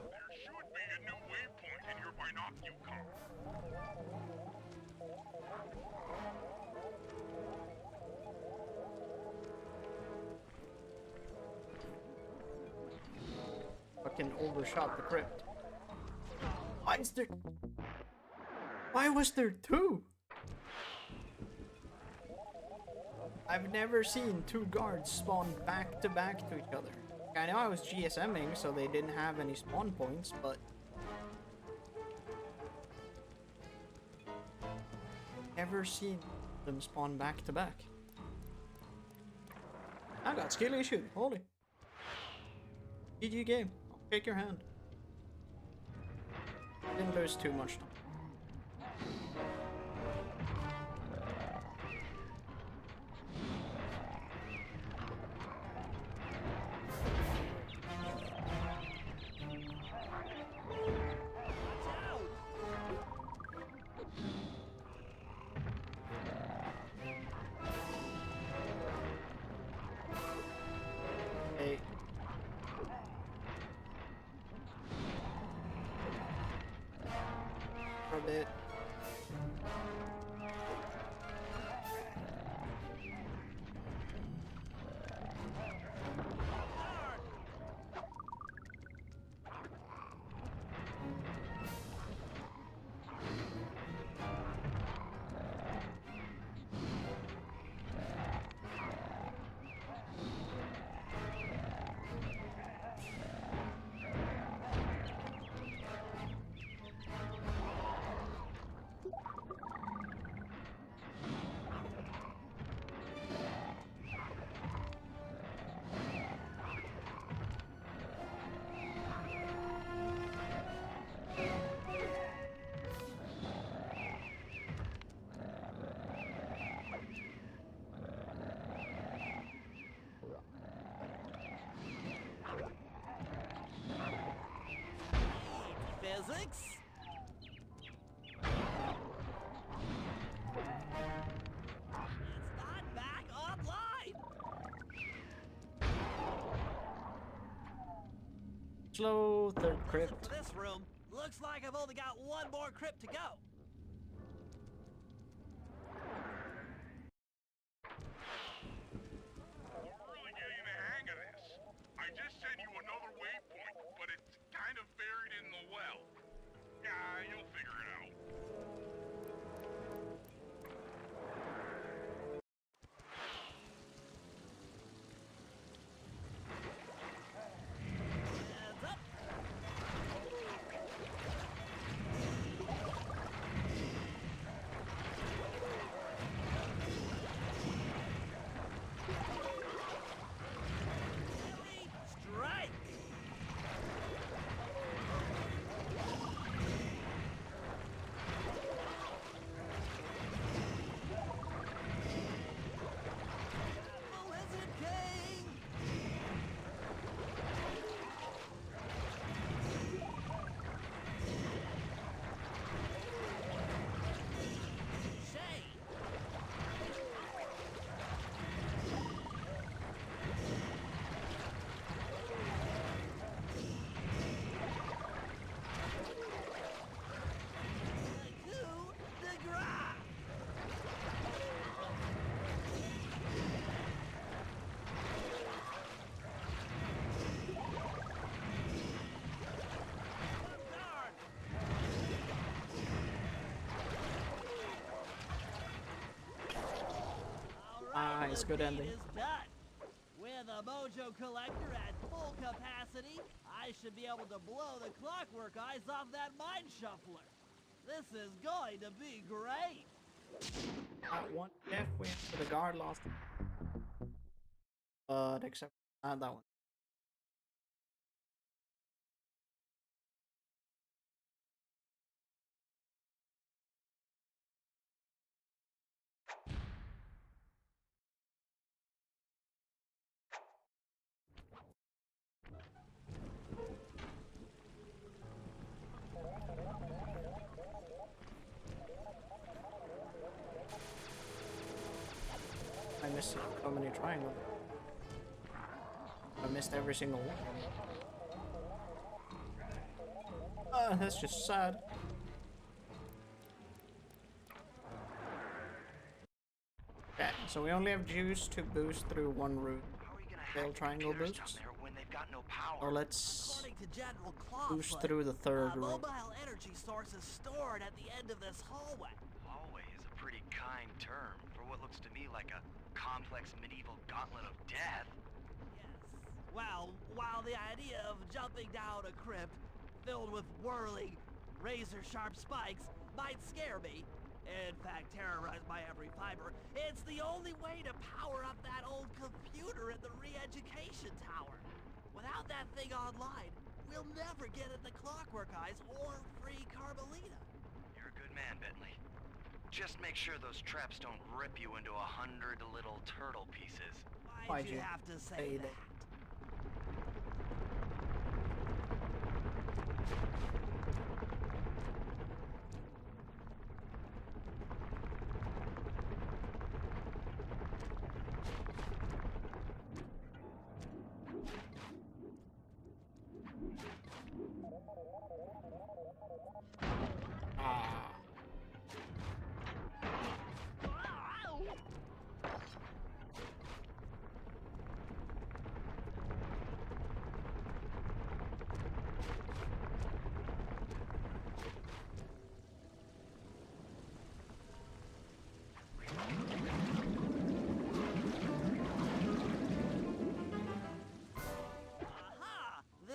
There should be a new waypoint in your binocular. Fucking overshot the crypt. Why was there two? I've never seen two guards spawn back to back to each other. I know I was GSMing, so they didn't have any spawn points, but never seen them spawn back to back. I got skill issue. Holy. GG game. I'll shake your hand. Didn't lose too much time. Hey. For a bit. Physics? It's not back online! Slow third For crypt. this room, looks like I've only got one more crypt to go. We're really getting the hang of this. I just sent you another waypoint, but it's kind of buried in the well. Yeah, you'll figure it out. Heads up! Three strikes! That's good ending. Is done. With a mojo collector at full capacity, I should be able to blow the clockwork eyes off that mind shuffler. This is going to be great. That one death win for the guard lost. But except not that one. I missed so many triangles. I missed every single one. That's just sad. Okay, so we only have juice to boost through one route. Fail triangle boosts. When they've got no power. So let's According to General boost Clawfoot, through the third a route. mobile energy source is stored at the end of this hallway. Hallway is a pretty kind term for what looks to me like a complex medieval gauntlet of death. Yes. Well, while the idea of jumping down a crypt filled with whirling, razor-sharp spikes might scare me, in fact terrorize my every fiber, it's the only way to power up that old computer in the re-education tower. Without that thing online, we'll never get at the Clockwork Eyes or free Carmelita. You're a good man, Bentley. Just make sure those traps don't rip you into 100 little turtle pieces. Why'd you have to say that?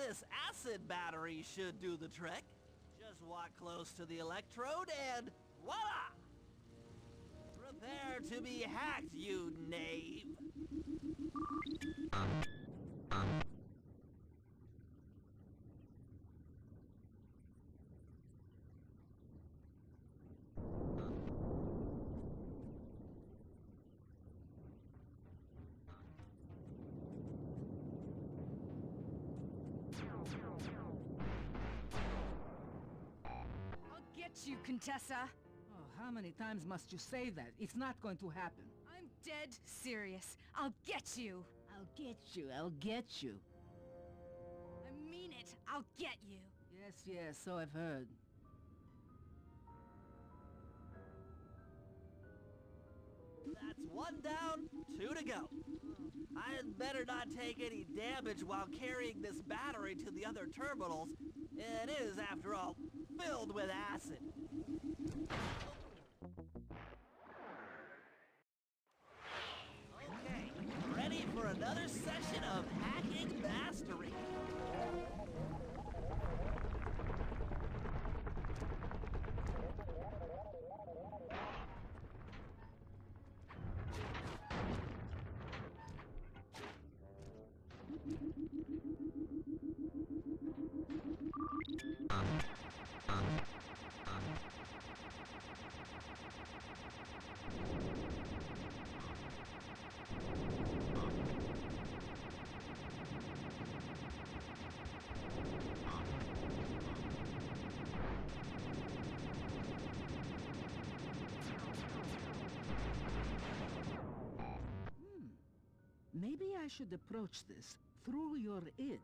This acid battery should do the trick. Just walk close to the electrode and voila! Prepare to be hacked, you knave! You, Contessa. Oh, how many times must you say that? It's not going to happen. I'm dead serious. I'll get you. I'll get you. I'll get you. I mean it. I'll get you. Yes, yes, so I've heard. That's one down, two to go. I'd better not take any damage while carrying this battery to the other terminals. It is, after all, filled with acid. Okay, ready for another session of hacking mastery. Maybe I should approach this through your id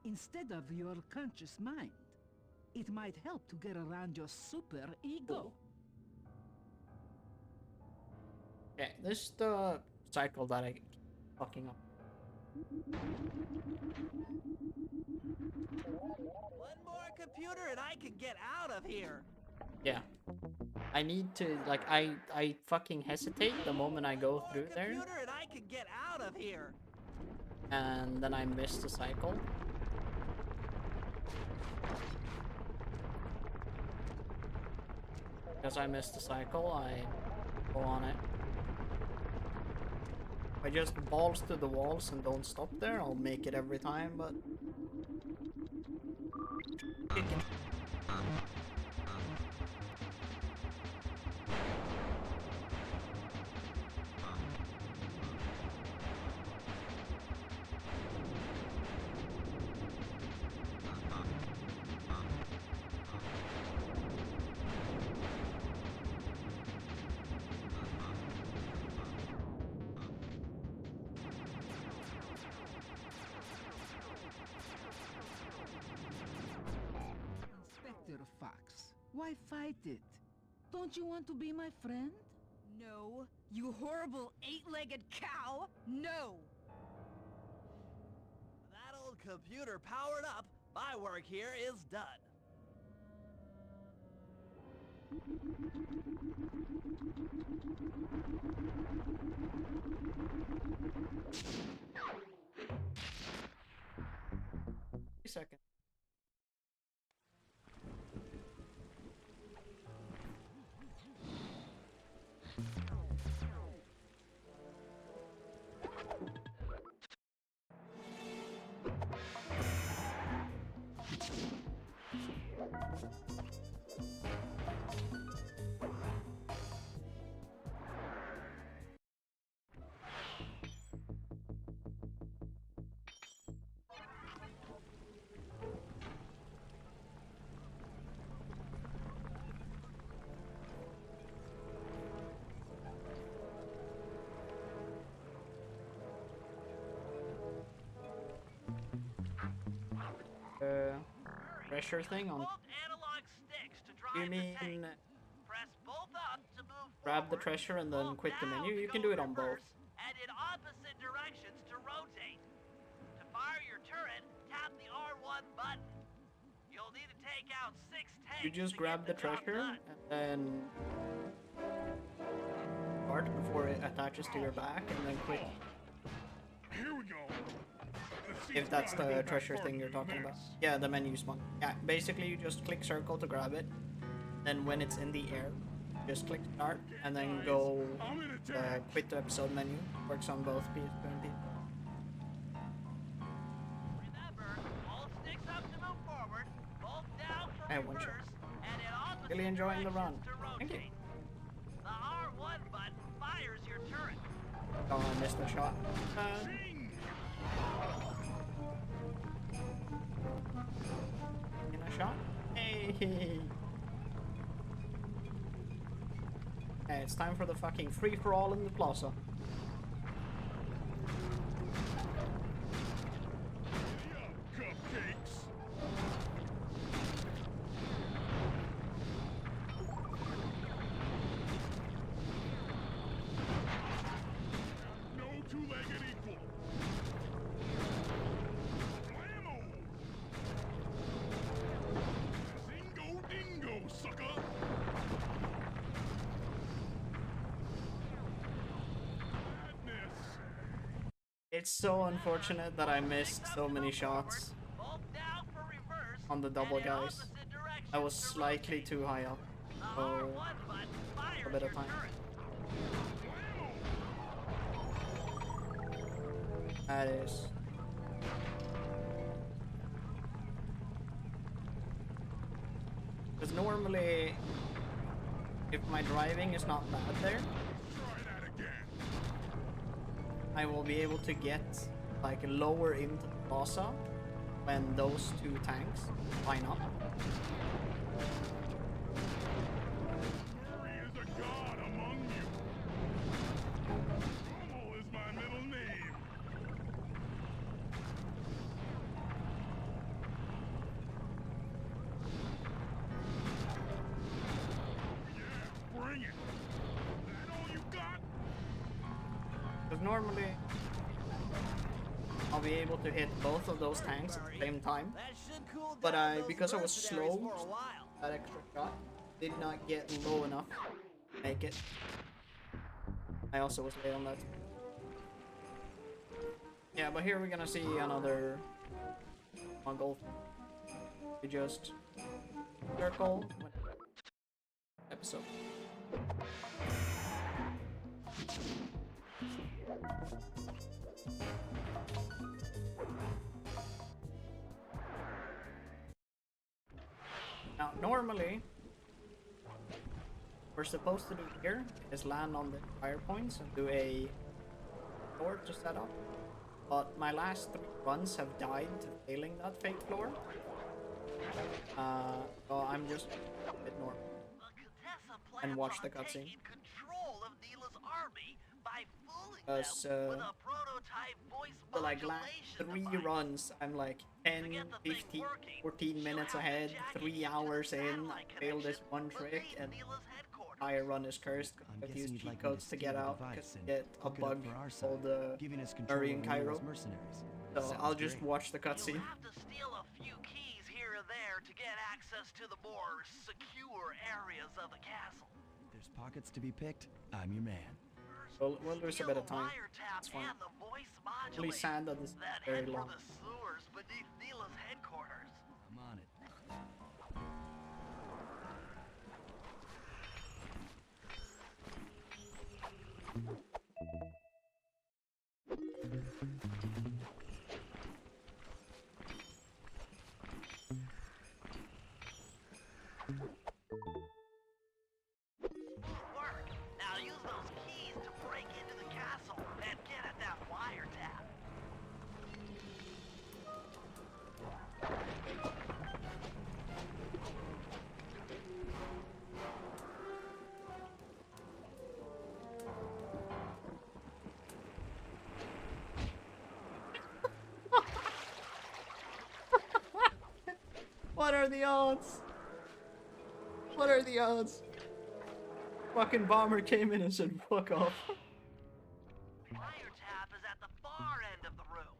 instead of your conscious mind. It might help to get around your super ego. Okay, this is the cycle that I keep fucking up. One more computer and I can get out of here. Yeah. I need to, like, I fucking hesitate the moment I go through there. Computer and I can of here. And then I missed the cycle. Because I missed the cycle, I go on it. If I just balls to the walls and don't stop there, I'll make it every time, but... Kicking. Inspector Fox, why fight it? Don't you want to be my friend? No, you horrible eight-legged cow! No! That old computer powered up, my work here is done. Second. Pressure thing on. You mean grab the treasure and then quit the menu? You can do it on both. And in opposite directions to rotate. To fire your turret, tap the R1 button. You'll need to take out 6 tanks. You just grab the treasure and then start before it attaches to your back and then quit. Here we go. If that's the treasure thing you're talking about. Yeah, the menus one. Yeah, basically you just click circle to grab it. Then when it's in the air, just click start and then go quit the episode menu. Works on both PS2 and PS. Remember, hold sticks up to move forward, hold down for Hey, one reverse, shot. and in opposite Really enjoying the run. directions to Thank you. rotate. The R1 button fires your turret. Oh, I missed the shot. In a shot? Hey! Hey, it's time for the fucking free-for-all in the plaza. Cupcakes. No two-legged equal. Blammo! Zingo dingo, sucker! It's so unfortunate that I missed so many shots on the double guys. I was slightly too high up for a bit of time. That is. Because normally, if my driving is not bad there, I will be able to get like lower into the plaza when those two tanks line up. Murray is a god among you. Rommel is my middle name. Yeah, bring it. That all you got? Because normally I'll be able to hit both of those tanks at the same time. But because I was slow, that extra shot did not get low enough to make it. I also was late on that. Yeah, but here we're gonna see another Mongol. We just circle episode. Now, normally, we're supposed to do here is land on the fire points and do a floor to set up. But my last 3 runs have died to failing that fake floor. So I'm just a bit normal. And watch the cutscene. So like last 3 runs, I'm like 10, 15, 14 minutes ahead, 3 hours in, I failed this one trick, and entire run is cursed. I've used cheat codes to get out, because to get a bug called the Murray and Cairo. So I'll just watch the cutscene. To the more secure areas of the castle. There's pockets to be picked. I'm your man. Well, we'll lose a bit of time. It's fine. Really sad that this is very long. The sewers beneath Neela's headquarters. I'm on it. Work. Now use those keys to break into the castle and get at that wiretap. What are the odds? What are the odds? Fucking bomber came in and said, fuck off. Wiretap is at the far end of the room.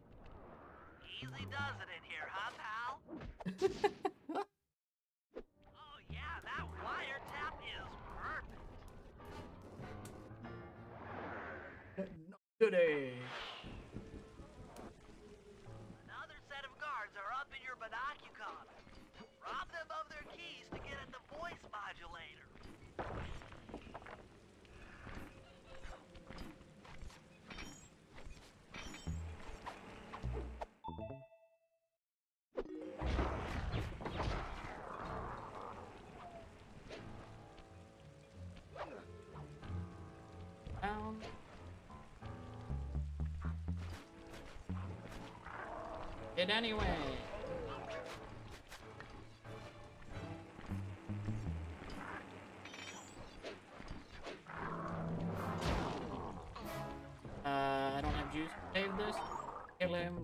Easy does it in here, huh, pal? Oh yeah, that wiretap is perfect. Not today. Another set of guards are up in your binocular. Rob them of their keys to get at the voice modulator. Down. It anyway. I don't have juice to save this. Kill him.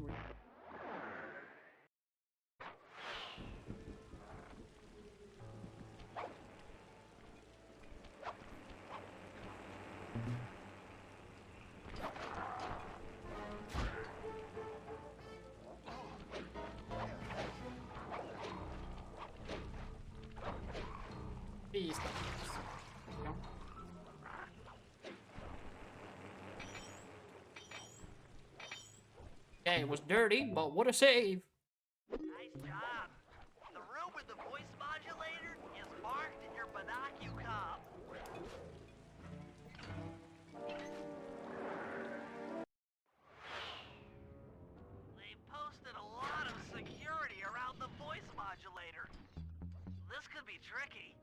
Beast. Okay, it was dirty, but what a save! Nice job. The room with the voice modulator is marked in your binocular. They posted a lot of security around the voice modulator. This could be tricky.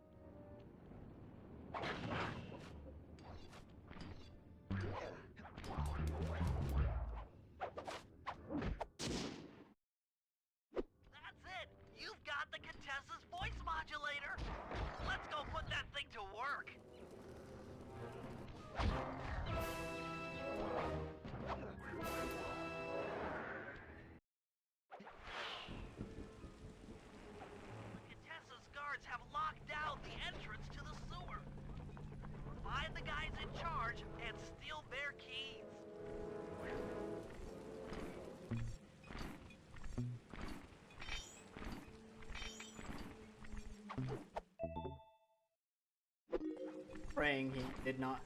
That's it! You've got the Contessa's voice modulator! Let's go put that thing to work! The Contessa's guards have locked down the entrance to the sewer. Find the guys in charge and steal their keys. Praying he did not.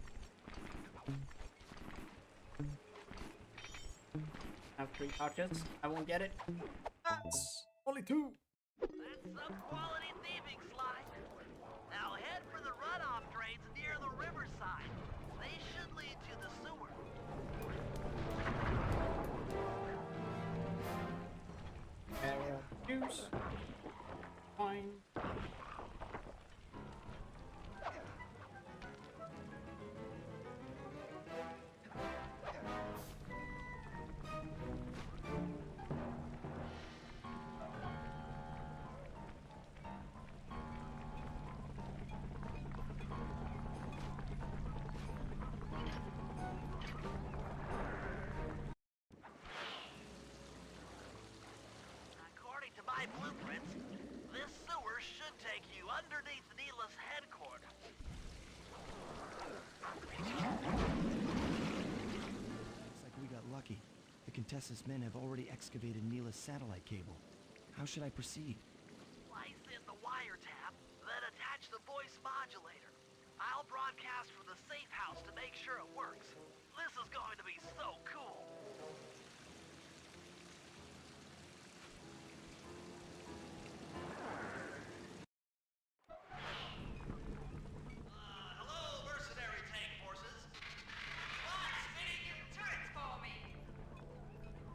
have 3 touches. I won't get it. That's only 2. That's some quality thieving, Sly. Now head for the runoff drains near the riverside. They should lead to the sewer. Juice. Fine. According to my blueprints, this sewer should take you underneath Neela's headquarters. Looks like we got lucky. The Contessa's men have already excavated Neela's satellite cable. How should I proceed? Slice in the wiretap, then attach the voice modulator. I'll broadcast from the safe house to make sure it works. This is going to be so cool. Hello, mercenary tank forces. What's fitting in turrets for me?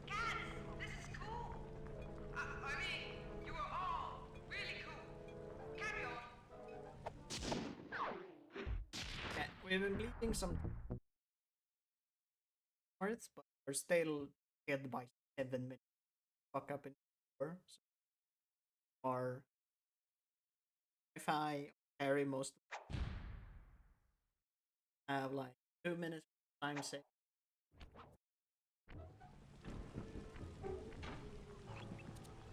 Cats, this is cool. I mean, you are all really cool. Carry on. Yeah, we've been bleeding some parts, but we're still ahead by 7 minutes. Fuck up in 4. So or if I carry most, have like 2 minutes time save.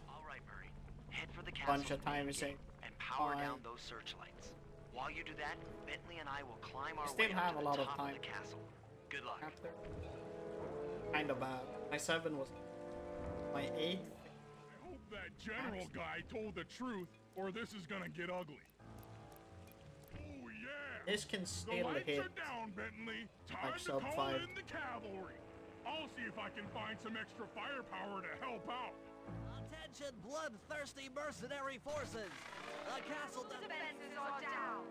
All right, Murray. Head for the castle Bunch of time save. and power Fine. down those searchlights. While you do that, Bentley and I will climb our Still way have up to a lot the of top time. of the castle. Good luck. After kind of bad. My 7 was my 8. I hope that general guy told the truth, or this is gonna get ugly. Oh yeah! This can The still lights hit are down, Bentley. Time like to sub call 5. in the cavalry. I'll see if I can find some extra firepower to help out. Attention, bloodthirsty mercenary forces! The castle Defenses are down.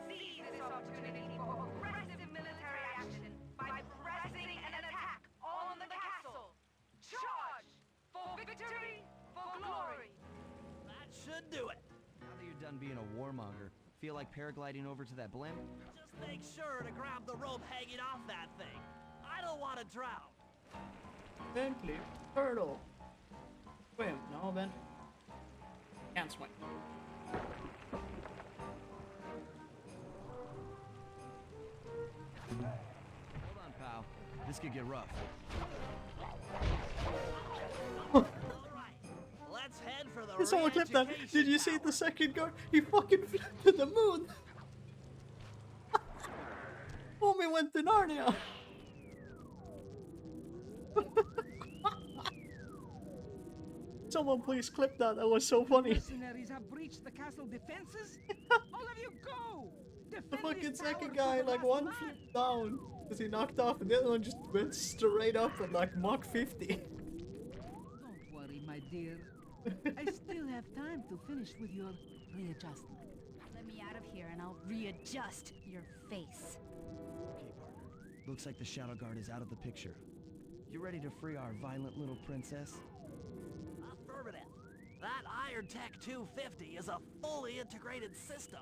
Seize this opportunity for aggressive military action by pressing an attack on the castle. Charge! For victory, for glory! That should do it. Now that you're done being a warmonger, feel like paragliding over to that blimp? Just make sure to grab the rope hanging off that thing. I don't want to drown. Bentley, turtle. Swim. No, Ben. Can't swim. Hold on, pal. This could get rough. All right, let's head for the Someone clipped that. re-education Did you see tower. the second guard? He fucking flew to the moon. Homie went to Narnia. Someone please clip that. That was so funny. Mercenaries have breached the castle defenses? All of you go! The Defend fucking this tower second to guy, the like last one man. flipped down because he knocked off, and the other one just went straight up at like Mach 50. Don't worry, my dear. I still have time to finish with your readjustment. Let me out of here and I'll readjust your face. Okay, partner. Looks like the Shadow Guard is out of the picture. You ready to free our violent little princess? Affirmative. That Iron Tech 250 is a fully integrated system.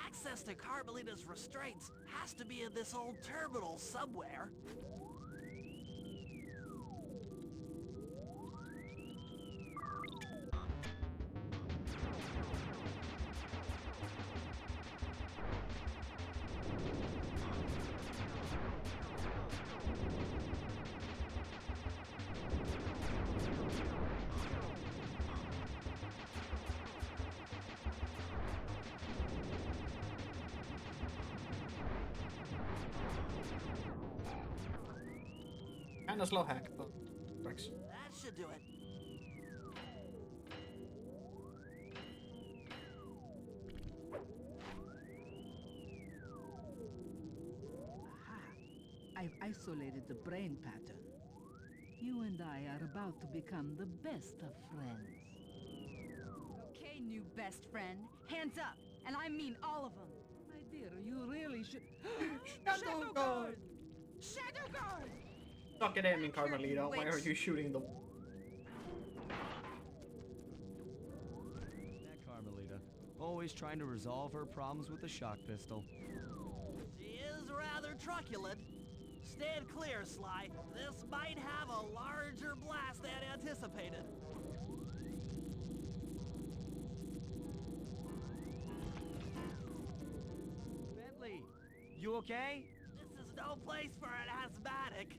Access to Carmelita's restraints has to be in this old terminal somewhere. Kinda slow hack, but works. That should do it. Aha! I've isolated the brain pattern. You and I are about to become the best of friends. Okay, new best friend. Hands up, and I mean all of them. My dear, you really should... Shadow Guard! Shadow Guard! Suck it in, Carmelita. Why are you shooting the... That Carmelita. Always trying to resolve her problems with a shock pistol. She is rather truculent. Stand clear, Sly. This might have a larger blast than anticipated. Bentley, you okay? This is no place for an asthmatic.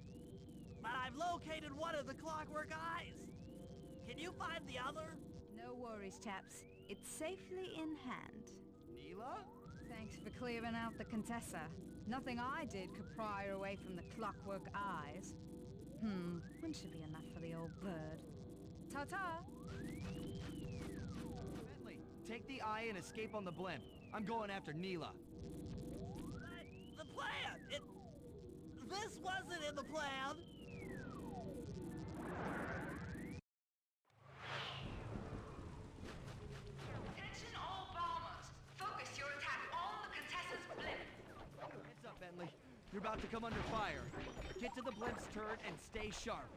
But I've located one of the clockwork eyes. Can you find the other? No worries, chaps. It's safely in hand. Neela? Thanks for clearing out the Contessa. Nothing I did could pry her away from the clockwork eyes. One should be enough for the old bird. Ta-ta! Bentley, take the eye and escape on the blimp. I'm going after Neela. But the plan! This wasn't in the plan! Attention all bombers. Focus your attack on the Contessa's blimp. Heads up, Bentley. You're about to come under fire. Get to the blimp's turret and stay sharp.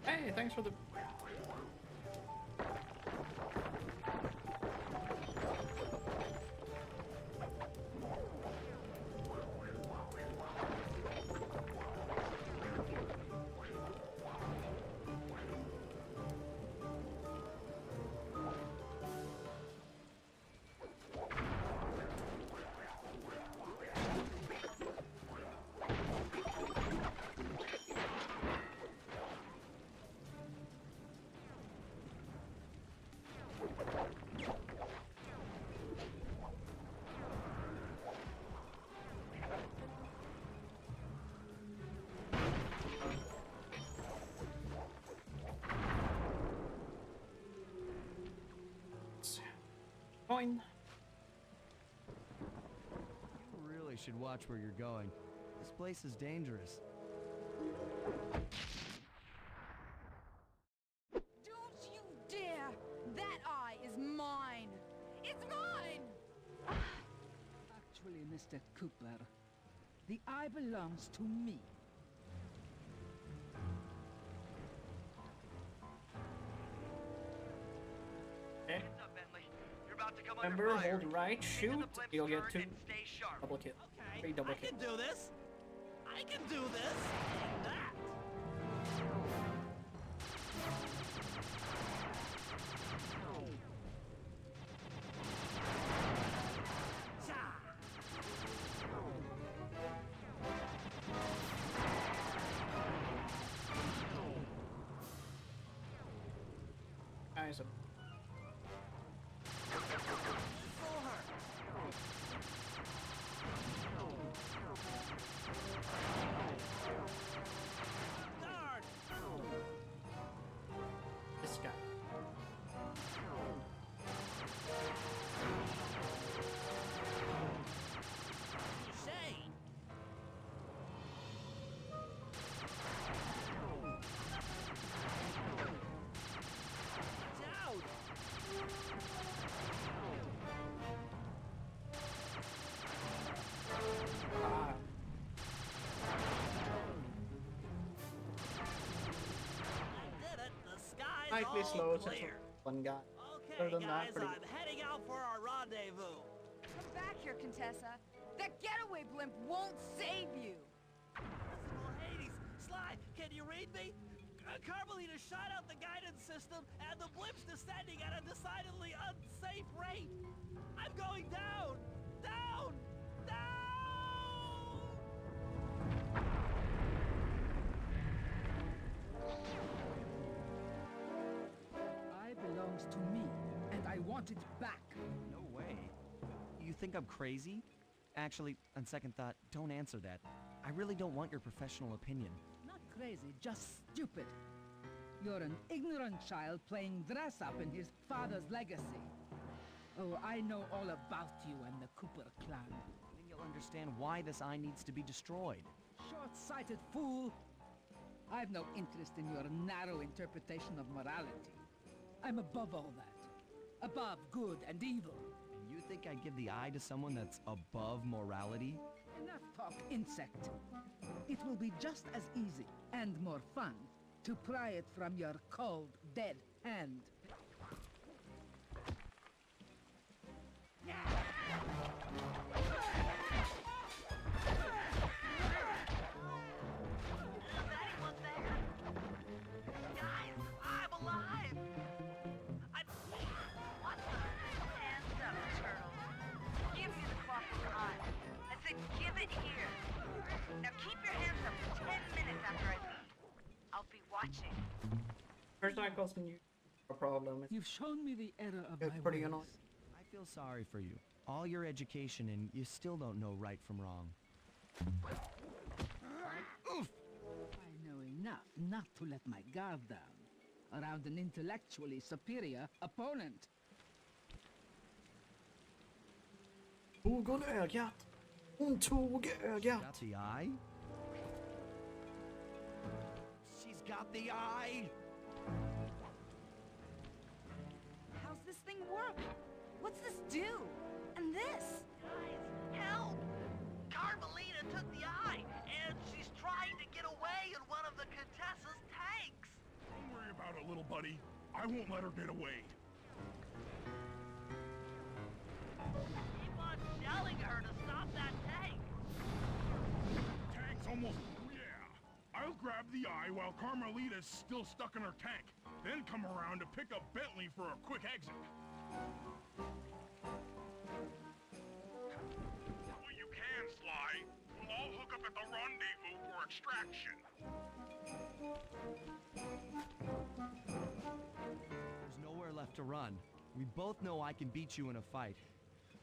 Hey, thanks for the... Coin. You really should watch where you're going. This place is dangerous. Don't you dare! That eye is mine! It's mine! Actually, Mr. Cooper, the eye belongs to me. Okay. Heads up, Bentley. You're about to come Remember, under fire. hold right, Get to shoot, the blimp's you'll get turret two and stay sharp. double kill. Okay, Three double I can kills. do this. I can do this. And that. Guys, Pull her. Guard. this guy. Shane. Out. Ah, I did it. The sky's slightly all slow since clear. one guy. Okay, Other than that, guys, pretty I'm heading out for our rendezvous. Come back here, Contessa. That getaway blimp won't save you! Listen, well, Hades, Sly, can you read me? Carmelita shot out the guidance system, and the blimp's descending at a decidedly unsafe rate. I'm going down! Down! Down! want it back. No way. You think I'm crazy? Actually, on second thought, don't answer that. I really don't want your professional opinion. Not crazy, just stupid. You're an ignorant child playing dress-up in his father's legacy. Oh, I know all about you and the Cooper clan. Then you'll understand why this eye needs to be destroyed. Short-sighted fool! I've no interest in your narrow interpretation of morality. I'm above all that. Above good and evil. And you think I'd give the eye to someone that's above morality? Enough talk, insect. It will be just as easy and more fun to pry it from your cold, dead hand. First not causing you a problem. You've shown me the error of It's my pretty ways. annoying. I feel sorry for you. All your education and you still don't know right from wrong. I know enough not to let my guard down around an intellectually superior opponent. Tog ögat. Hon tog ögat. Got the eye? She's got the eye! How's this thing work? What's this do? And this? Guys, help! Carmelita took the eye, and she's trying to get away in one of the Contessa's tanks. Don't worry about it, little buddy. I won't let her get away. Keep on telling her to stop that tank. Tank's almost... Yeah. I'll grab the eye while Carmelita's still stuck in her tank. Then come around to pick up Bentley for a quick exit. Well, you can, Sly. We'll all hook up at the rendezvous for extraction. There's nowhere left to run. We both know I can beat you in a fight.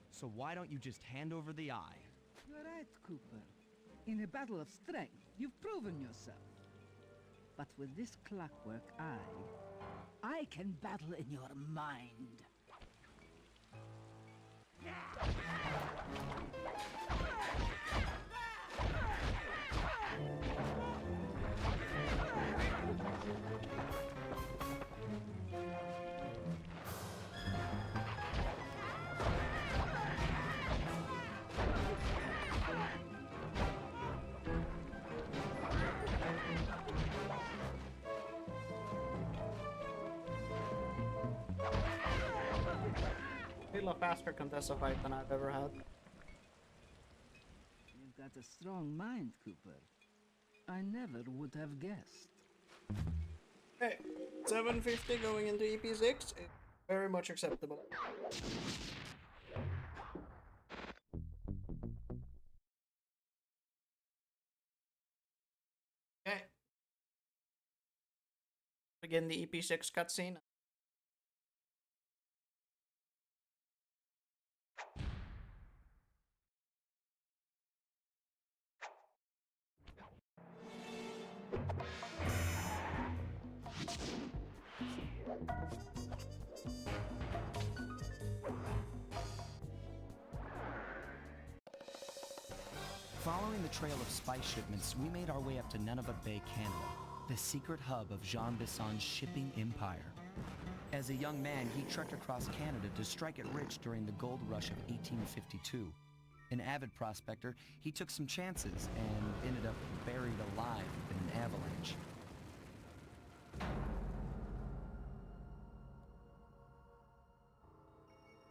So why don't you just hand over the eye? You're right, Cooper. In a battle of strength, you've proven yourself. But with this clockwork eye, I can battle in your mind. A faster Contessa fight than I've ever had. You've got a strong mind, Cooper. I never would have guessed. Hey, 750 going into EP6, very much acceptable. Okay. Begin the EP6 cutscene. Following the trail of spice shipments, we made our way up to Nunavut Bay, Canada, the secret hub of Jean Bisson's shipping empire. As a young man, he trekked across Canada to strike it rich during the gold rush of 1852. An avid prospector, he took some chances and ended up buried alive in an avalanche.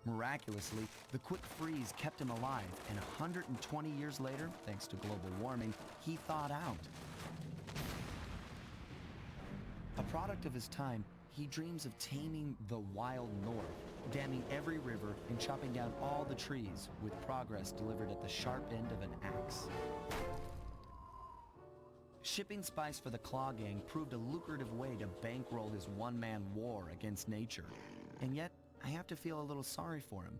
Miraculously, the quick freeze kept him alive, and 120 years later, thanks to global warming, he thawed out. A product of his time, he dreams of taming the wild north, damming every river and chopping down all the trees, with progress delivered at the sharp end of an axe. Shipping spice for the Claw Gang proved a lucrative way to bankroll his one-man war against nature. And yet, I have to feel a little sorry for him.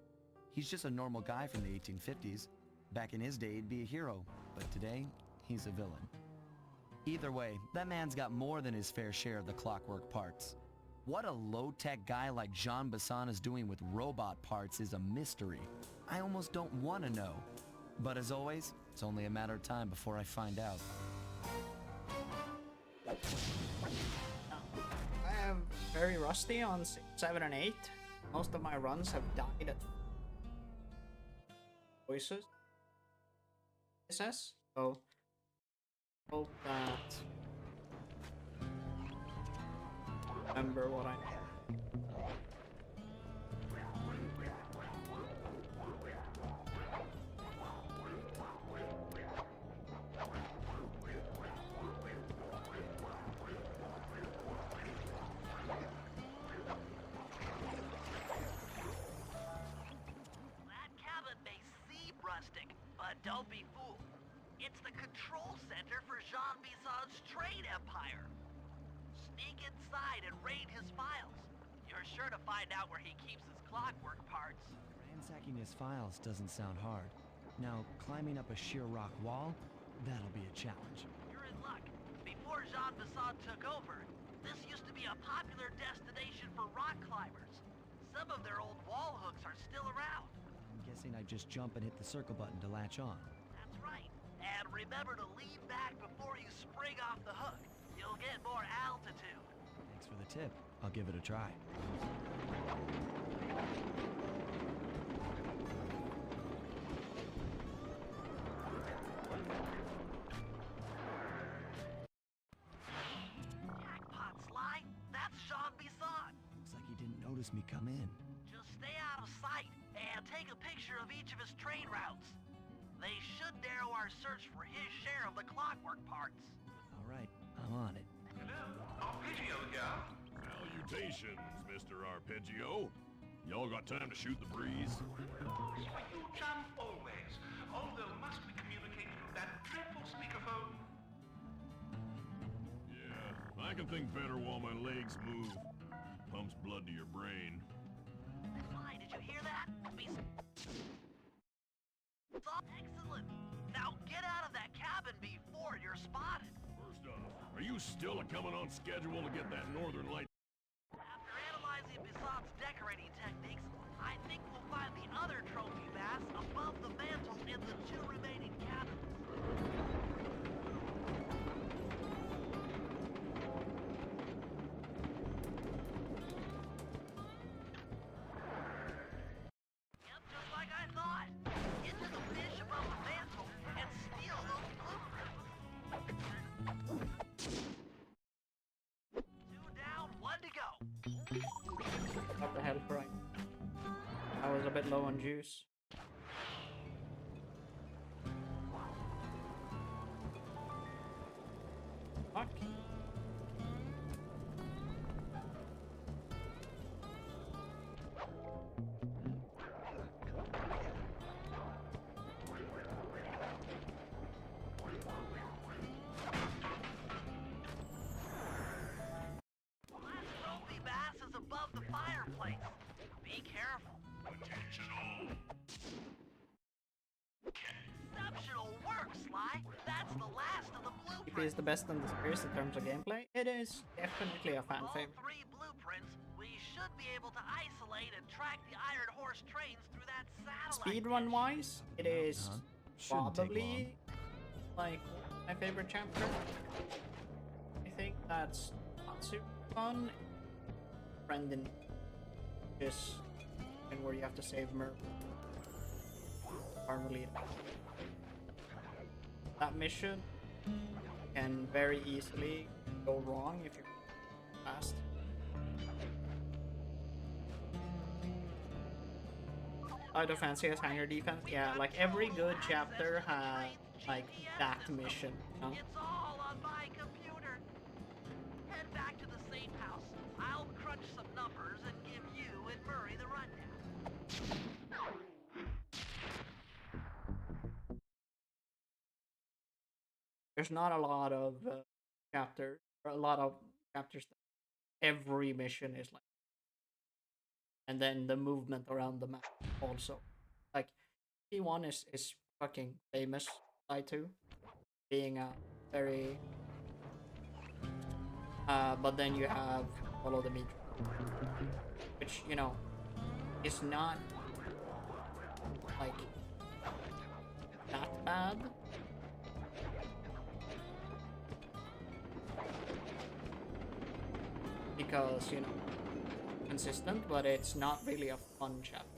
He's just a normal guy from the 1850s. Back in his day, he'd be a hero, but today, he's a villain. Either way, that man's got more than his fair share of the clockwork parts. What a low-tech guy like Jean Bisson is doing with robot parts is a mystery. I almost don't want to know. But as always, it's only a matter of time before I find out. I am very rusty on 6, 7, and 8. Most of my runs have died at voices. SS, so hope that remember what I That cabin may seem rustic, but don't be fooled. It's the control center for Jean Bisson's trade empire. Sneak inside and raid his files. You're sure to find out where he keeps his clockwork parts. Ransacking his files doesn't sound hard. Now, climbing up a sheer rock wall, that'll be a challenge. You're in luck. Before Jean Bisson took over, this used to be a popular destination for rock climbers. Some of their old wall hooks are still around. I'm guessing I just jump and hit the circle button to latch on. That's right. And remember to lean back before you spring off the hook. You'll get more altitude. Thanks for the tip. I'll give it a try. Jackpot, Sly. That's Jean Bisson. Looks like he didn't notice me come in. Just stay out of sight and take a picture of each of his trade routes. They should narrow our search for his share of the clockwork parts. All right, I'm on it. Hello, Arpeggio here. Salutations, Mr. Arpeggio. Y'all got time to shoot the breeze? It's for you, chum, always. Although must we communicate through that dreadful speakerphone? Yeah, I can think better while my legs move. Pumps blood to your brain. Sly, did you hear that? Excellent. Now get out of that cabin before you're spotted. First off, are you still coming on schedule to get that northern light? After analyzing Bisson's decorating techniques, I think we'll find the other trophy bass above the mantle in the 2 remaining cabins. Yep, just like I thought. Into the fish above the mantle and steal those blueprints. 2 down, 1 to go. got the help right. I was a bit low on juice. Fuck. Last trophy bass is above the fireplace. Be careful. Attention all. Exceptional work, Sly. That's the last of the If it is blueprints. the best in the series in terms of gameplay, it is definitely a fan All favorite. 3 blueprints, we should be able to isolate and track the Iron Horse trains through that satellite. Speedrun wise, it is Shouldn't take probably like my favorite chapter. I think that's not super fun. Brendan just and where you have to save Merv. Carmelita. That mission can very easily go wrong if you're fast. Side of Fancy has hangar defense. Yeah, like every good chapter has like that mission. You know? It's all on my computer. Head back to the safe house. I'll crunch some numbers and give you and Murray the rundown. There's not a lot of chapters, or a lot of chapters that every mission is like and then the movement around the map also. Like P1 is fucking famous. Slide 2 being a very but then you have Follow the Meter, which, you know, is not like that bad. Because, you know, consistent, but it's not really a fun chapter.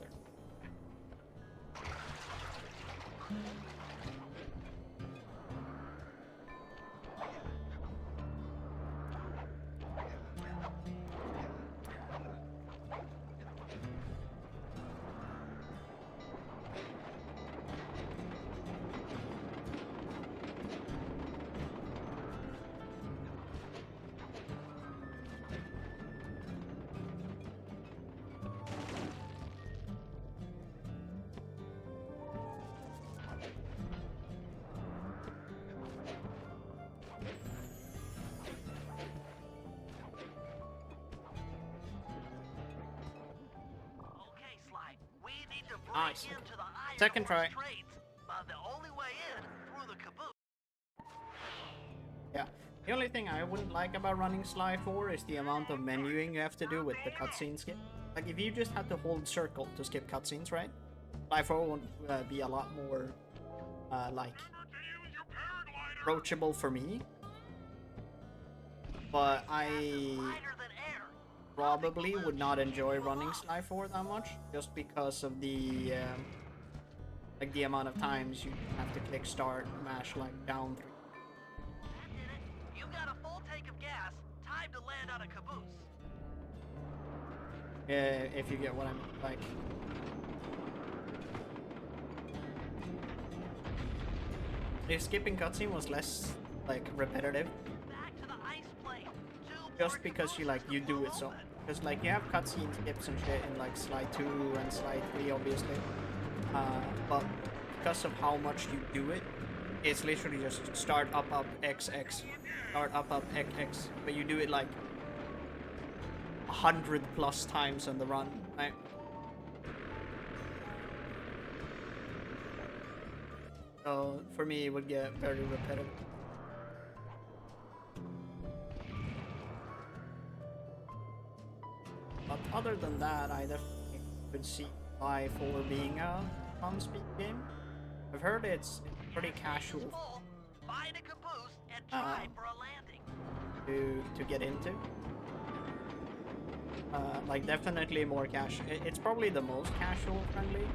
Nice. Second try. The only way in through the caboose. Yeah. The only thing I wouldn't like about running Sly 4 is the amount of menuing you have to do with the cutscene skip. Like, if you just had to hold circle to skip cutscenes, right? Sly 4 would be a lot more, like, approachable for me. But I probably would not enjoy running Sly 4 that much, just because of the, like, the amount of times you have to click start, mash, like, down 3. That did it. You got a full tank of gas. Time to land on a caboose. If you get what I mean, like... If skipping cutscene was less, like, repetitive, Back to the ice plane. just because you do it so. Because, like, you have cutscene skips and shit in, like, Slide 2 and Slide 3, obviously. But because of how much you do it, it's literally just start, up, X, X. Start, up, X, X. But you do it, like, 100+ times on the run, right? So, for me, it would get very repetitive. But other than that, I definitely could see Sly 4 being a fun speed game. I've heard it's pretty casual Find a caboose and try for a landing. to get into. Like, definitely more casual. It's probably the most casual friendly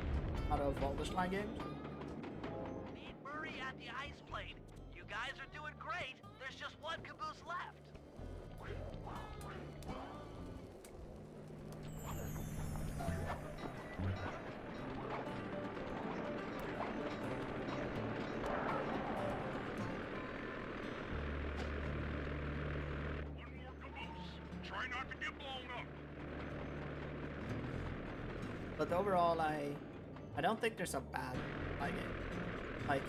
out of all the Sly games. Meet Murray at the ice plane. You guys are doing great. There's just one caboose left. Try not to get blown up. But overall, I don't think there's a bad Sly game. Like,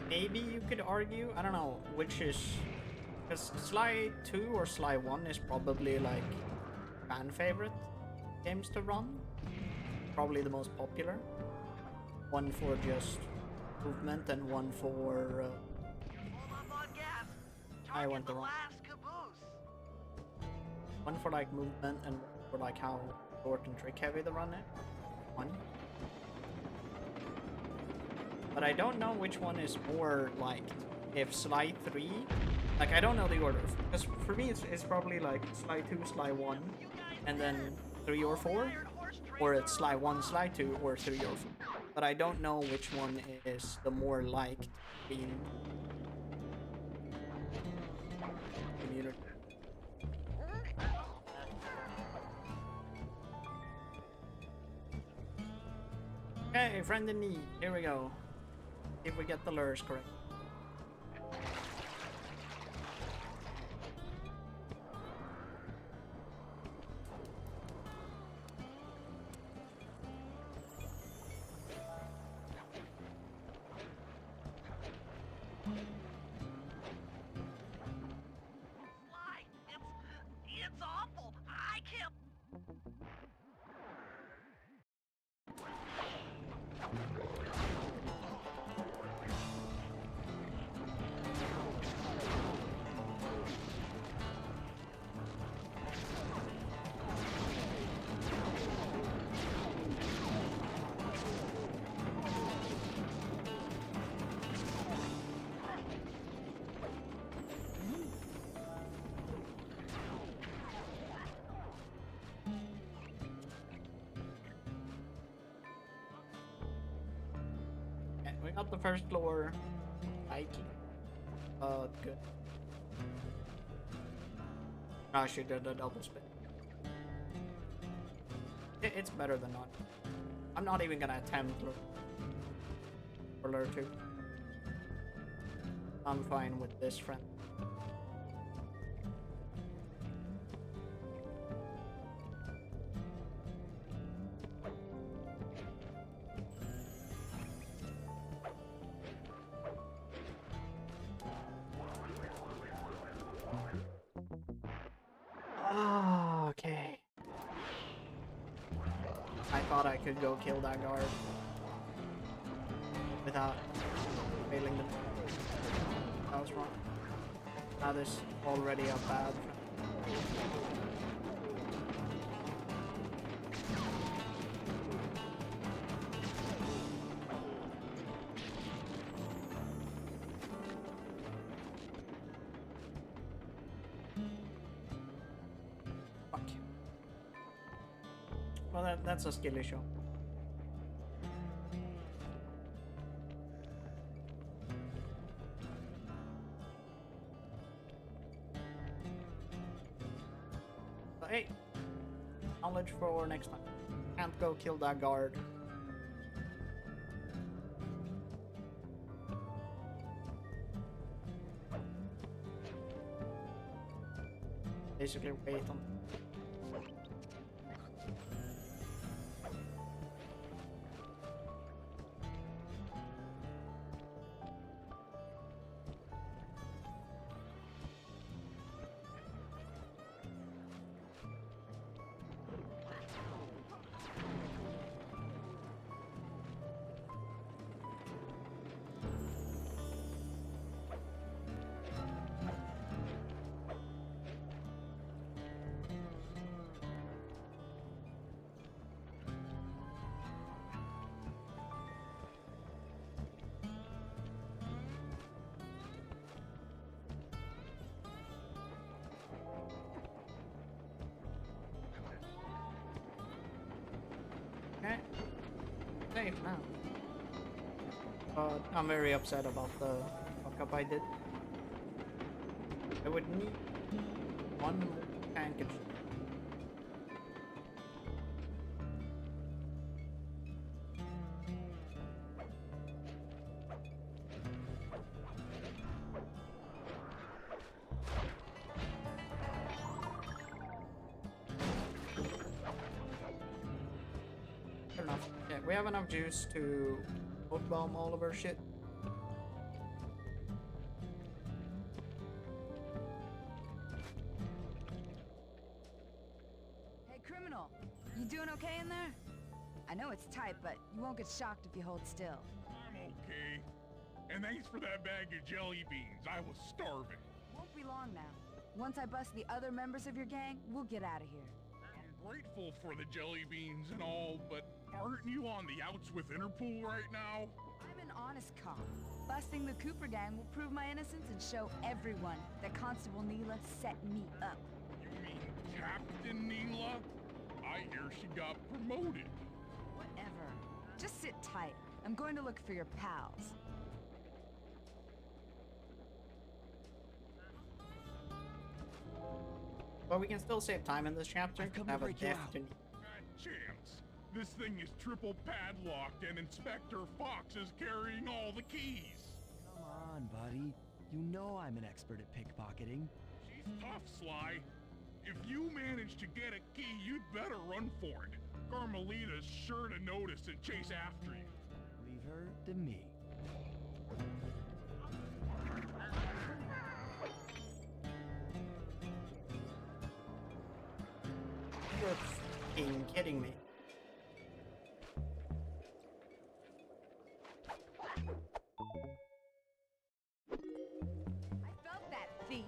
maybe you could argue, I don't know, which is... Because Sly 2 or Sly 1 is probably, like, fan favorite games to run. Probably the most popular. One for just movement and one for... Hold up on gas. I went the wrong. Last caboose. One for, like, movement and for, like, how short and trick heavy the run is. One. But I don't know which one is more, like, if Sly 3... Like, I don't know the order. Because for me, it's probably, like, Sly 2, Sly 1, and then 3 or 4. Or it's Sly 1, Sly 2, or 3 or 4. But I don't know which one is the more liked being community. Okay, friend in need. Here we go. If we get the lures correct. Sly, it's awful. I can't. We got the first floor. Hiking. Good. I should do the double spin. It's better than not. I'm not even gonna attempt Lure 2. I'm fine with this, friend. Oh, okay. I thought I could go kill that guard without failing them. That was wrong. Now there's already a bad. Fuck. Well, that's a skill issue. But hey, knowledge for next time. Can't go kill that guard. Basically wait on. Okay. Safe now. But I'm very upset about the fuck up I did. I would need one more package. Enough. Yeah, we have enough juice to boat bomb all of our shit. Hey, criminal. You doing okay in there? I know it's tight, but you won't get shocked if you hold still. I'm okay. And thanks for that bag of jelly beans. I was starving. Won't be long now. Once I bust the other members of your gang, we'll get out of here. I'm grateful for the jelly beans and all, but aren't you on the outs with Interpol right now? I'm an honest cop. Busting the Cooper gang will prove my innocence and show everyone that Constable Neela set me up. You mean Captain Neela? I hear she got promoted. Whatever. Just sit tight. I'm going to look for your pals. But we can still save time in this chapter. I've come to Have a break you death out. to Bad chance. This thing is triple padlocked and Inspector Fox is carrying all the keys. Come on, buddy. You know I'm an expert at pickpocketing. She's tough, Sly. If you manage to get a key, you'd better run for it. Carmelita's sure to notice and chase after you. Leave her to me. You're fucking kidding me. I felt that, thief.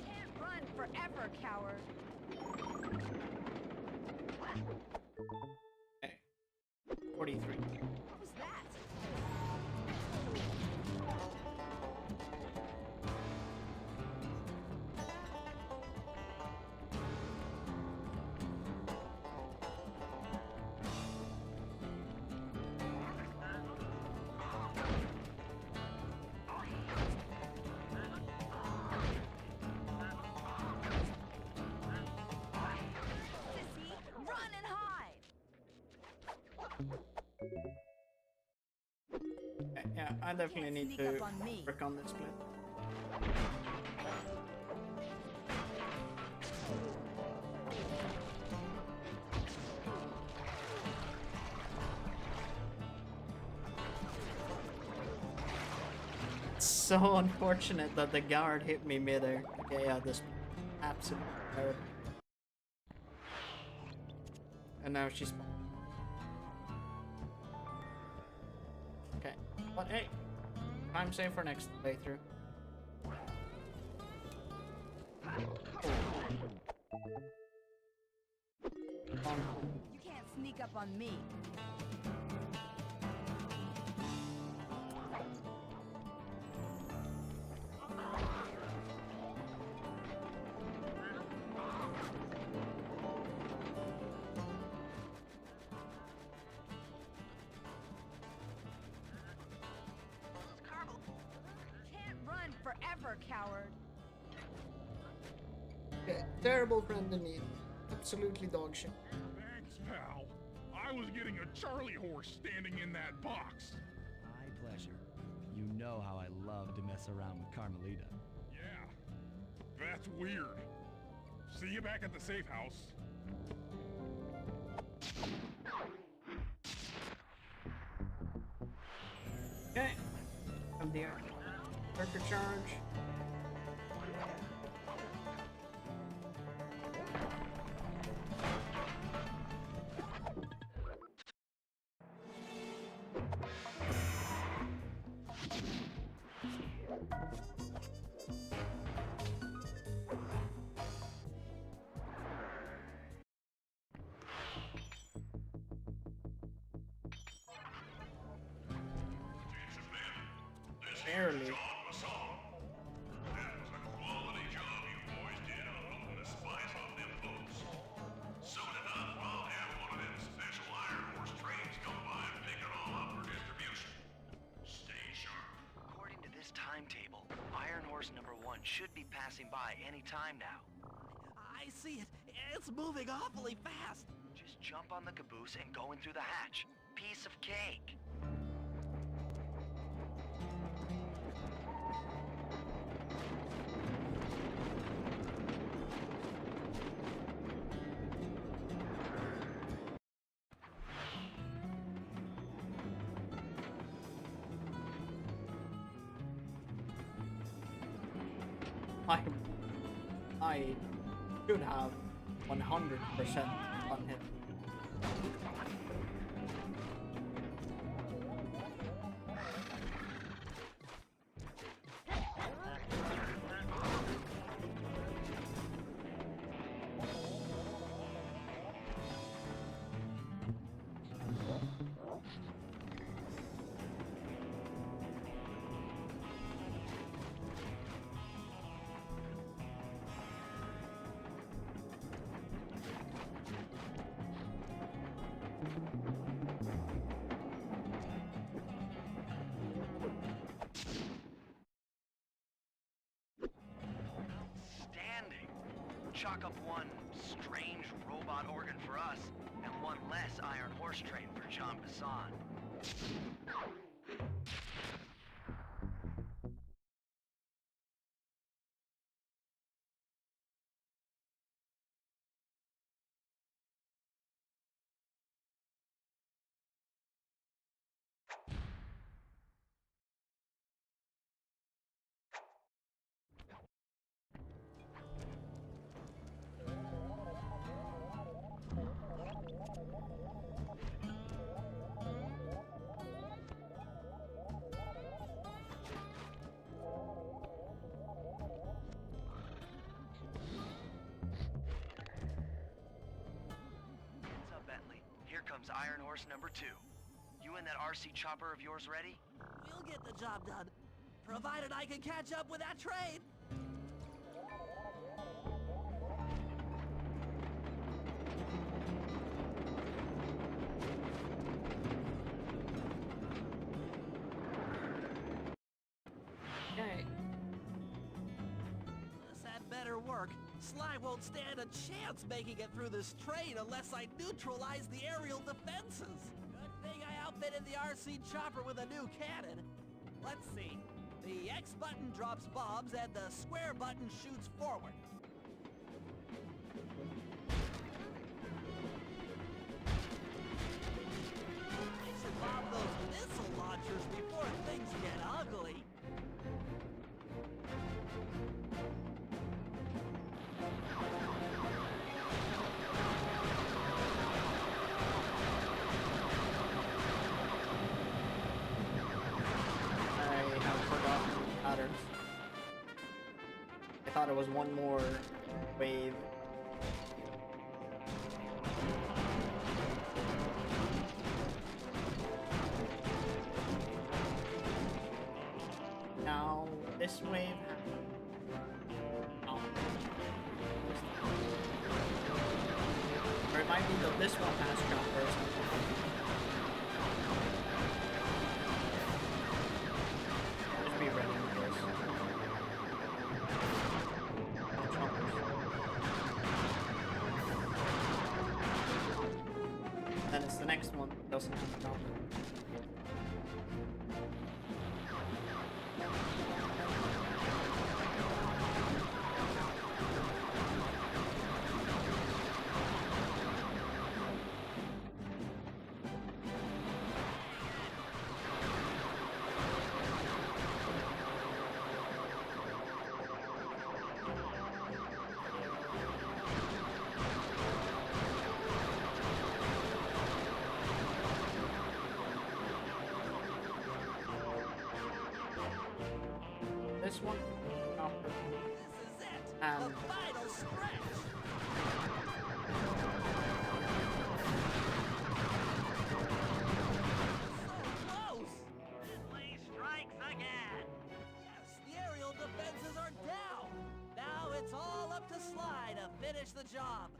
Can't run forever, coward. yeah, I definitely need sneak to up on me. work on this split. It's so unfortunate that the guard hit me midair. Okay, yeah, this absolutely terrible. And now she's... Okay, but hey, time save for next playthrough. You can't sneak up on me. Can't run forever, coward. Okay, terrible friend in need. Absolutely dog shit. Thanks, pal. I was getting a Charlie horse standing in that box. My pleasure. You know how I love to mess around with Carmelita. Yeah, that's weird. See you back at the safe house. Okay, I'm there. Worker charge. Barely. According to this timetable, Iron Horse number 1 should be passing by any time now. I see it. It's moving awfully fast. Just jump on the caboose and go in through the hatch. Piece of cake. I should have 100% on him. Outstanding. Chalk up one strange robot organ for us, and one less Iron Horse train for John Bassan. What's up, Bentley? Here comes Iron Horse number 2. You and that RC chopper of yours ready? We'll get the job done, provided I can catch up with that train. Okay. This had better work. Sly won't stand a chance making it through this train unless I neutralize the aerial defenses. Good thing I outfitted outfitted the RC chopper with a new cannon. Let's see. The X button drops bombs and the square button shoots forward. We should bomb those missile launchers before things get ugly. I have forgotten patterns. I thought it was one more wave. Now this wave. Oh. Or it might be that this one has jump or something. Just be ready for this. Then it's the next one that doesn't have jump. This one. Oh. This is it! And the final stretch! So close! Ridley strikes again. Yes, the aerial defenses are down. Now it's all up to Sly to finish the job.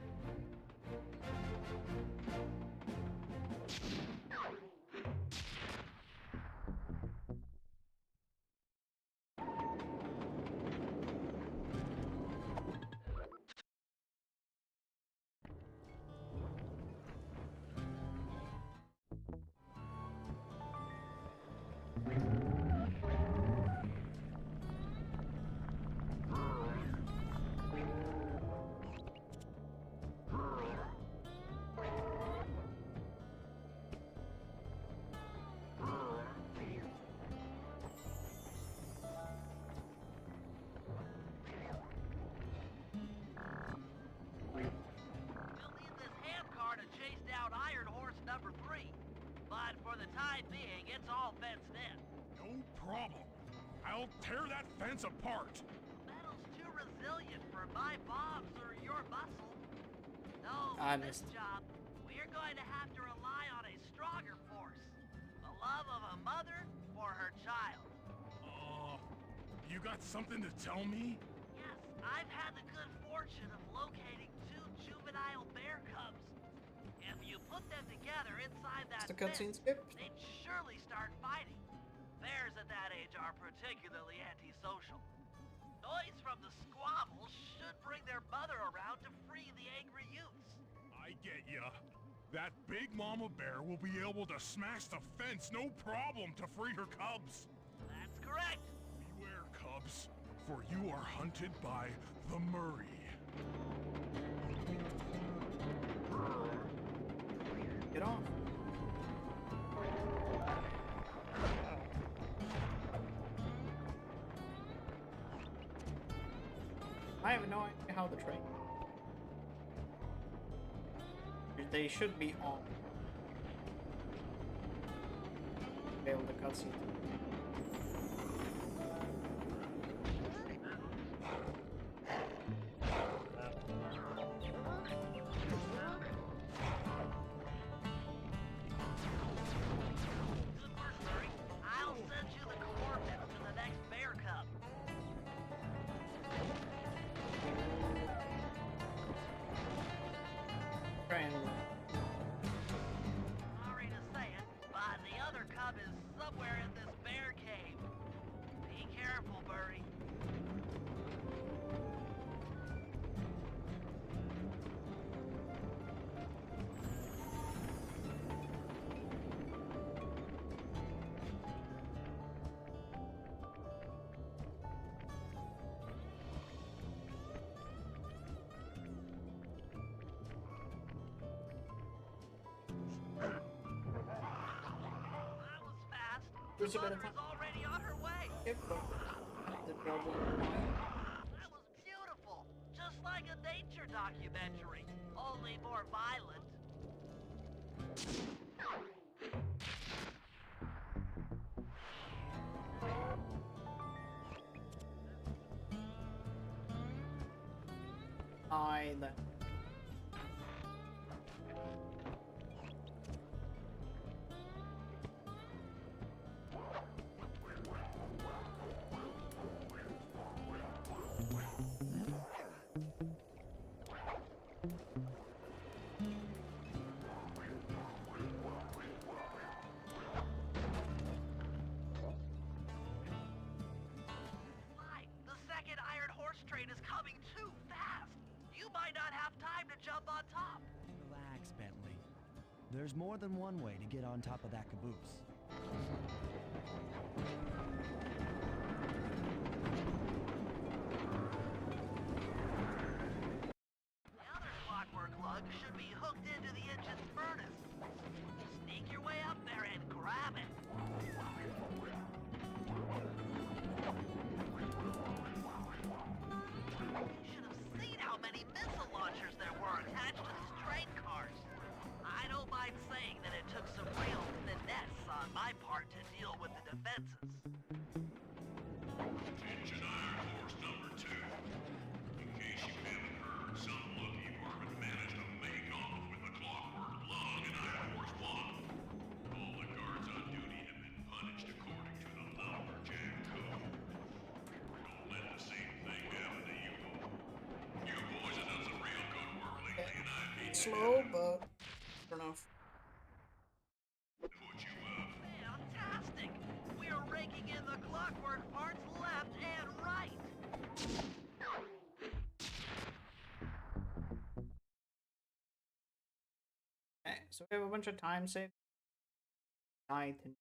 We'll need this handcar to chase down Iron Horse number 3. But for the time being, it's all fenced in. No problem. I'll tear that fence apart. Metal's too resilient for my bombs or your muscle. No, I for this missed. job, we're going to have to rely on a stronger force. The love of a mother or her child. You got something to tell me? Yes, I've had the good fortune of locating 2 juvenile bear cubs. If you put them together inside that Is the cutscene fence, skipped? they'd surely start fighting. Bears at that age are particularly antisocial. Noise from the squabble should bring their mother around to free the angry youths. I get ya. That big mama bear will be able to smash the fence no problem to free her cubs. That's correct. Beware, cubs, for you are hunted by the Murray. Get off. I have no idea how the train. They should be on. Fail the cutscene. Good work, Murray. I'll send you the coordinates to the next bear cub. Triangle. Sorry to say it, but the other cub is somewhere in this bear cave. There's a bit of mother time. is already on her way. Yep, but the problem. That was beautiful. Just like a nature documentary, only more violent. Either. The second Iron Horse train is coming too fast. You might not have time to jump on top. Relax, Bentley. There's more than one way to get on top of that caboose. The other clockwork lug should be hooked into the engine's furnace. Sneak your way up there and grab it. You should have seen how many missile launchers there were attached to these train cars. I don't mind saying that it took some real finesse on my part to deal with the defenses. Attention Iron Horse number 2. In case you haven't heard, some lucky varmint managed to make off with the clockwork lung in Iron Horse 1. All the guards on duty have been punished according to the lumberjack code. Don't let the same thing happen to you. You boys have done some real good work lately, and I mean Slow, but fair enough. put you up. Fantastic! We're raking in the clockwork parts left and right. Okay, so we have a bunch of time saved. Night and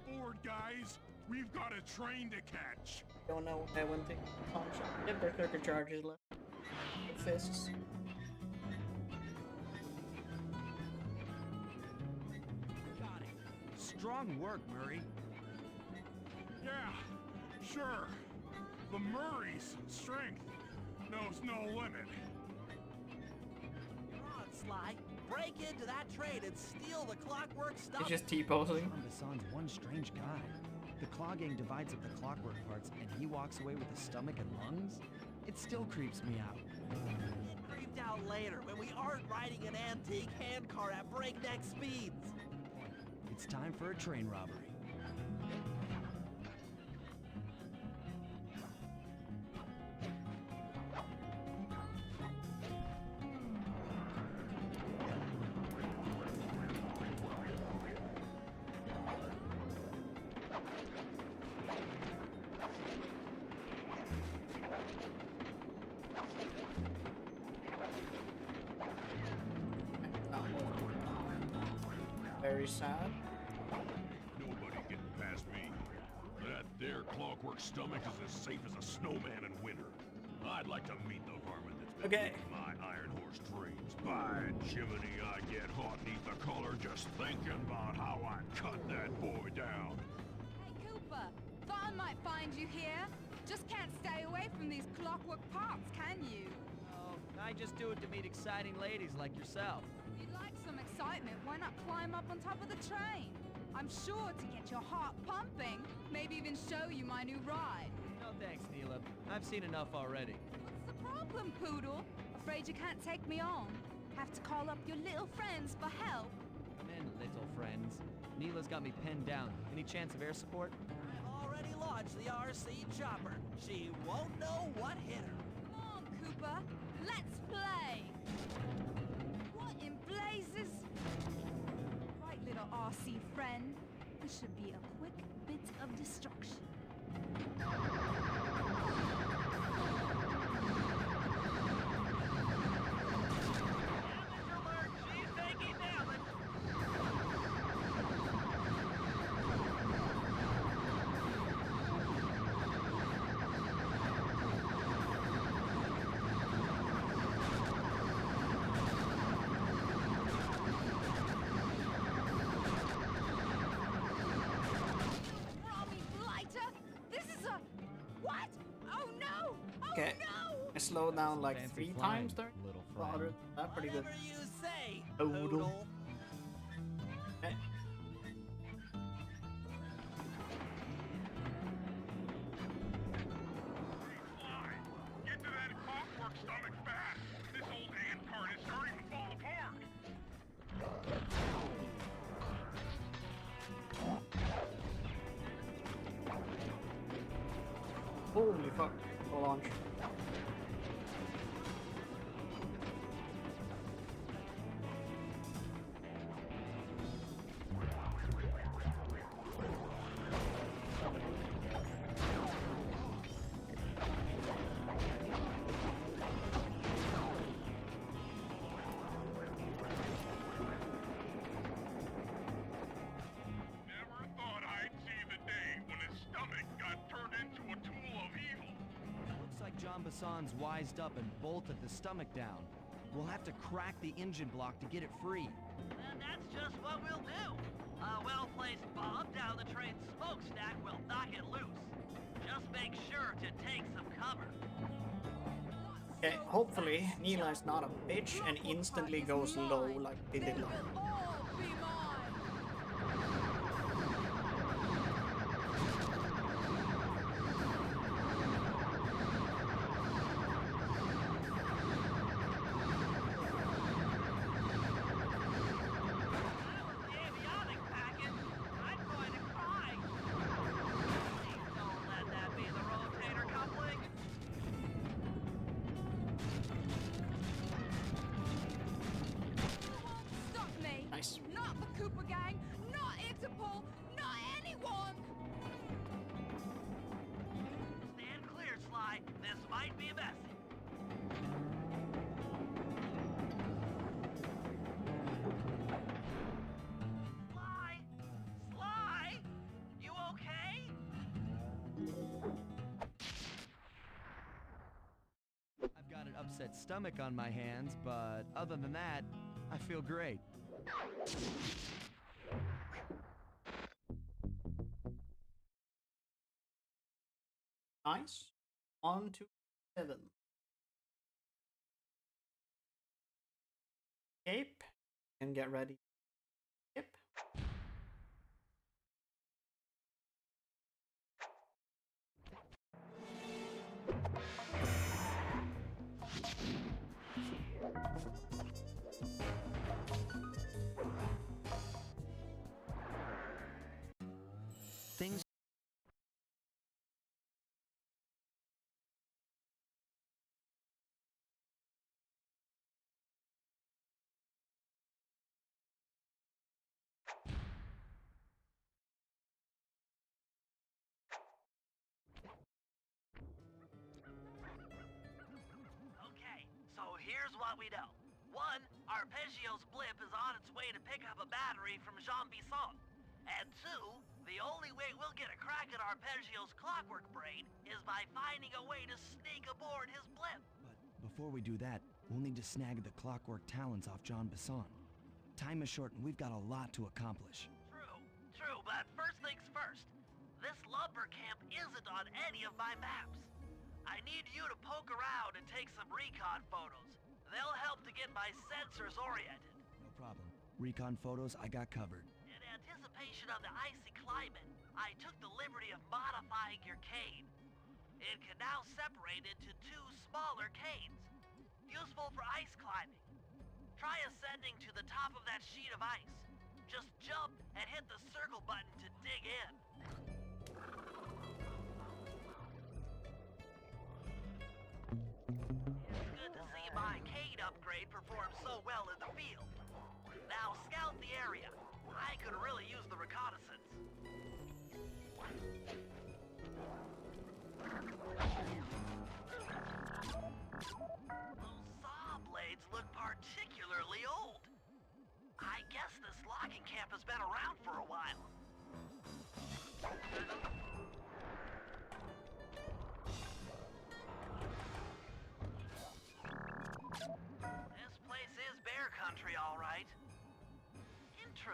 Aboard, guys. We've got a train to catch. don't know what one thing. Yep, there's circuit charges left. Fists. Got it. Strong work, Murray. Yeah, sure. The Murray's strength knows no limit. Come on, Sly. Break into that train and steal the clockwork stuff. He's just T-posing. Hassan's one strange guy. The Claw Gang divides up the clockwork parts and he walks away with a stomach and lungs? It still creeps me out. Get creeped out later when we aren't riding an antique handcar at breakneck speeds. It's time for a train robbery. Very sad. Nobody getting past me. That there clockwork stomach is as safe as a snowman in winter. I'd like to meet the varmint that's been Okay. eating my Iron Horse trains. By Jiminy, I get hot neath the collar just thinking about how I cut that boy down. Hey, Cooper. Thought I might find you here. Just can't stay away from these clockwork parts, can you? Oh, I just do it to meet exciting ladies like yourself. If you'd like some excitement, why not climb up on top of the train? I'm sure to get your heart pumping. Maybe even show you my new ride. No thanks, Neela. I've seen enough already. What's the problem, Poodle? Afraid you can't take me on? Have to call up your little friends for help? Come in, little friends. Neela's got me pinned down. Any chance of air support? I've already launched the RC chopper. She won't know what hit her. Come on, Cooper. Let's play. What in blazes? Right, little RC friend. This should be a quick bit of destruction. Damage alert! She's taking damage! Robbie Blighter! This is a... What? Oh no! Oh Okay. no! I slowed down like Fancy 3 flying, times there. little Well, friend. that's pretty good. Whatever you say, Oodle. Poodle. Okay. Fly! Get to that clockwork stomach fast! This old ant cart is starting to fall apart! Holy fuck. Full launch. Never thought I'd see the day when his stomach got turned into a tool of evil. Looks like John Basson's wised up and bolted the stomach down. We'll have to crack the engine block to get it free. And that's just what we'll do. A well-placed bomb down the train's smokestack will knock it loose. Just make sure to take some cover. Okay, hopefully Neela is not a bitch and instantly goes low like they did They last. will all be mine! That was the avionic packet. I'm going to cry. Please don't let that be the rotator coupling. You won't stop me! Nice. Not the Cooper Gang! Not Interpol! Not anyone! Stand clear, Sly. This might be messy. Sly! Sly! You okay? I've got an upset stomach on my hands, but other than that, I feel great. Nice. 1, 2, 7. Escape. And get ready. Yep. Things Okay, so here's what we know. One, Arpeggio's blip is on its way to pick up a battery from Jean Bisson. And two, the only way we'll get a crack at Arpeggio's clockwork brain is by finding a way to sneak aboard his blip. But before we do that, we'll need to snag the clockwork talons off John Basson. Time is short and we've got a lot to accomplish. True, but first things first. This lumber camp isn't on any of my maps. I need you to poke around and take some recon photos. They'll help to get my sensors oriented. No problem. Recon photos, I got covered. In anticipation of the icy climate, I took the liberty of modifying your cane. It can now separate into 2 smaller canes, useful for ice climbing. Try ascending to the top of that sheet of ice. Just jump and hit the circle button to dig in. It's good to see my cane upgrade perform so well in the field. Now scout the area. I could really use the reconnaissance.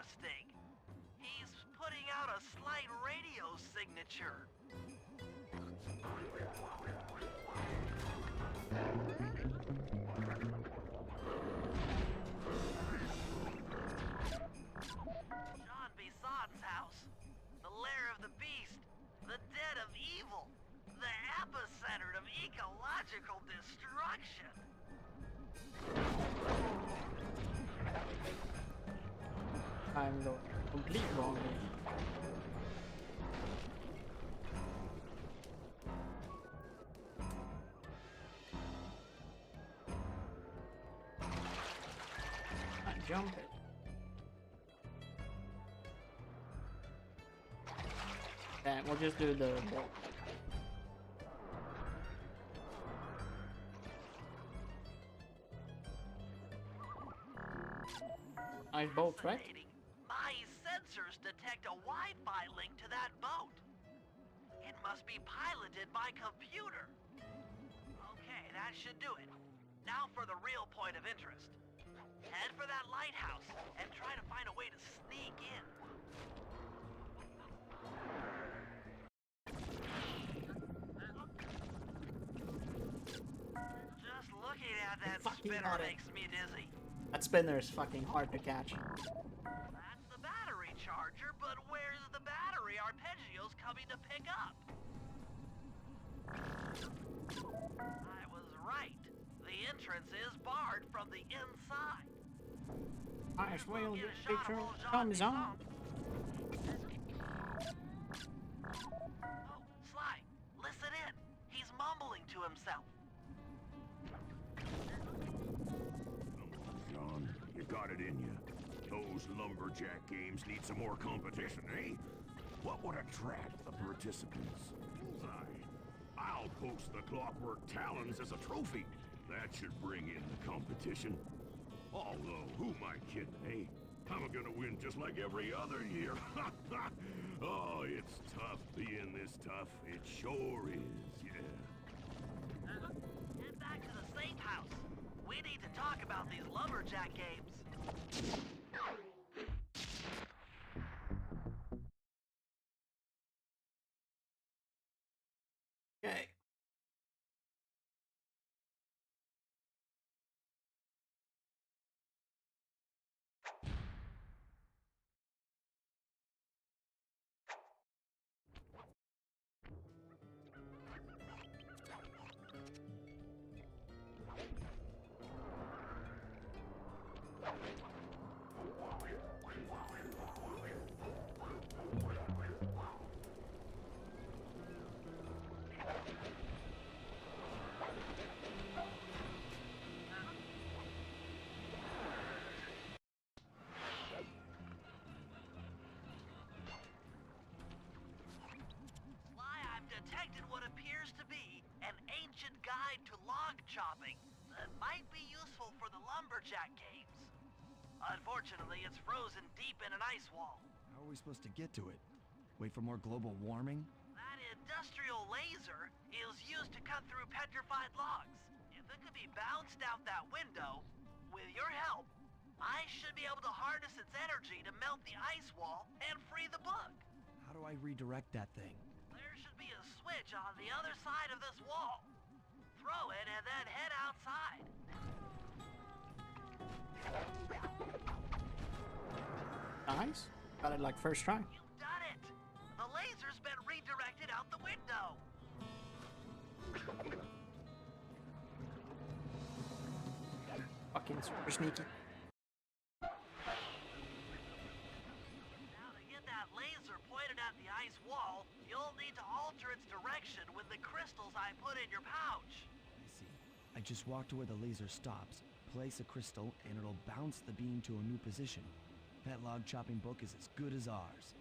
interesting. He's putting out a slight radio signature. Jean Bison's house. The lair of the beast. The den of evil. The epicenter of ecological destruction. I'm the complete wrong. I jump it. Okay, we'll just do the bolt. Nice bolt, right? My sensors detect a Wi-Fi link to that boat. It must be piloted by computer. Okay, that should do it. Now for the real point of interest. Head for that lighthouse and try to find a way to sneak in. Just looking at that spinner makes me dizzy. That spinner is fucking hard to catch. That's the battery charger, but where's the battery arpeggios coming to pick up? I was right. The entrance is barred from the inside. Nice, well, Get this a shot picture of old Jean comes on. Bisson. Oh, Sly, listen in. He's mumbling to himself. John, you got it in you. Those lumberjack games need some more competition, eh? What would attract the participants? I'll post the Clockwork Talons as a trophy. That should bring in the competition. Although, who am I kidding, eh? I'm gonna win just like every other year. Oh, it's tough being this tough. It sure is, yeah. Head back to the safe house. We need to talk about these lumberjack games. Okay. Detected what appears to be an ancient guide to log chopping that might be useful for the lumberjack games. Unfortunately, it's frozen deep in an ice wall. How are we supposed to get to it? Wait for more global warming? That industrial laser is used to cut through petrified logs. If it could be bounced out that window, with your help, I should be able to harness its energy to melt the ice wall and free the bug. How do I redirect that thing? There should be a switch on the other side of this wall. Throw it and then head outside. Nice. Got it like first try. You've done it! The laser's been redirected out the window. Fucking super sneaky. Now to get that laser pointed at the ice wall, you'll need to alter its direction with the crystals I put in your pouch. I see. I just walk to where the laser stops, place a crystal, and it'll bounce the beam to a new position. That log chopping book is as good as ours.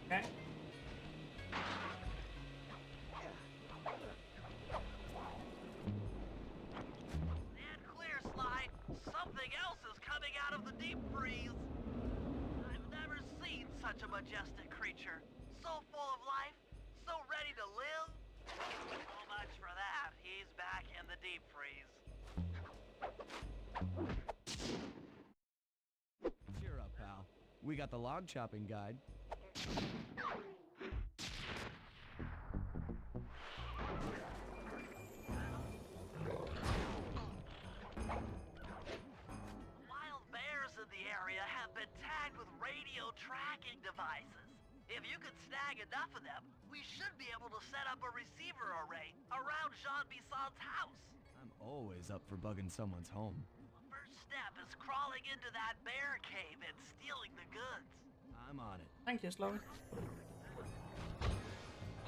Okay. Stand clear, Sly. Something else is coming out of the deep freeze. I've never seen such a majestic creature. So full of life, so ready to live. So much for that. He's back in the deep freeze. Cheer up, pal. We got the log chopping guide. Wild bears in the area have been tagged with radio tracking devices. If you could snag enough of them, we should be able to set up a receiver array around Jean Bisson's house. I'm always up for bugging someone's home. First step is crawling into that bear cave and stealing the goods. I'm on it. Thank you, Sloan.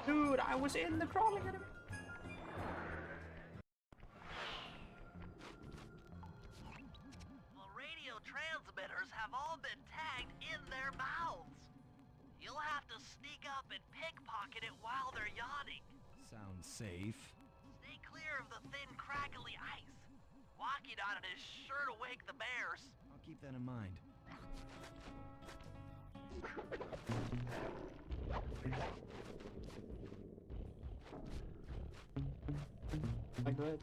Dude, I was in the crawling at him. The radio transmitters have all been tagged in their mouths. You'll have to sneak up and pickpocket it while they're yawning. Sounds safe. Stay clear of the thin, crackly ice. Walking on it is sure to wake the bears. I'll keep that in mind. Go ahead.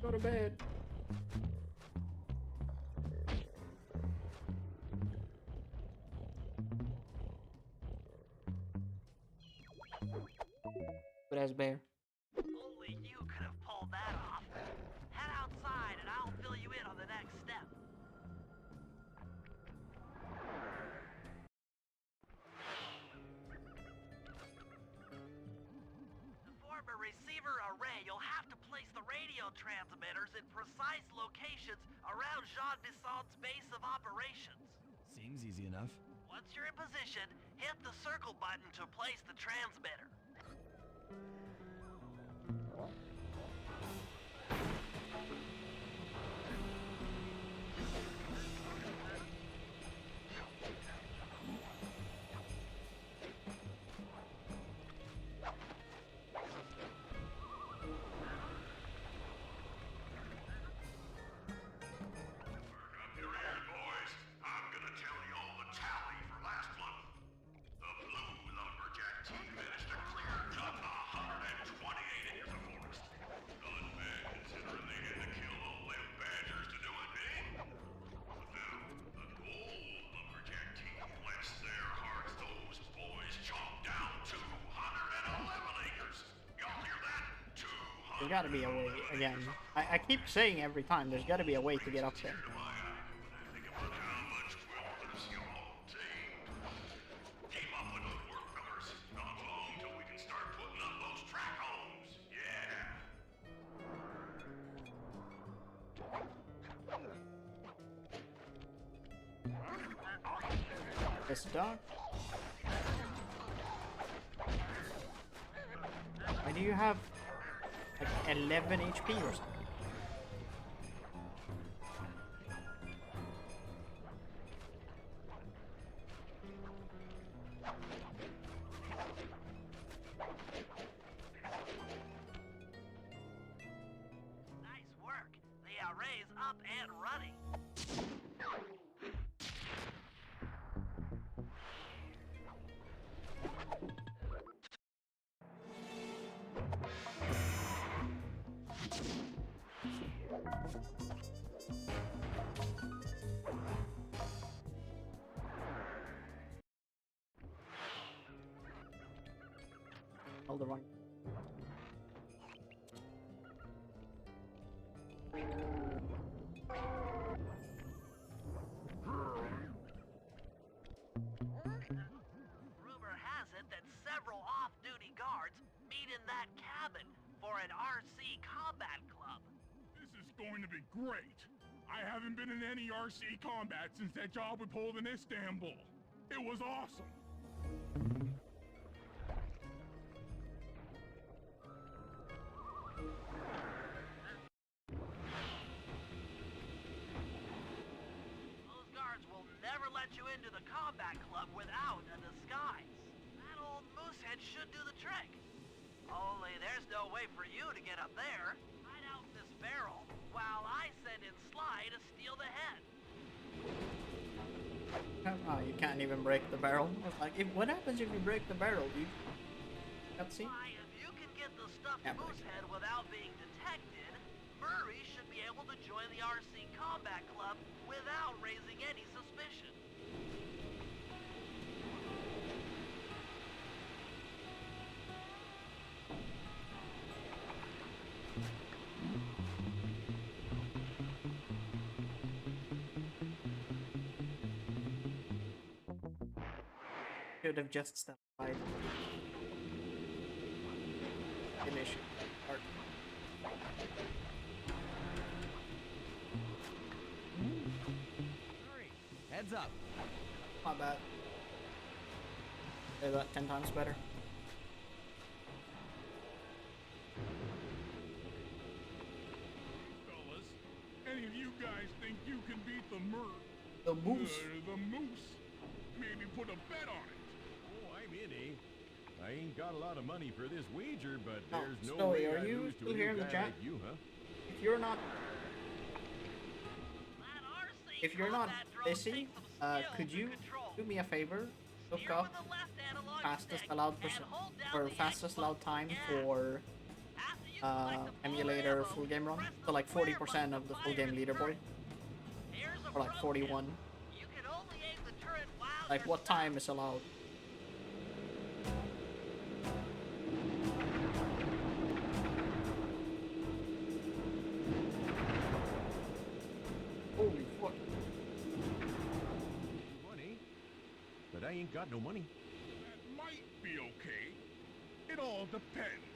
Go to bed. Good ass bear. Only you could have pulled that off. Head outside and I'll fill you in on the next step. To form a receiver array, you'll have to place the radio transmitters in precise locations around Jean Bisson's base of operations. Seems easy enough. Once you're in position, hit the circle button to place the transmitter. There's gotta be a way, again. I keep saying every time, there's gotta be a way to get up there. This dog. do you have like 11 HP or something? Nice work. The array's up and running. Hold the wrong. Rumor has it that several off-duty guards meet in that cabin for an RC combat club. This is going to be great. I haven't been in any RC combat since that job we pulled in Istanbul. It was awesome. Those guards will never let you into the combat club without a disguise. That old moosehead should do the trick. Only there's no way for you to get up there. Hide out in this barrel while I send in Sly to steal the head. Oh, you can't even break the barrel. I was like, what happens if you break the barrel, dude? Cutscene? Why, if you can get the stuffed Yeah, break moosehead without being detected, Murray should be able to join the RC Combat Club without raising any suspicion. Should have just stepped aside. Initial part. Hurry! Heads up! Not bad. Say that 10 times better. Fellas, any of you guys think you can beat the The moose. The moose? Maybe put a bet on it. Oh, I'm in, eh? I ain't got a lot of money for this wager, but Oh, there's no Scully, way are I'd you lose to still a here new in the guy chat? like you, huh? If you're not, That RC if you're not combat drone busy, takes some skill could to you control. do me a favor? Look Steer up with the left analog fastest stick allowed and hold down or the fastest X allowed button. time Yeah. for After you collect the bullet Emulator ammo, full game run. press So the like square 40% button of to the full fire game its leaderboard, turret. Here's a or like pro 41. tip. You can only aim the turret while Like you're what time stopped. is allowed? Holy fuck. Money? But I ain't got no money. That might be okay. It all depends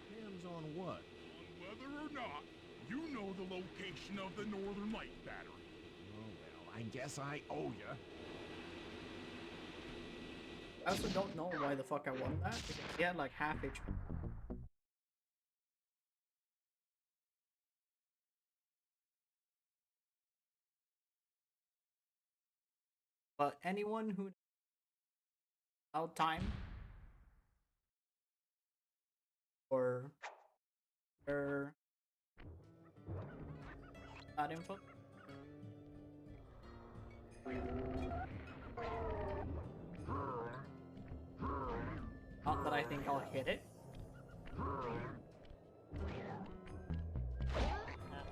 Depends on what? on whether or not you know the location of the Northern Light Battery. Oh, well, I guess I owe ya. I also don't know why the fuck I won that. Because he had like half HP. But anyone who out time or that info. Not that I think I'll hit it.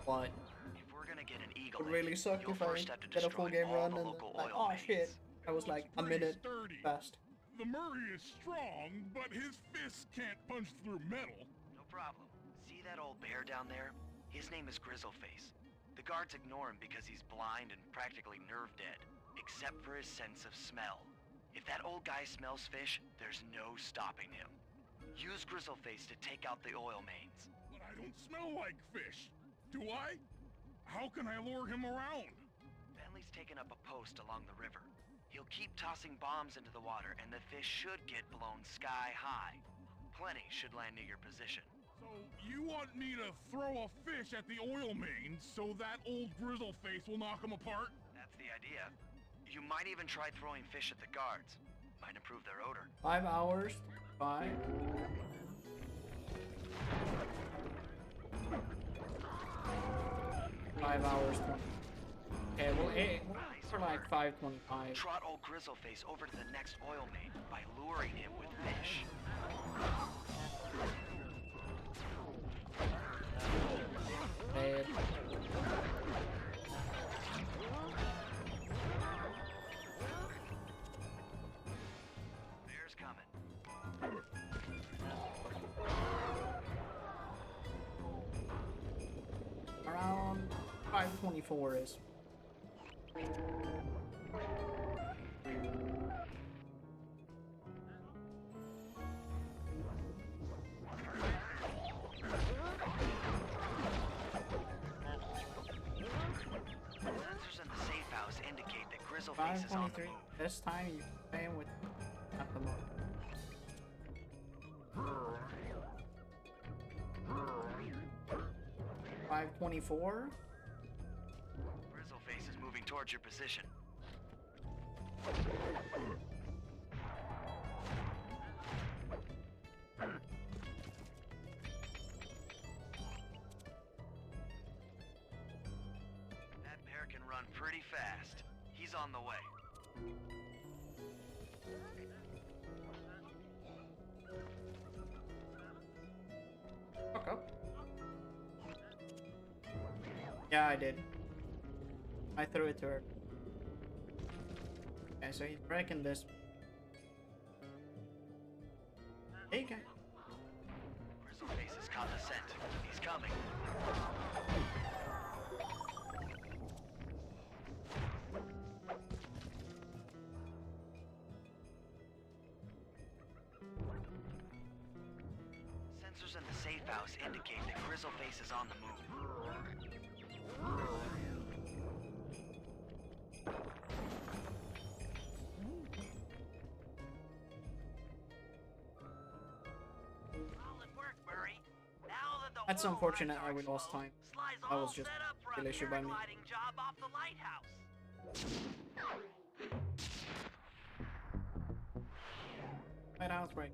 But If we're gonna get an it eagle would really in, suck you'll if I first have to get a full destroy game all run the and local like, oil oh shit, mains. I was like a Pretty minute sturdy. fast. The Murray is strong, but his fists can't punch through metal. No problem. See that old bear down there? His name is Grizzleface. The guards ignore him because he's blind and practically nerve dead, except for his sense of smell. If that old guy smells fish, there's no stopping him. Use Grizzleface to take out the oil mains. But I don't smell like fish. Do I? How can I lure him around? Bentley's taken up a post along the river. He'll keep tossing bombs into the water, and the fish should get blown sky high. Plenty should land near your position. So you want me to throw a fish at the oil main so that old grizzle face will knock them apart? That's the idea. You might even try throwing fish at the guards. Might improve their odor. 5 hours. 5. $5. Okay, well, for like 5:25. Trot old Grizzleface over to the next oil main by luring him with fish. Bad. Bear's coming. Around 5:24 is. Sensors in the safe house indicate that Grizzleface is on the 5:23. move. This time you pay with at the moment. 5:24. Grizzleface is moving towards your position. That bear can run pretty fast. He's on the way. Fuck up. Yeah, I did. I threw it to her. Okay, so he's breaking this. Hey, guy. Grizzleface has caught the scent. He's coming. Sensors in the safe house indicate that Grizzleface is on the move. Solid work, Murray. Now that the That's oil unfortunate rights that are we lost exposed, time. Sly's That all was just set up for a an issue by me. paragliding job off the lighthouse. Right now, it's right.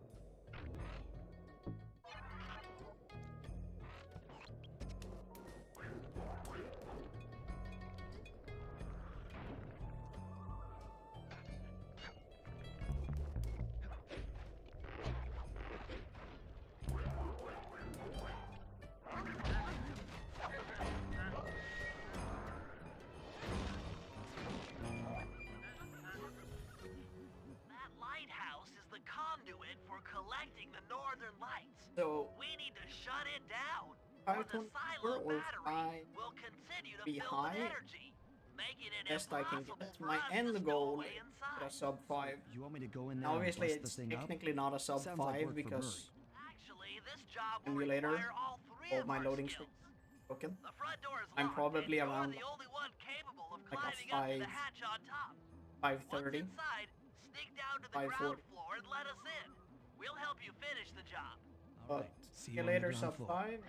That lighthouse is the conduit for collecting the northern lights. So, We need to shut it down. Or the 5:24 silo or battery will continue to be build high? energy, making it best I can impossible get. for My us to end stow goal away is inside. a sub 5. You want me to go in there Now, and obviously, bust it's the thing up? technically not a sub Sounds like 5 work for because Actually, this job will Emulator require all three or of my our loading skills. screen broken. The front door is I'm locked, probably and around you're the only one capable of like a climbing up to the 5 hatch on top. 5:30. Once inside, sneak down to the 5:40. ground floor and let us in. We'll help you finish the job. But See see you you on the later, ground sub floor. 5.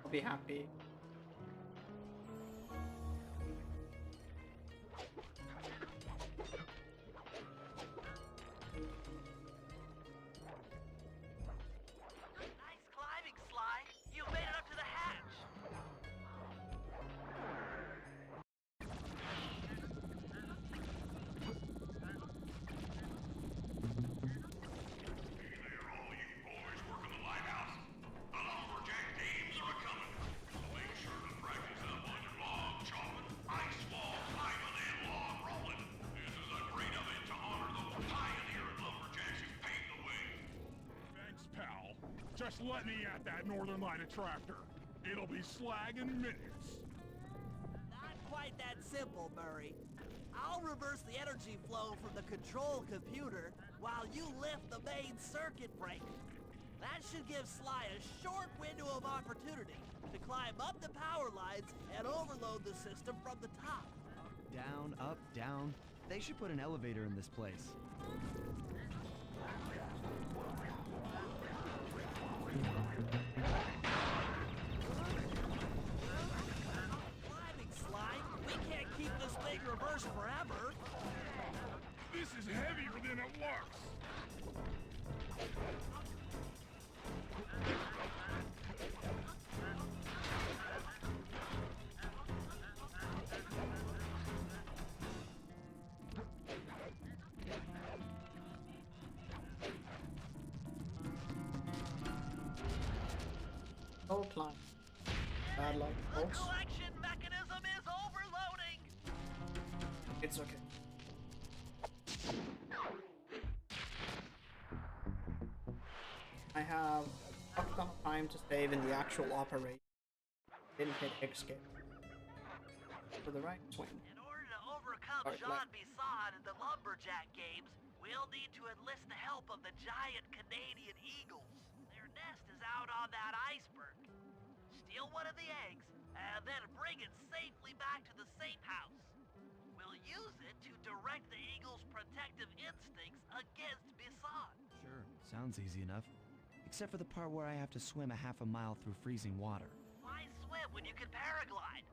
I'll be happy. Nice climbing, Sly. You made it up to the hatch. Thanks, pal. Just let me at that Northern Light attractor. It'll be slag in minutes. Not quite that simple, Murray. I'll reverse the energy flow from the control computer while you lift the main circuit breaker. That should give Sly a short window of opportunity to climb up the power lines and overload the system from the top. Down, up, down. They should put an elevator in this place. Climbing slime! We can't keep this thing reversed forever! This is heavier than it looks. Don't climb. Bad luck, The folks. collection mechanism is overloading! It's okay. I have fucked up time to save in the actual operation. Didn't hit escape. For the right swing. In order to overcome Alright, Jean left. Bisson in the Lumberjack games, we'll need to enlist the help of the giant Canadian eagles. Their nest is out on that iceberg. Steal one of the eggs, and then bring it safely back to the safe house. We'll use it to direct the eagle's protective instincts against Bisson. Sure, sounds easy enough. Except for the part where I have to swim a half a mile through freezing water. Why swim when you can paraglide?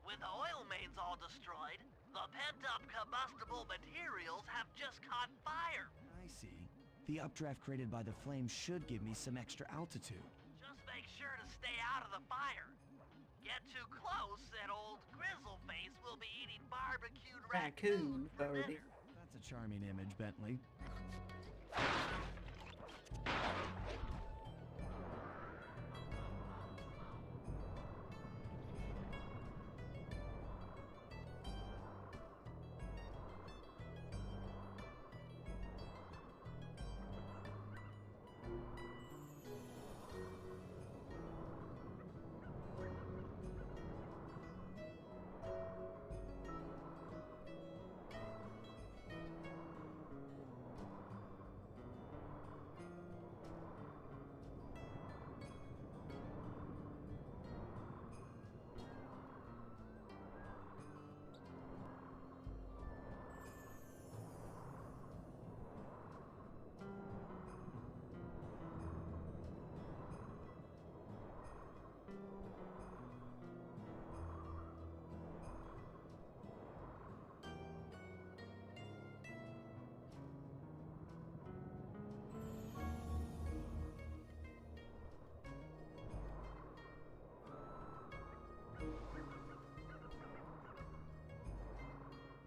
With the oil mains all destroyed, the pent-up combustible materials have just caught fire. I see. The updraft created by the flames should give me some extra altitude. Just make sure to stay out of the fire. Get too close and old Grizzleface will be eating barbecued raccoon for dinner. That's a charming image, Bentley.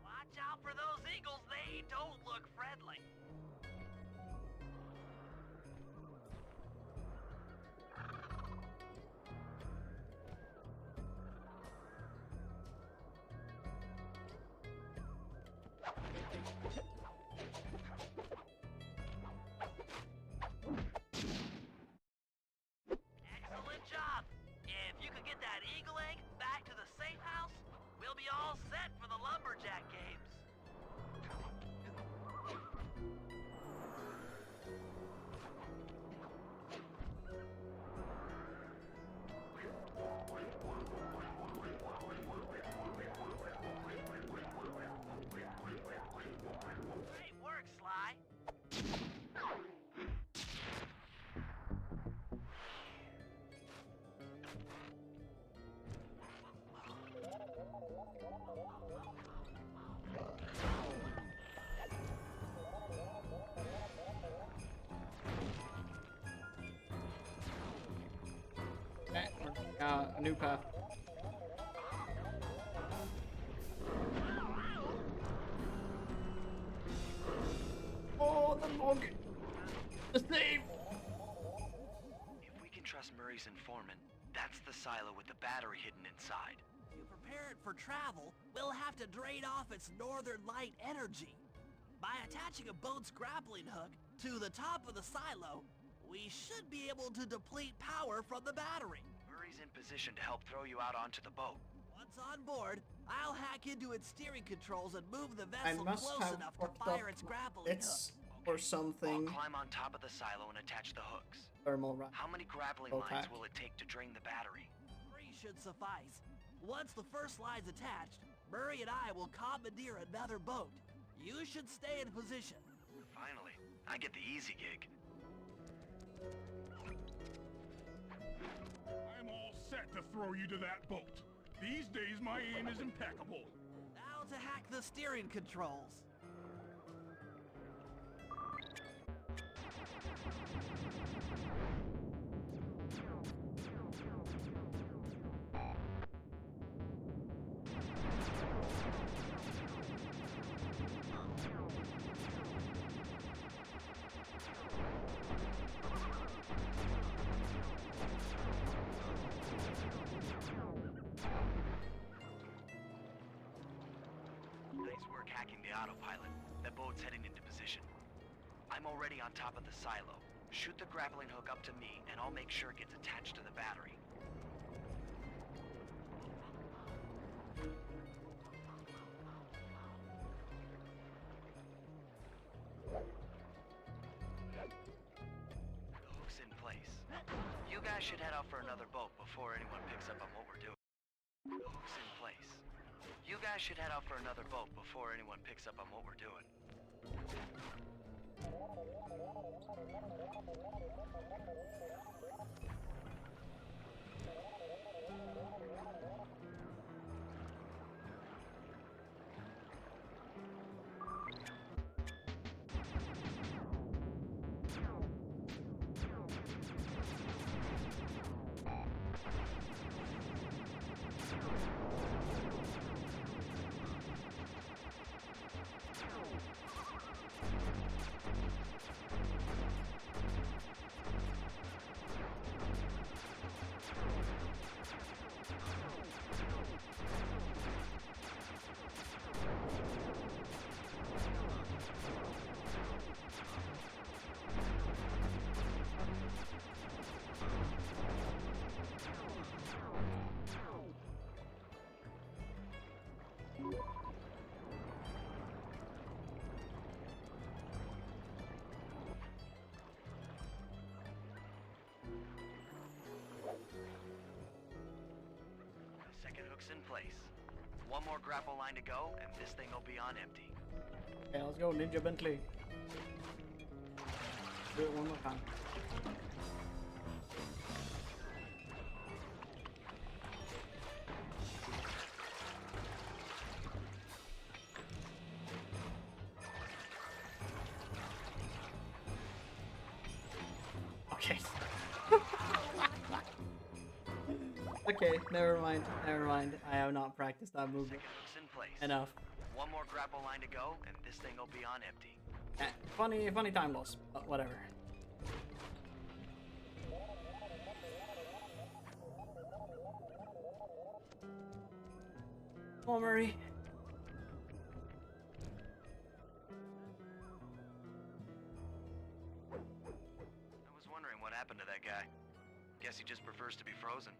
Watch out for those eagles, they don't look friendly. Excellent job. If you could get that eagle egg back to the safe house, we'll be all set for the Lumberjack games. Great work, Sly. Okay, a new path. Oh, the log! The save! If we can trust Murray's informant, that's the silo with the battery hidden inside. To prepare it for travel, we'll have to drain off its northern light energy. By attaching a boat's grappling hook to the top of the silo, we should be able to deplete power from the battery. Murray's in position to help throw you out onto the boat. Once on board, I'll hack into its steering controls and move the I vessel must close have enough to fucked fire up its grappling its hook. or something. I'll climb on top of the silo and attach the hooks. Thermal run. How many grappling Attack. lines will it take to drain the battery? 3 should suffice. Once the first line's attached, Murray and I will commandeer another boat. You should stay in position. Finally, I get the easy gig. I'm all set to throw you to that boat. These days, my aim is impeccable. Now to hack the steering controls. Nice work hacking the autopilot. That boat's heading into position. I'm already on top of the silo. Shoot the grappling hook up to me, and I'll make sure it gets attached to the battery. The hook's in place. You guys should head out for another boat before anyone picks up on what we're doing. The hook's in place. You guys should head out for another boat before anyone picks up on what we're doing. Second hook's in place. One more grapple line to go, and this thing will be on empty. Okay, let's go, Ninja Bentley. Do it one more time. Okay. Okay, never mind. Never mind. I have not practiced that movement Second hook's in place. enough. One more grapple line to go, and this thing will be on empty. Funny time loss, but whatever. Come on, Murray. I was wondering what happened to that guy. Guess he just prefers to be frozen.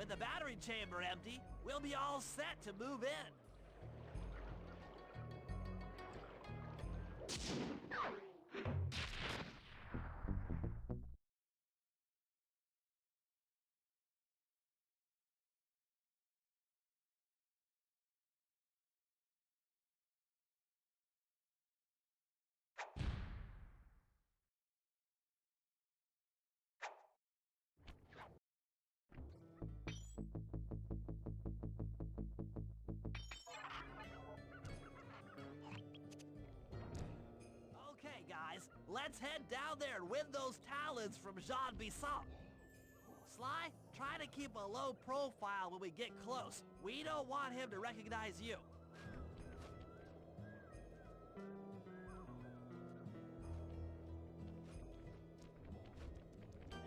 With the battery chamber empty, we'll be all set to move in. Okay, guys, let's head down there and win those talons from Jean Bisson. Sly, try to keep a low profile when we get close. We don't want him to recognize you.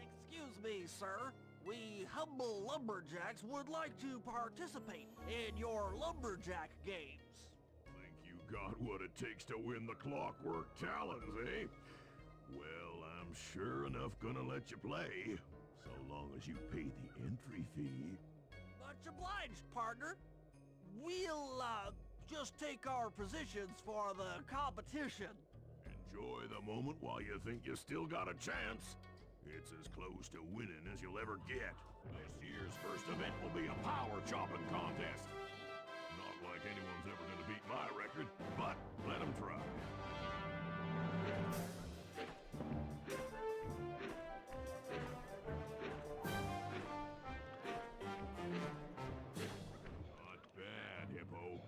Excuse me, sir. We humble lumberjacks would like to participate in your lumberjack games. Think you got what it takes to win the Clockwork Talons, eh? Well, I'm sure enough gonna let you play, so long as you pay the entry fee. Much obliged, partner. We'll, just take our positions for the competition. Enjoy the moment while you think you still got a chance. It's as close to winning as you'll ever get. This year's first event will be a power chopping contest. Not like anyone's ever gonna beat my record, but let them try. Not bad, Hippo.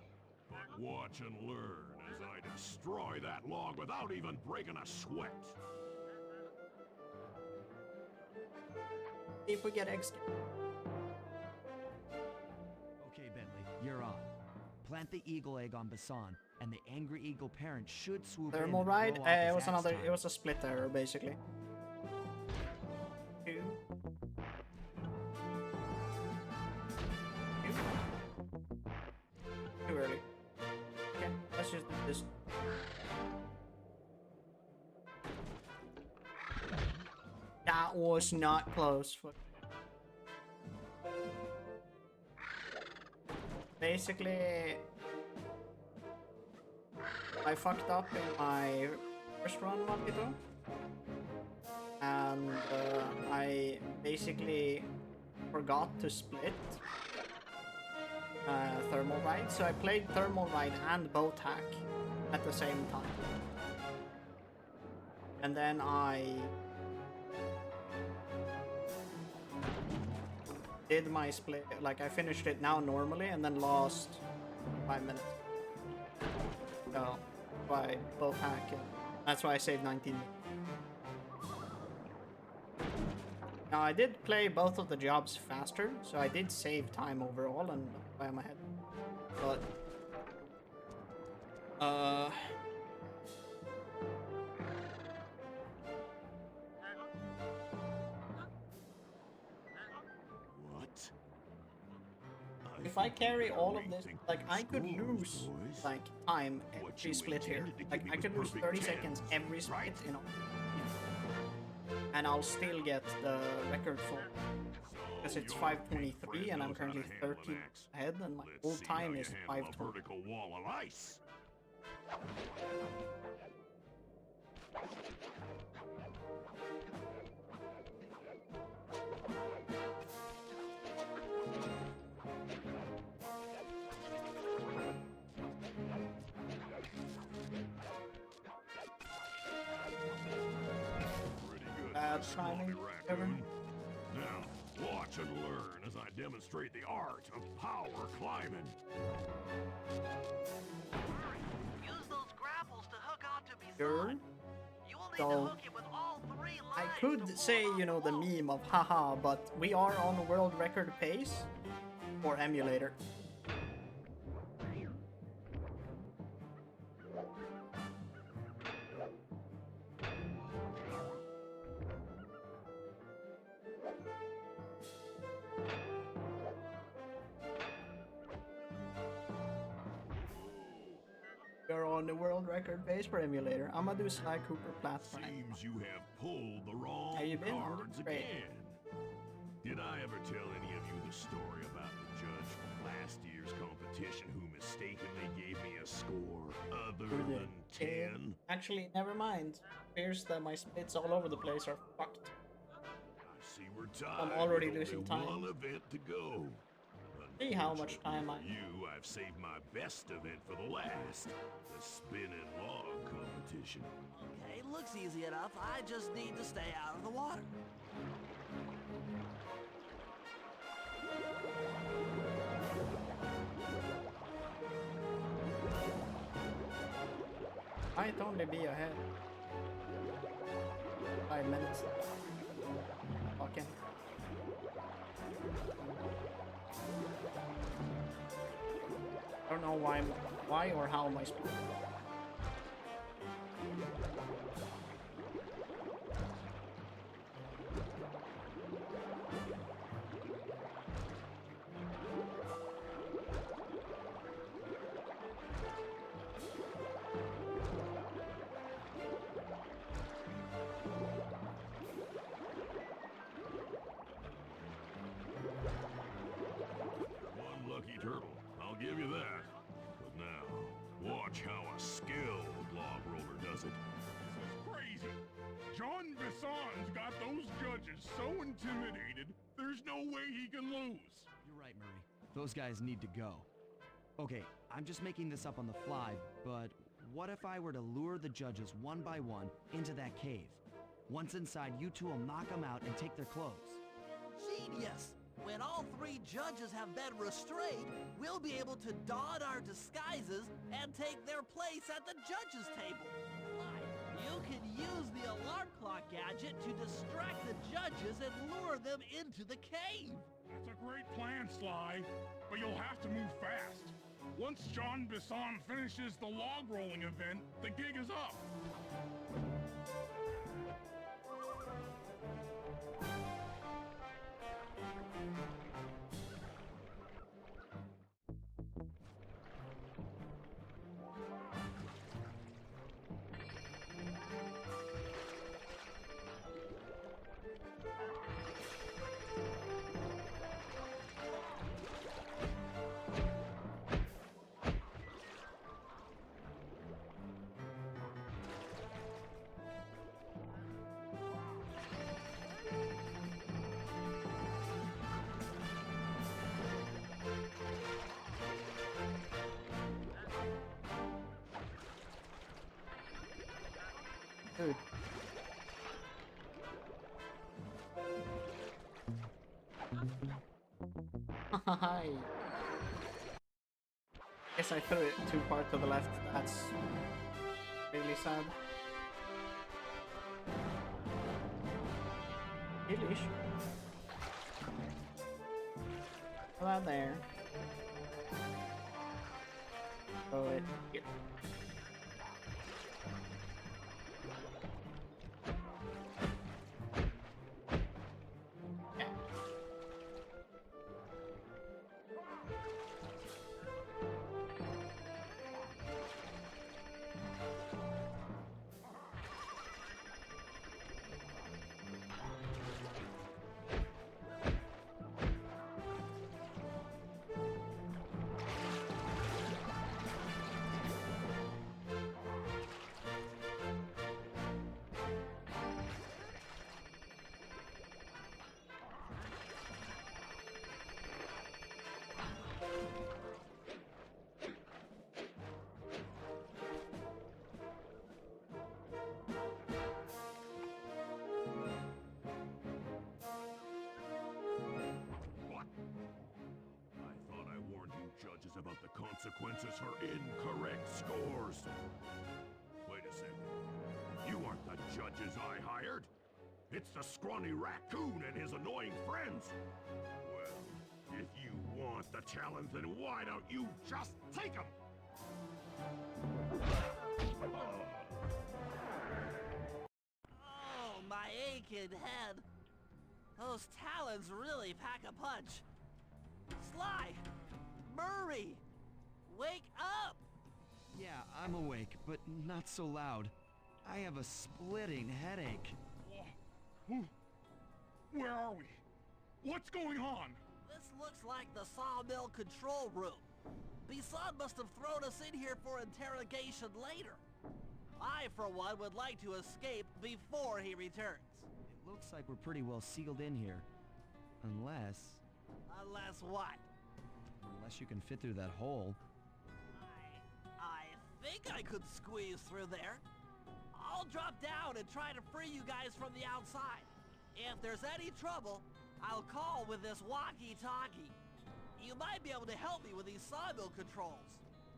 But watch and learn as I destroy that log without even breaking a sweat. See if we get eggs. Okay, Bentley, you're on. Plant the eagle egg on Bassan, and the angry eagle parent should swoop in Thermal and ride. blow off It his was axe another. time. It was a split error basically. Two. Too early. Okay, let's just do this. That was not close. Basically, I fucked up in my first run, Mapito. And I basically forgot to split Thermal Ride. So I played Thermal Ride and Boat Hack at the same time. And then I did my split, like I finished it now normally and then lost 5 minutes. So, by both hack, and that's why I saved 19 minutes. Now I did play both of the jobs faster, so I did save time overall and I am ahead. But, if I carry all of this, like I could lose like time every split here. Like I could lose 30 seconds every split, you know. And I'll still get the record full. Because it's 5:23 and I'm currently 13 ahead and my full time is 5:20. Vertical wall of ice. Timing. Now, watch and learn as I demonstrate the art of power climbing. Use those grapples to hook onto me. Sure. You will need to So hook it with all 3 lines. I could say, you know, the meme of haha, but we are on world record pace for Emulator. We're on the world record pace for Emulator. I'm gonna do Sly Cooper platform. Seems you have pulled the wrong How you been? I'm cards great. again. Did I ever tell any of you the story about the judge from last year's competition who mistakenly gave me a score other than 10? Actually, never mind. Appears that my splits all over the place are fucked. I see we're tied. I'm already with losing only time. one event to go. See how much time For you, I've saved my best event for the last. The spinning log competition. Okay, looks easy enough. I just need to stay out of the water. Might only be ahead. 5 minutes. Okay. I don't know why or how my speed. One lucky turtle, I'll give you that. But now, watch how a skilled log roller does it. This is crazy. John Bisson's got those judges so intimidated, there's no way he can lose. You're right, Murray. Those guys need to go. Okay, I'm just making this up on the fly, but what if I were to lure the judges one by one into that cave? Once inside, you two will knock them out and take their clothes. Genius! When all 3 judges have been restrained, we'll be able to don our disguises and take their place at the judges' table. You can use the alarm clock gadget to distract the judges and lure them into the cave. That's a great plan, Sly, but you'll have to move fast. Once John Bisson finishes the log rolling event, the gig is up. Dude. Hi. Guess I threw it too far to the left. That's really sad. Delish. Put that there. Throw it here. Judges about the consequences for incorrect scores. Wait a second. You aren't the judges I hired. It's the scrawny raccoon and his annoying friends. Well, if you want the challenge, then why don't you just take them? Oh, my aching head. Those talons really pack a punch. Sly! Murray! Wake up! Yeah, I'm awake, but not so loud. I have a splitting headache. Where are we? What's going on? The This looks like the sawmill control room. Bisson must have thrown us in here for interrogation later. I, for one, would like to escape before he returns. It looks like we're pretty well sealed in here. Unless... Unless what? Unless you can fit through that hole. I think I could squeeze through there. I'll drop down and try to free you guys from the outside. If there's any trouble, I'll call with this walkie-talkie. You might be able to help me with these sawmill controls.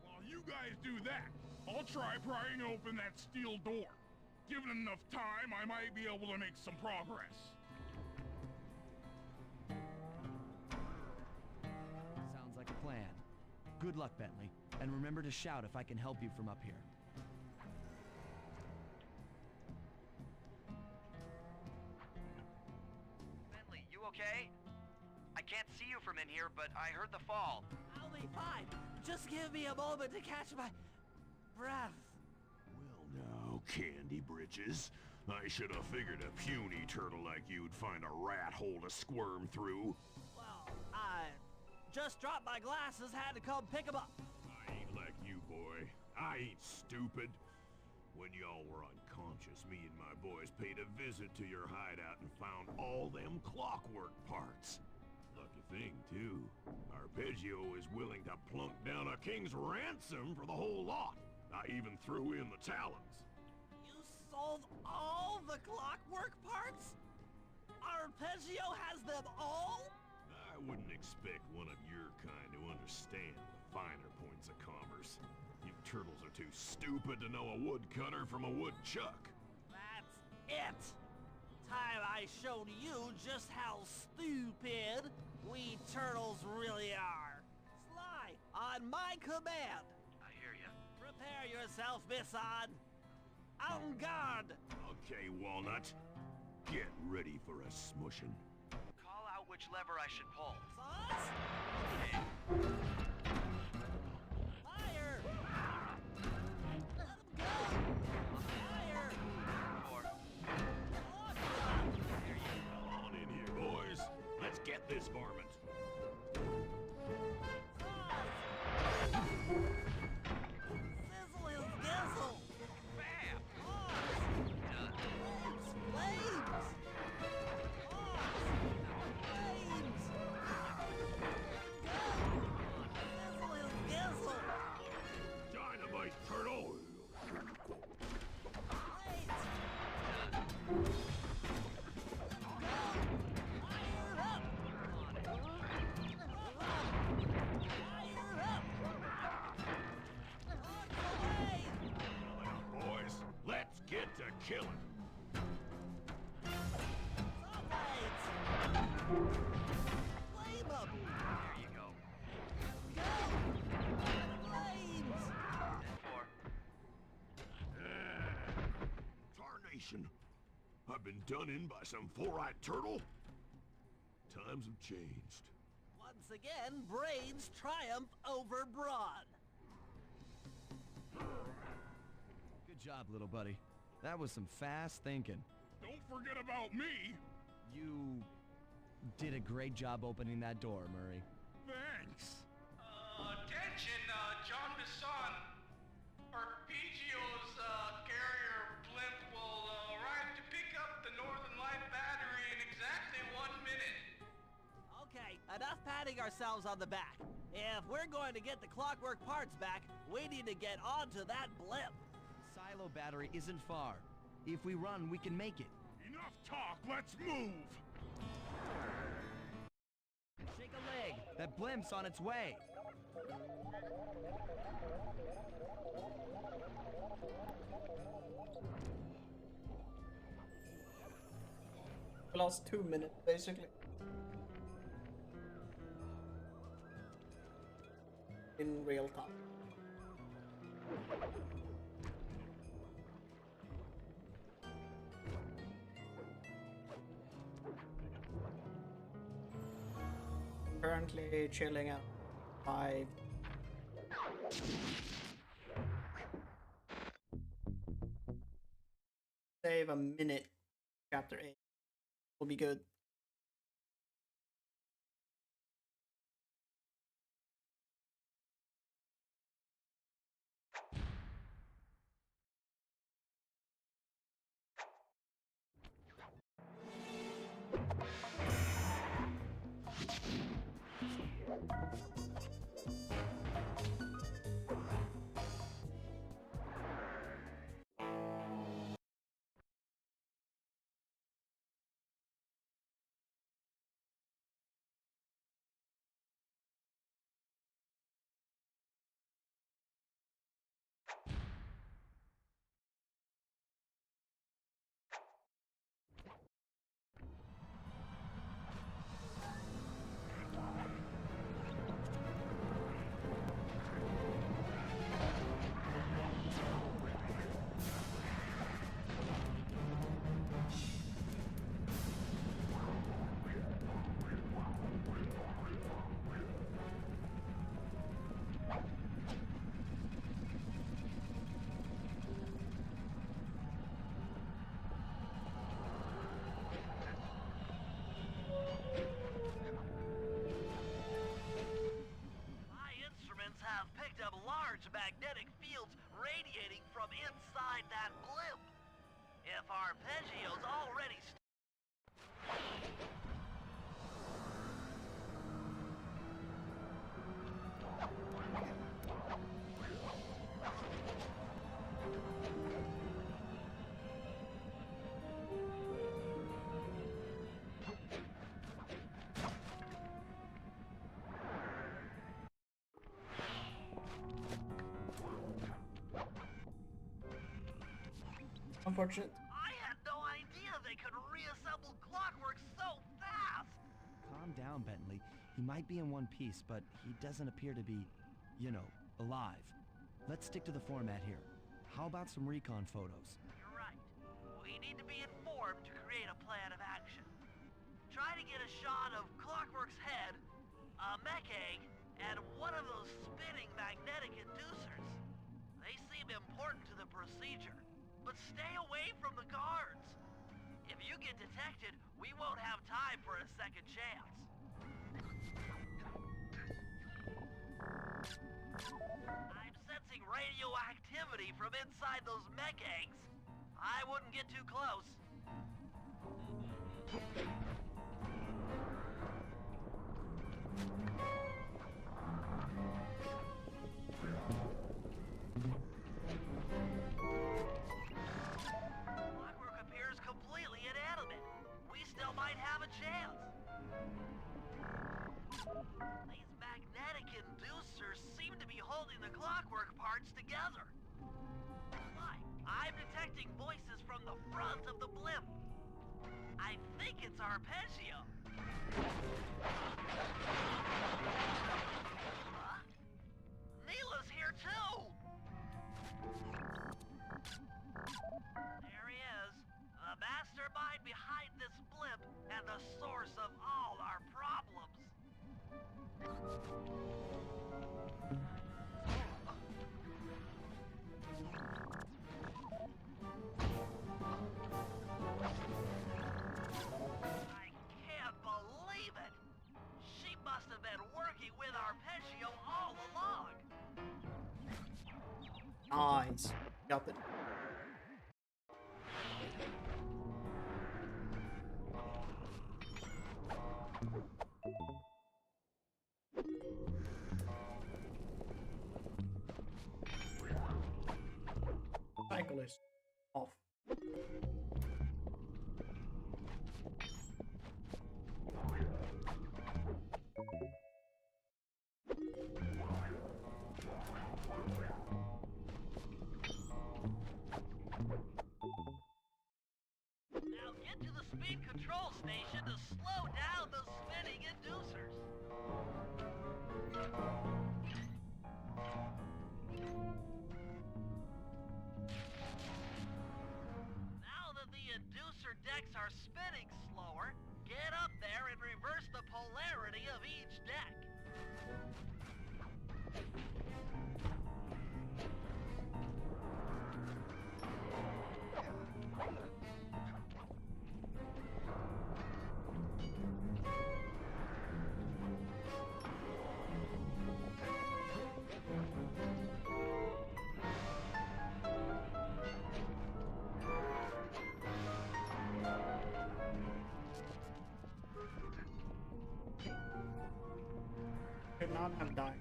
While you guys do that, I'll try prying open that steel door. Given enough time, I might be able to make some progress. Sounds like a plan. Good luck, Bentley. And remember to shout if I can help you from up here. Bentley, you okay? I can't see you from in here, but I heard the fall. I'll be fine. Just give me a moment to catch my breath. Well now, Candy Britches. I should have figured a puny turtle like you'd find a rat hole to squirm through. Well, I just dropped my glasses, had to come pick 'em up. I ain't like you, boy. I ain't stupid. When y'all were unconscious, me and my boys paid a visit to your hideout and found all them clockwork parts. Lucky thing, too. Arpeggio is willing to plunk down a king's ransom for the whole lot. I even threw in the talons. You sold all the clockwork parts? Arpeggio has them all? I wouldn't expect one of your kind to understand the finer points of commerce. You turtles are too stupid to know a woodcutter from a woodchuck. That's it! Time I showed you just how stupid we turtles really are. Sly, on my command. I hear you. Prepare yourself, Bisson. En garde! Okay, Walnut. Get ready for a smushing. Call out which lever I should pull. Sauce? Fire! Let him go! Fire! On in here, boys. Let's get this varmint. Sizzle his gizzle! Bam! Flames! Sizzle his gizzle! Dynamite, turtle! Boys, let's get to killing. Flame 'em! There you go. Go! Flames! Tarnation! I've been done in by some four-eyed turtle? Times have changed. Once again, brains triumph over brawn. Good job, little buddy. That was some fast thinking. Don't forget about me! You did a great job opening that door, Murray. Thanks! Attention, John Bisson. Arpeggio's carrier blimp will arrive to pick up the Northern Light battery in exactly 1 minute. Okay, enough patting ourselves on the back. If we're going to get the clockwork parts back, we need to get onto that blimp. Silo battery isn't far. If we run, we can make it. Enough talk, let's move! Shake a leg. That blimp's on its way. We lost 2 minutes, basically. In real time. Currently chilling at 5. Save a minute. Chapter 8 will be good. My instruments have picked up large magnetic fields radiating from inside that blimp. If Arpeggio's already Unfortunate. I had no idea they could reassemble clockwork so fast! Calm down, Bentley. He might be in one piece, but he doesn't appear to be, you know, alive. Let's stick to the format here. How about some recon photos? You're right. We need to be informed to create a plan of action. Try to get a shot of Clockwork's head, a mech egg, and one of those spinning magnetic inducers. They seem important to the procedure, but stay away from the guards. If you get detected, we won't have time for a second chance. I'm sensing radioactivity from inside those mech eggs. I wouldn't get too close. Clockwork appears completely inanimate. We still might have a chance. These magnetic inducers seem to be holding the clockwork parts together. Why? I'm detecting voices from the front of the blimp. I think it's Arpeggio. Huh? Neela's here too! There he is, the mastermind behind this blimp and the source of all our problems. I can't believe it! She must have been working with Arpeggio all along. Nice. Got it. Cyclist off. Now get to the speed control station to slow down the spinning inducers. not have died.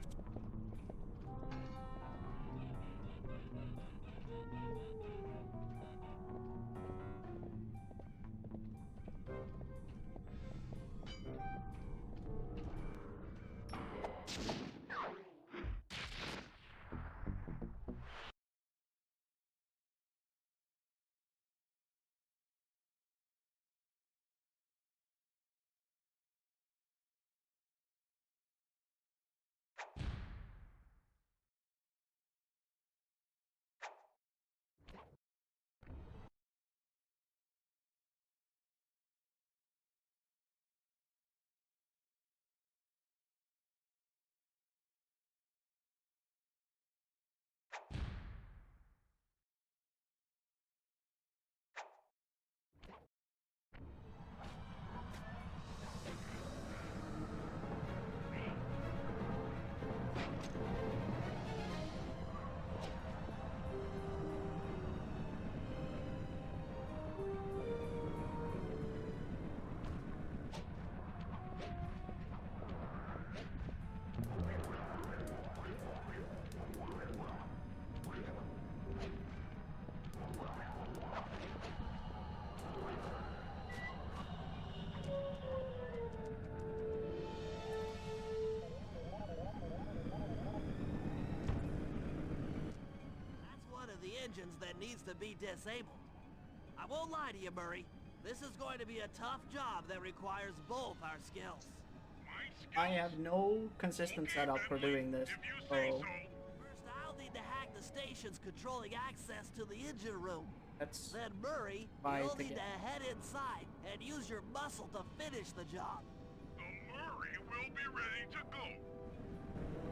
That's one of the engines that needs to be disabled. I won't lie to you, Murray. This is going to be a tough job that requires both our skills. I have no consistent setup for doing this, so First, I'll need to hack the stations controlling access to the engine room. that's Then, Murray, Bye you'll to need get- to head inside and use your muscle to finish the job. The Murray will be ready to go.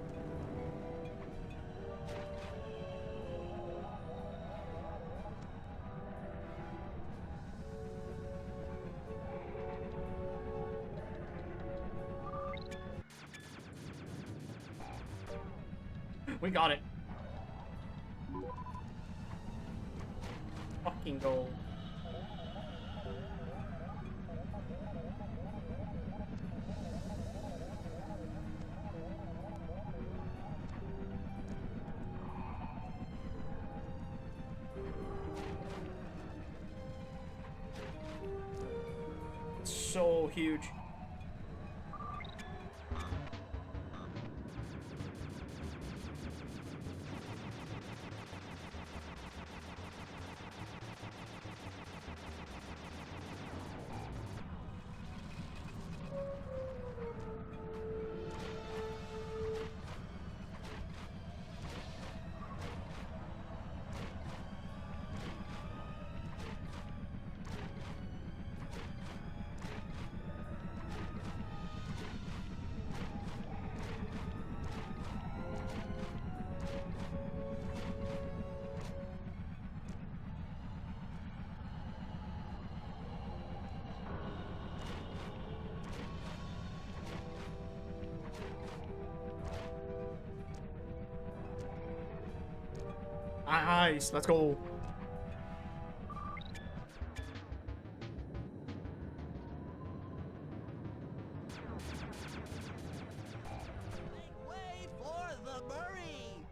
we got it. Fucking gold. It's so huge. Nice, let's go. Make way for the Murray!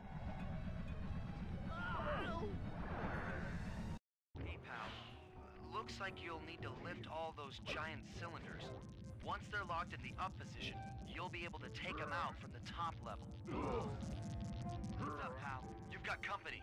Hey, pal. Looks like you'll need to lift all those giant cylinders. Once they're locked in the up position, you'll be able to take them out from the top level. Heads up, pal. You've got company.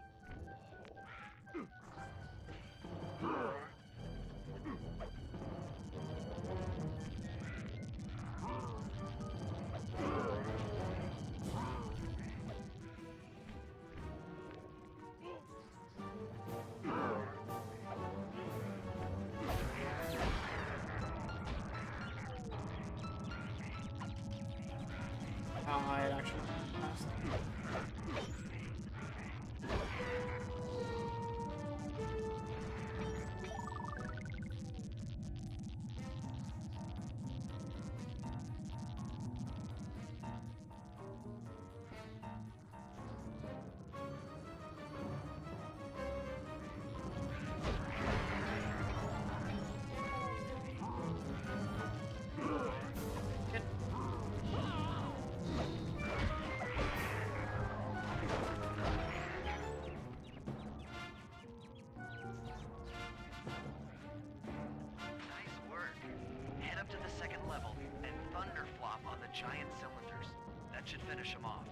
It actually passed. giant cylinders. That should finish them off.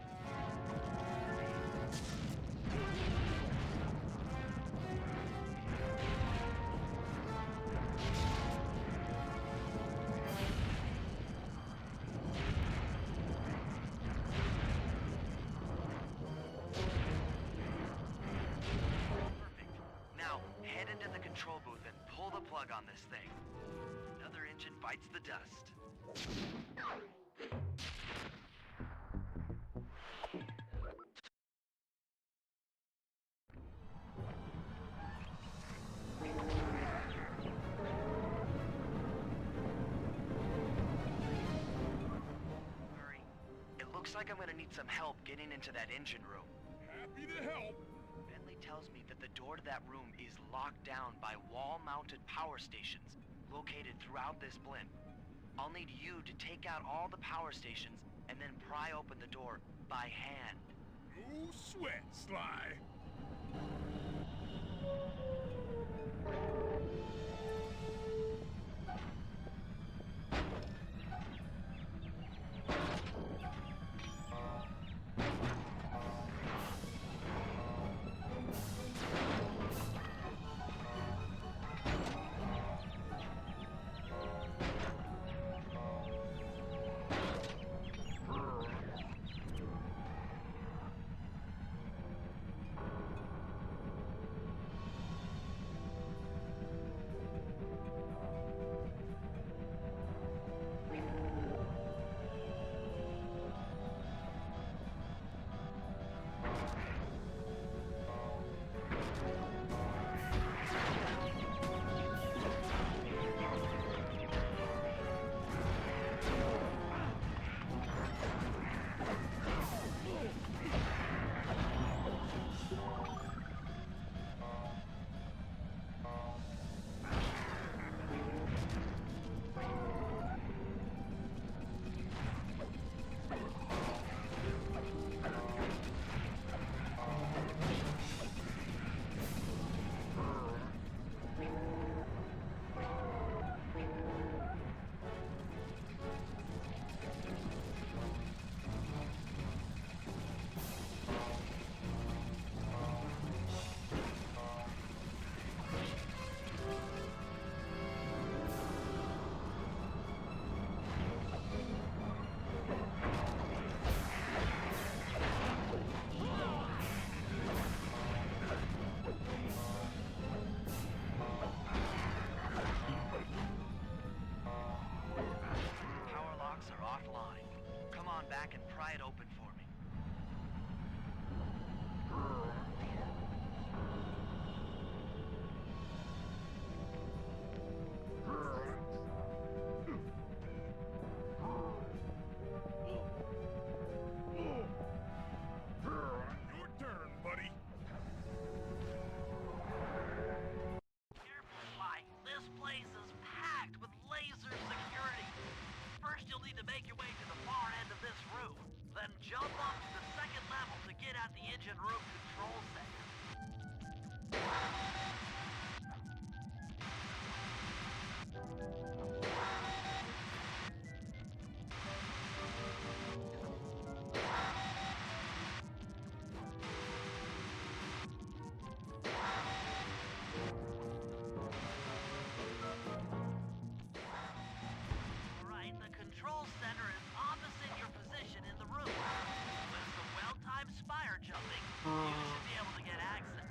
Head into the control booth and pull the plug on this thing. Another engine bites the dust. Hurry. It looks like I'm gonna need some help getting into that engine room. Happy to help. Tells me that the door to that room is locked down by wall-mounted power stations located throughout this blimp. I'll need you to take out all the power stations and then pry open the door by hand. No sweat, Sly. back and pry it open for me. Your turn, buddy. Careful, Sly. This place is packed with laser security. First, you'll need to make your way to the far end of this room. Then jump up to the second level to get at the engine room control center. Alright, the control center is opposite your position in the room. With some well-timed spire jumping, you should be able to get access.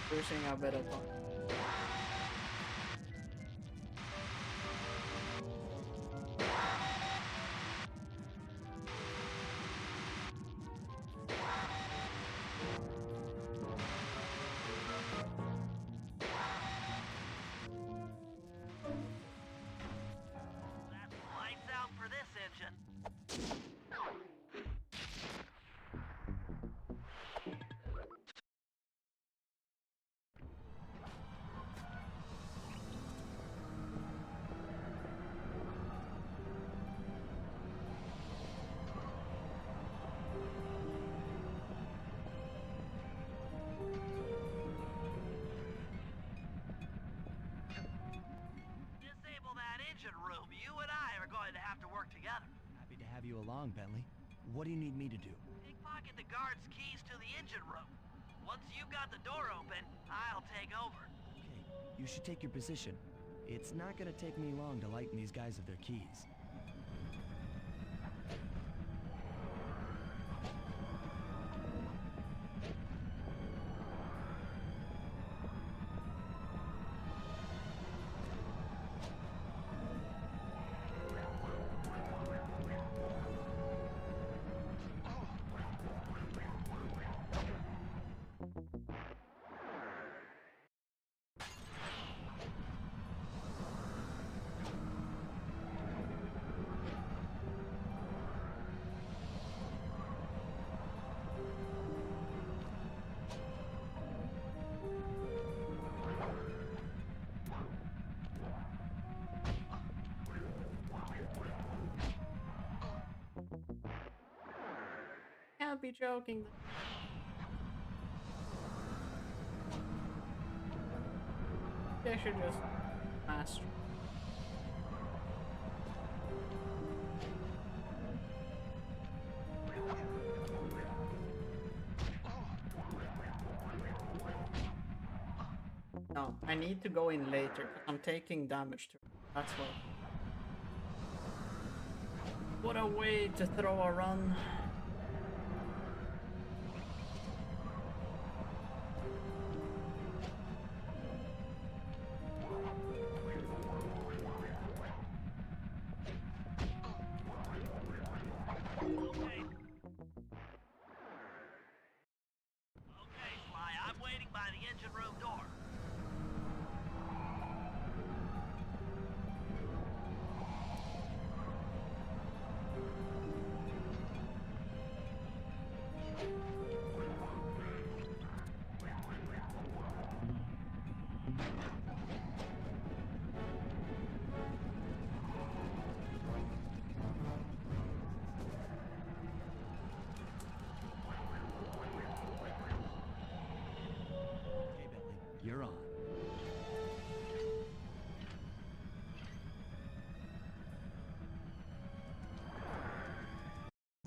Pushing a bit of That's lights out for this engine. work together. Happy to have you along, Bentley. What do you need me to do? Pickpocket the guard's keys to the engine room. Once you've got the door open, I'll take over. Okay, you should take your position. It's not gonna take me long to lighten these guys of their keys. Can't be joking. They should just master. No, I need to go in later. I'm taking damage to. That's what. What a way to throw a run. Okay, Sly, I'm waiting by the engine room door. Okay, Bentley, you're on.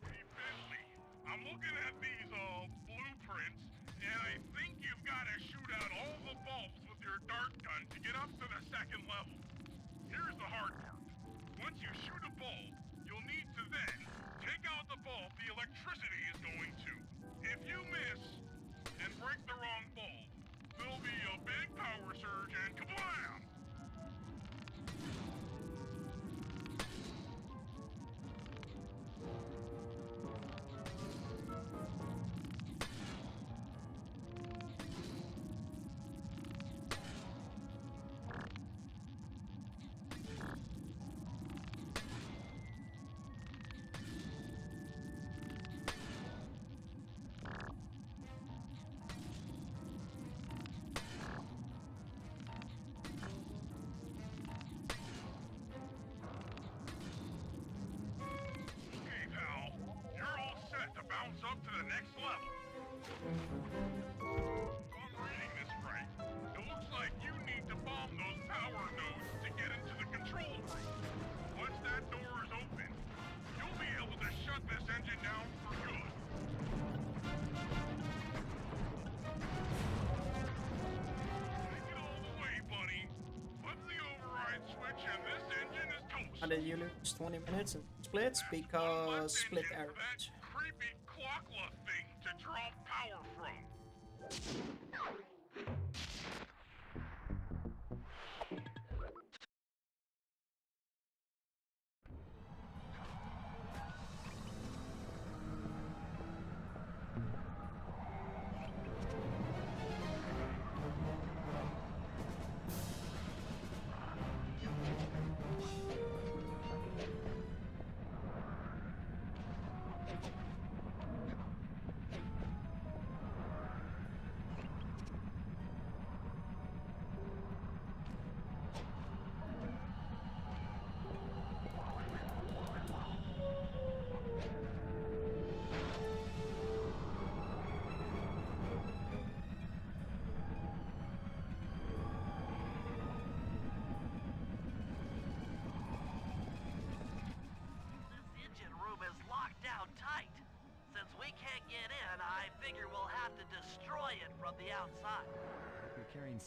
Hey, Bentley, I'm looking at these, blueprints, and I think you've got to shoot out all the bulbs with your dart gun to get up to the second level. Here's the hard part. Once you shoot a bulb, you'll need to then take out the bulb the electricity is going to. If you miss and break the wrong bulb, there'll be a big power surge and kablam! Okay, pal. You're all set to bounce up to the next level. If I'm reading this right, it looks like you need to bomb those power nodes to get into the control room. Once that door is open, you'll be able to shut this engine down for good. Take it all the way, buddy. Flip the override switch and this engine is toast. How did you lose 20 minutes in splits? Because split errors. Creepy clockla thing to draw power from. from the outside. You're carrying.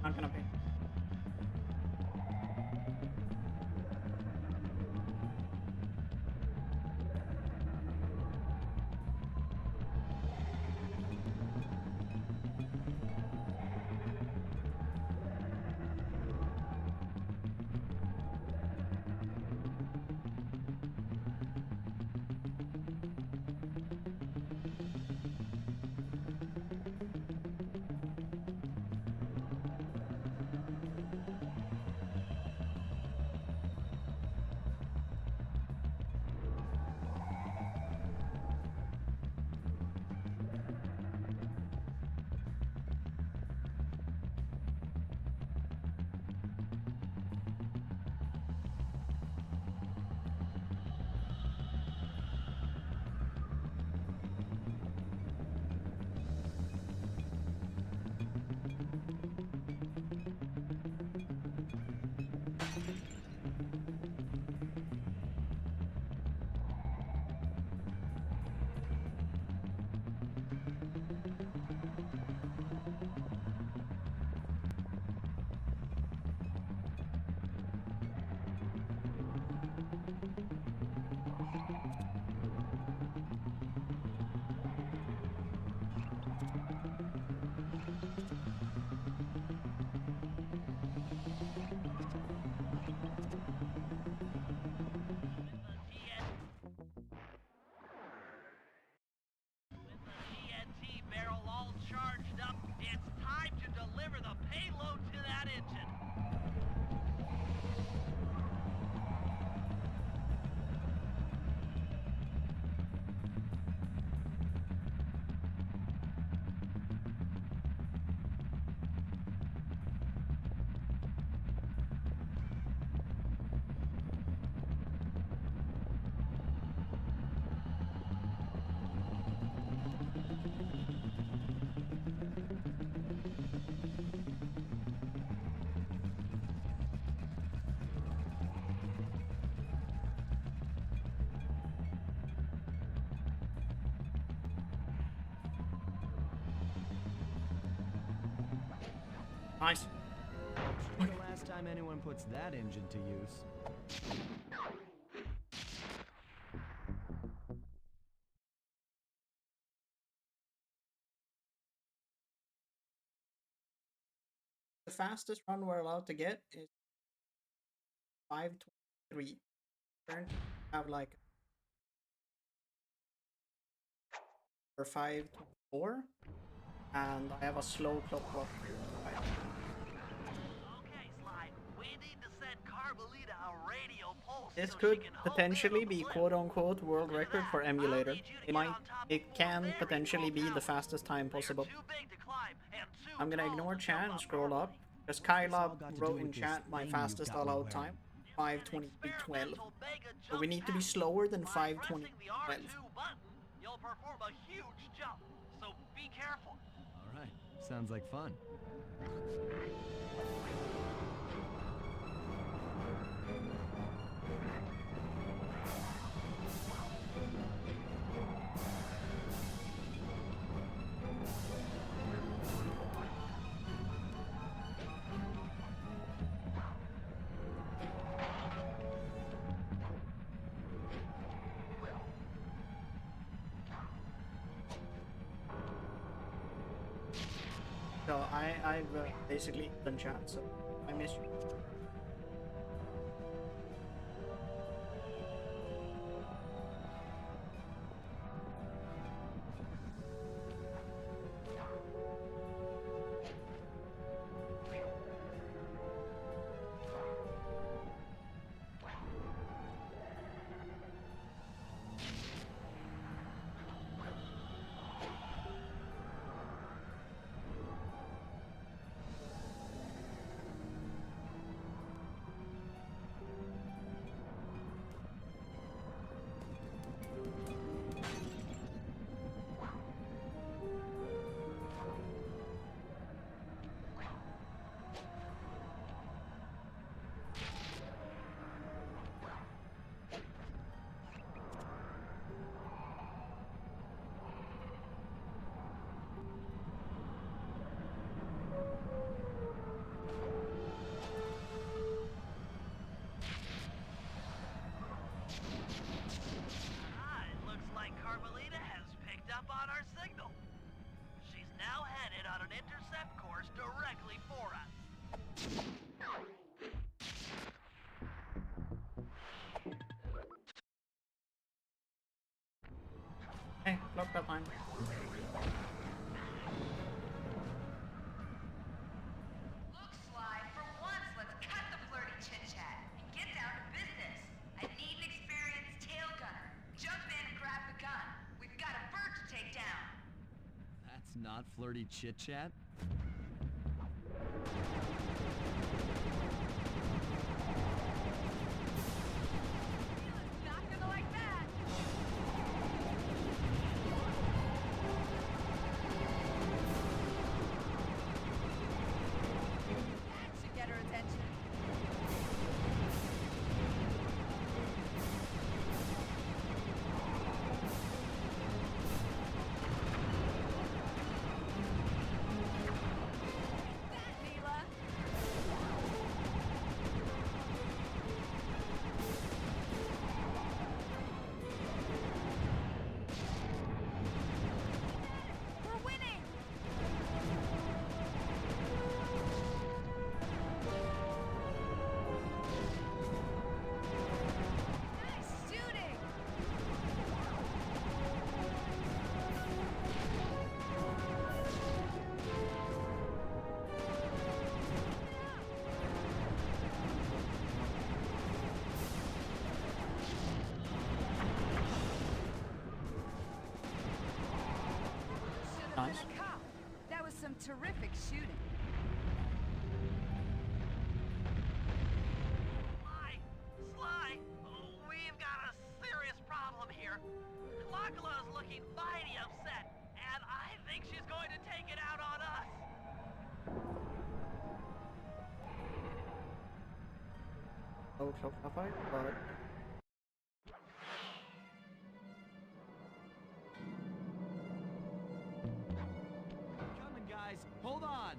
Not gonna pay. TNT barrel all charged up, it's time to deliver the payload to that engine. Nice. The last time anyone puts that engine to use. The fastest run we're allowed to get is 5:23. Currently, I have like or 5:24, and I have a slow clock. Okay, Sly, we need to send Carmelita a radio pulse This so could she can potentially be quote-unquote world record for Emulator. It can potentially be the fastest time possible. I'm gonna ignore chat and scroll up, because Kyla wrote in chat my fastest allowed time, 5:23:12. So we need to be slower than 5:20:12. You'll perform a huge jump, so be careful. All right, sounds like fun. So I've basically done chat, so I miss you. directly for us. Hey, look that line. Look, Sly, for once, let's cut the flirty chit-chat and get down to business. I need an experienced tail gunner. Jump in and grab the gun. We've got a bird to take down. That's not flirty chit-chat. Not gonna like that. That should get her attention. That, Mila. We're winning! Nice shooting! Should've Nice. been a cop. That was some terrific shooting. Sly, we've got a serious problem here. Lachala's looking mighty upset, and I think she's going to take it out on us. Oh, so far, but Coming, guys. Hold on.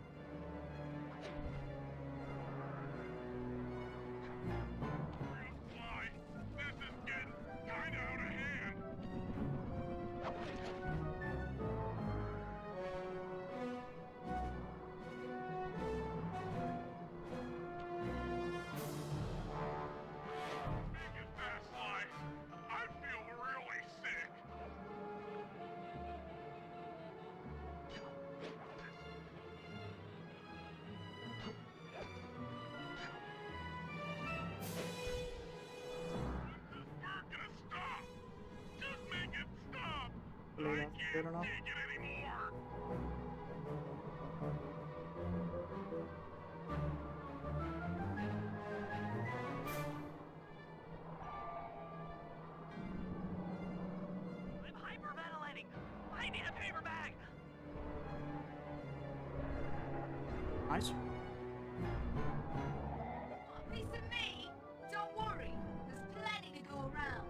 Sly, this is getting kinda out of hand. Make it fast, Sly. I feel really sick. This is not gonna stop. Just make it stop. Really, I that's good can't enough? take it anymore. I'm hyperventilating. I need a paper bag. nice. Piece of me? Don't worry. There's plenty to go around.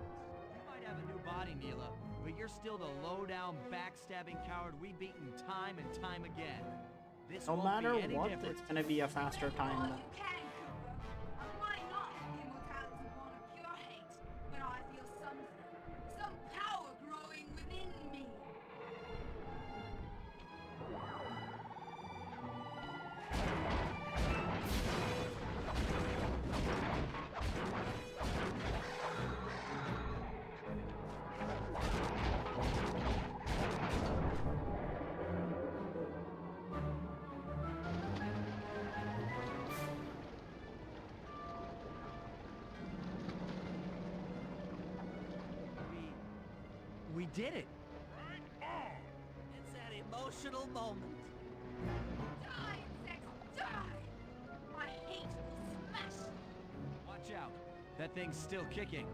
You might have a new body, Mila, but you're still the low-down, backstabbing coward we've beaten time and time again. This No won't matter be any what, different. it's gonna be a faster time All than. you can, Cooper. I might not have the immortality born of pure hate, but I feel something. Some power growing within me. We did it. Right on. It's that emotional moment. Die, insects, die! My hate will smash you. Watch out. That thing's still kicking.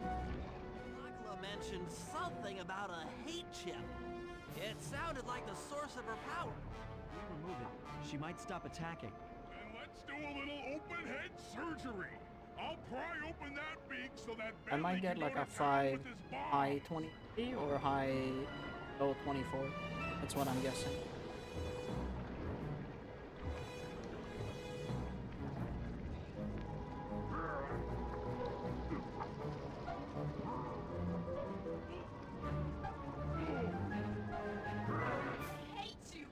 Lachla mentioned something about a hate chip. It sounded like the source of her power. We remove it. She might stop attacking. Then let's do a little open head surgery. I'll pry open that beak so that I might Bentley get can like go a to town 5 with his bomb. high 23 or high low 24. That's what I'm guessing. I hate you,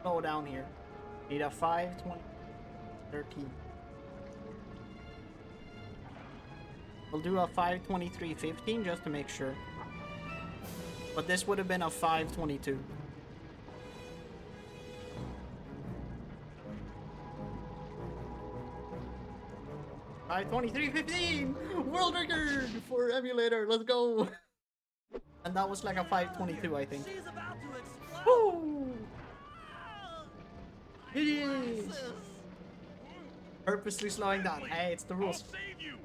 slow down here. Need a 5:20, 13. We'll do a 5:23:15 just to make sure. But this would have been a 5:22. $5:23:15 world record for emulator. Let's go. And that was like a 5:22, I think. She's about to explode. Woo! It is. Purposely slowing down. Hey, it's the rules. Save you.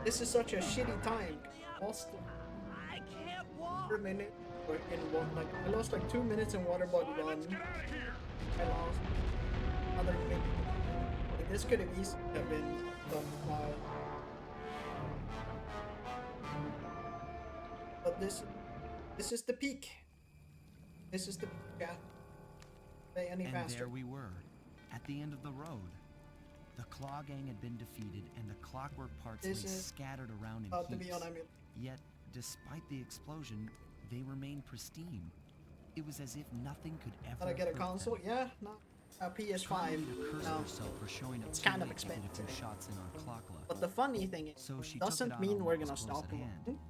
This is such a shitty time. Lost I can't walk. per minute. Or in one, like I lost like 2 minutes in water body run. Let's get out of here. I lost another minute. Like, this could have easily have been done by. But this is the peak. This is the peak. Yeah. Say any And faster. there we were, at the end of the road. The Claw Gang had been defeated, and the clockwork parts This lay is scattered around in about to be on heaps. Emulator. Yet, despite the explosion, they remained pristine. It was as if nothing could ever Did I get a hurt console? them. Yeah, no. A PS5. Carmelita cursed No. herself for showing up It's too kind of late to get a expensive. few shots in on clock luck. But the funny thing is, So she took it doesn't out mean on we're what was gonna close stop at hand. running.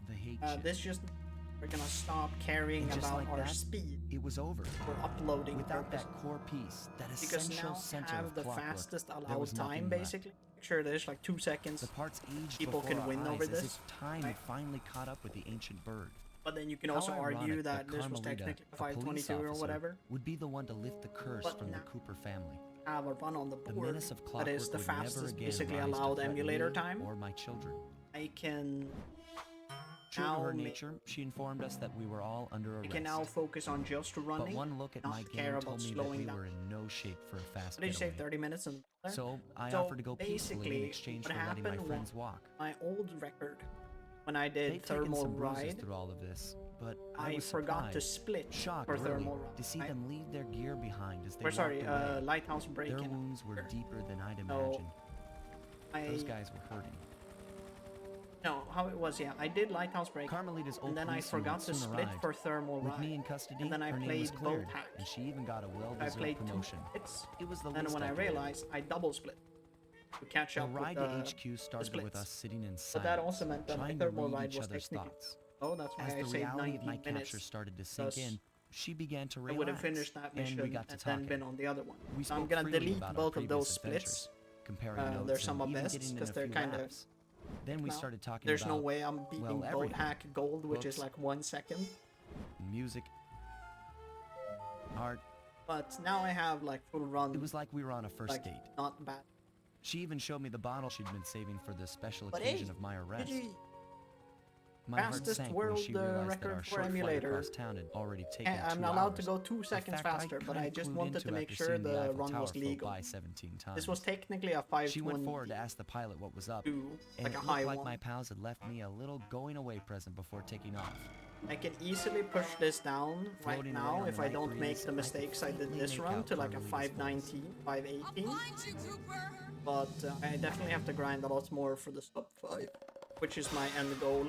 The hate chip. This just we're gonna stop caring And just about like our that, speed it was over. for uploading Without purposes. that core piece, that Because essential now center have of the clockwork, fastest there allowed was nothing time, left. basically. Make sure there's like 2 seconds. The parts aged People before can our win eyes over as this, if time had finally caught up with the ancient bird. But then you can How also argue ironic that this was Carmelita, technically a police 522 or officer, whatever. would be the one to lift the curse But from the now- Cooper family. Have a run on the The board menace of that clockwork is the would never fastest again basically rise to allowed threaten emulator me time. or my children. I can True to now her ma- nature, she informed us that we were all under I arrest. can now focus on just But running. one look at not my care game about told me that slowing we down. were in no shape for a fast What did you say? getaway. 30 minutes and So I So offered to go peacefully in basically, exchange what for letting my happened friends was- walk. my old record when I They've did taken thermal some bruises ride. through all of this, but I I was forgot to surprised, split shocked for really, thermal ride. to see them leave their gear behind as they Or sorry, walked away. lighthouse break. Their wounds were deeper than I'd So, imagined. Those I guys were hurting. no, how it was, yeah. I did lighthouse break, Carmelita's old and then I policeman forgot to soon split arrived. for thermal With ride. me in custody, and then I her name was played cleared, both hacks. and she even got a I well-deserved played 2 promotion. splits. It was the Then least when I could do. realized, I double split to catch The up ride with to the HQ started with splits. us sitting in silence, But that also meant that my trying to thermal read ride each was other's technically. thoughts. Oh, that's why As I the saved reality 19 of my capture minutes. started to sink Thus, in, she began to I relax, would have finished that mission and we got to and talking. then been on the other one. We So I'm spoke gonna freely delete about our both of those previous adventures, splits. comparing notes They're some and of even best getting in because a they're few kind of. laughs. Then we started talking There's about no way I'm beating well, Boat everything. Hack Gold, which is Books, like 1 second. music, art. But now I have like full run. It was like we were on a first like, date. Not bad. She even showed me the bottle she'd been saving for the special But occasion hey, of my arrest. GG. My heart Fastest sank world when she realized that record our for short flight emulator. across town had already taken I'm 2 not allowed to hours. go 2 A seconds fact I faster, but kinda I just clued wanted into to make after sure seeing the Eiffel run Tower was float legal. by 17 times. This was technically a She went 520. forward to ask the pilot what was up, to, and like it a looked high like one. my pals had left me a little going away present before taking off. I can easily push this down right Floating away now on if the I night don't breeze, make the I could mistakes I did faintly this make run out to like a Carmelita's 519, 518. you, Cooper. But I definitely have to grind a lot more for the sub 5, which is my end goal.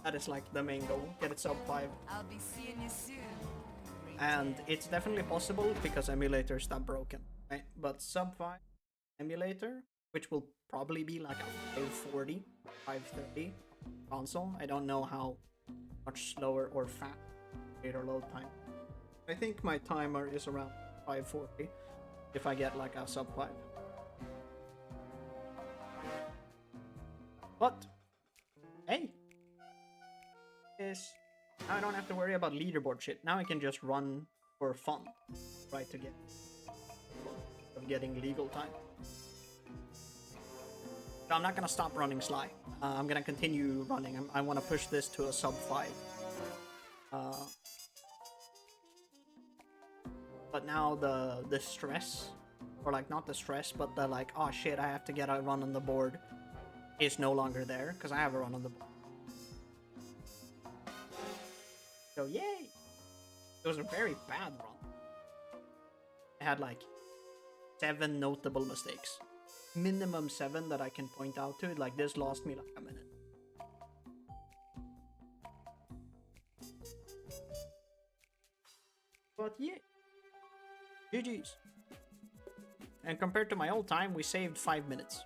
That is like the main goal, get it sub 5. I'll be seeing you soon. And it's definitely possible because emulator is not broken, right? But sub 5 emulator, which will probably be like a 540, 530 console. I don't know how much slower or fast data load time. I think my timer is around 540 if I get like a sub 5. But hey, now I don't have to worry about leaderboard shit. Now I can just run for fun, right? To get of getting legal time. So I'm not gonna stop running Sly. I'm gonna continue running. I want to push this to a sub 5. But now the stress, or like not the stress, but the like, oh shit, I have to get a run on the board, is no longer there because I have a run on the board. So yay! It was a very bad run. I had like 7 notable mistakes. Minimum 7 that I can point out to. Like this lost me like a minute. But yeah. GG's. And compared to my old time, we saved 5 minutes.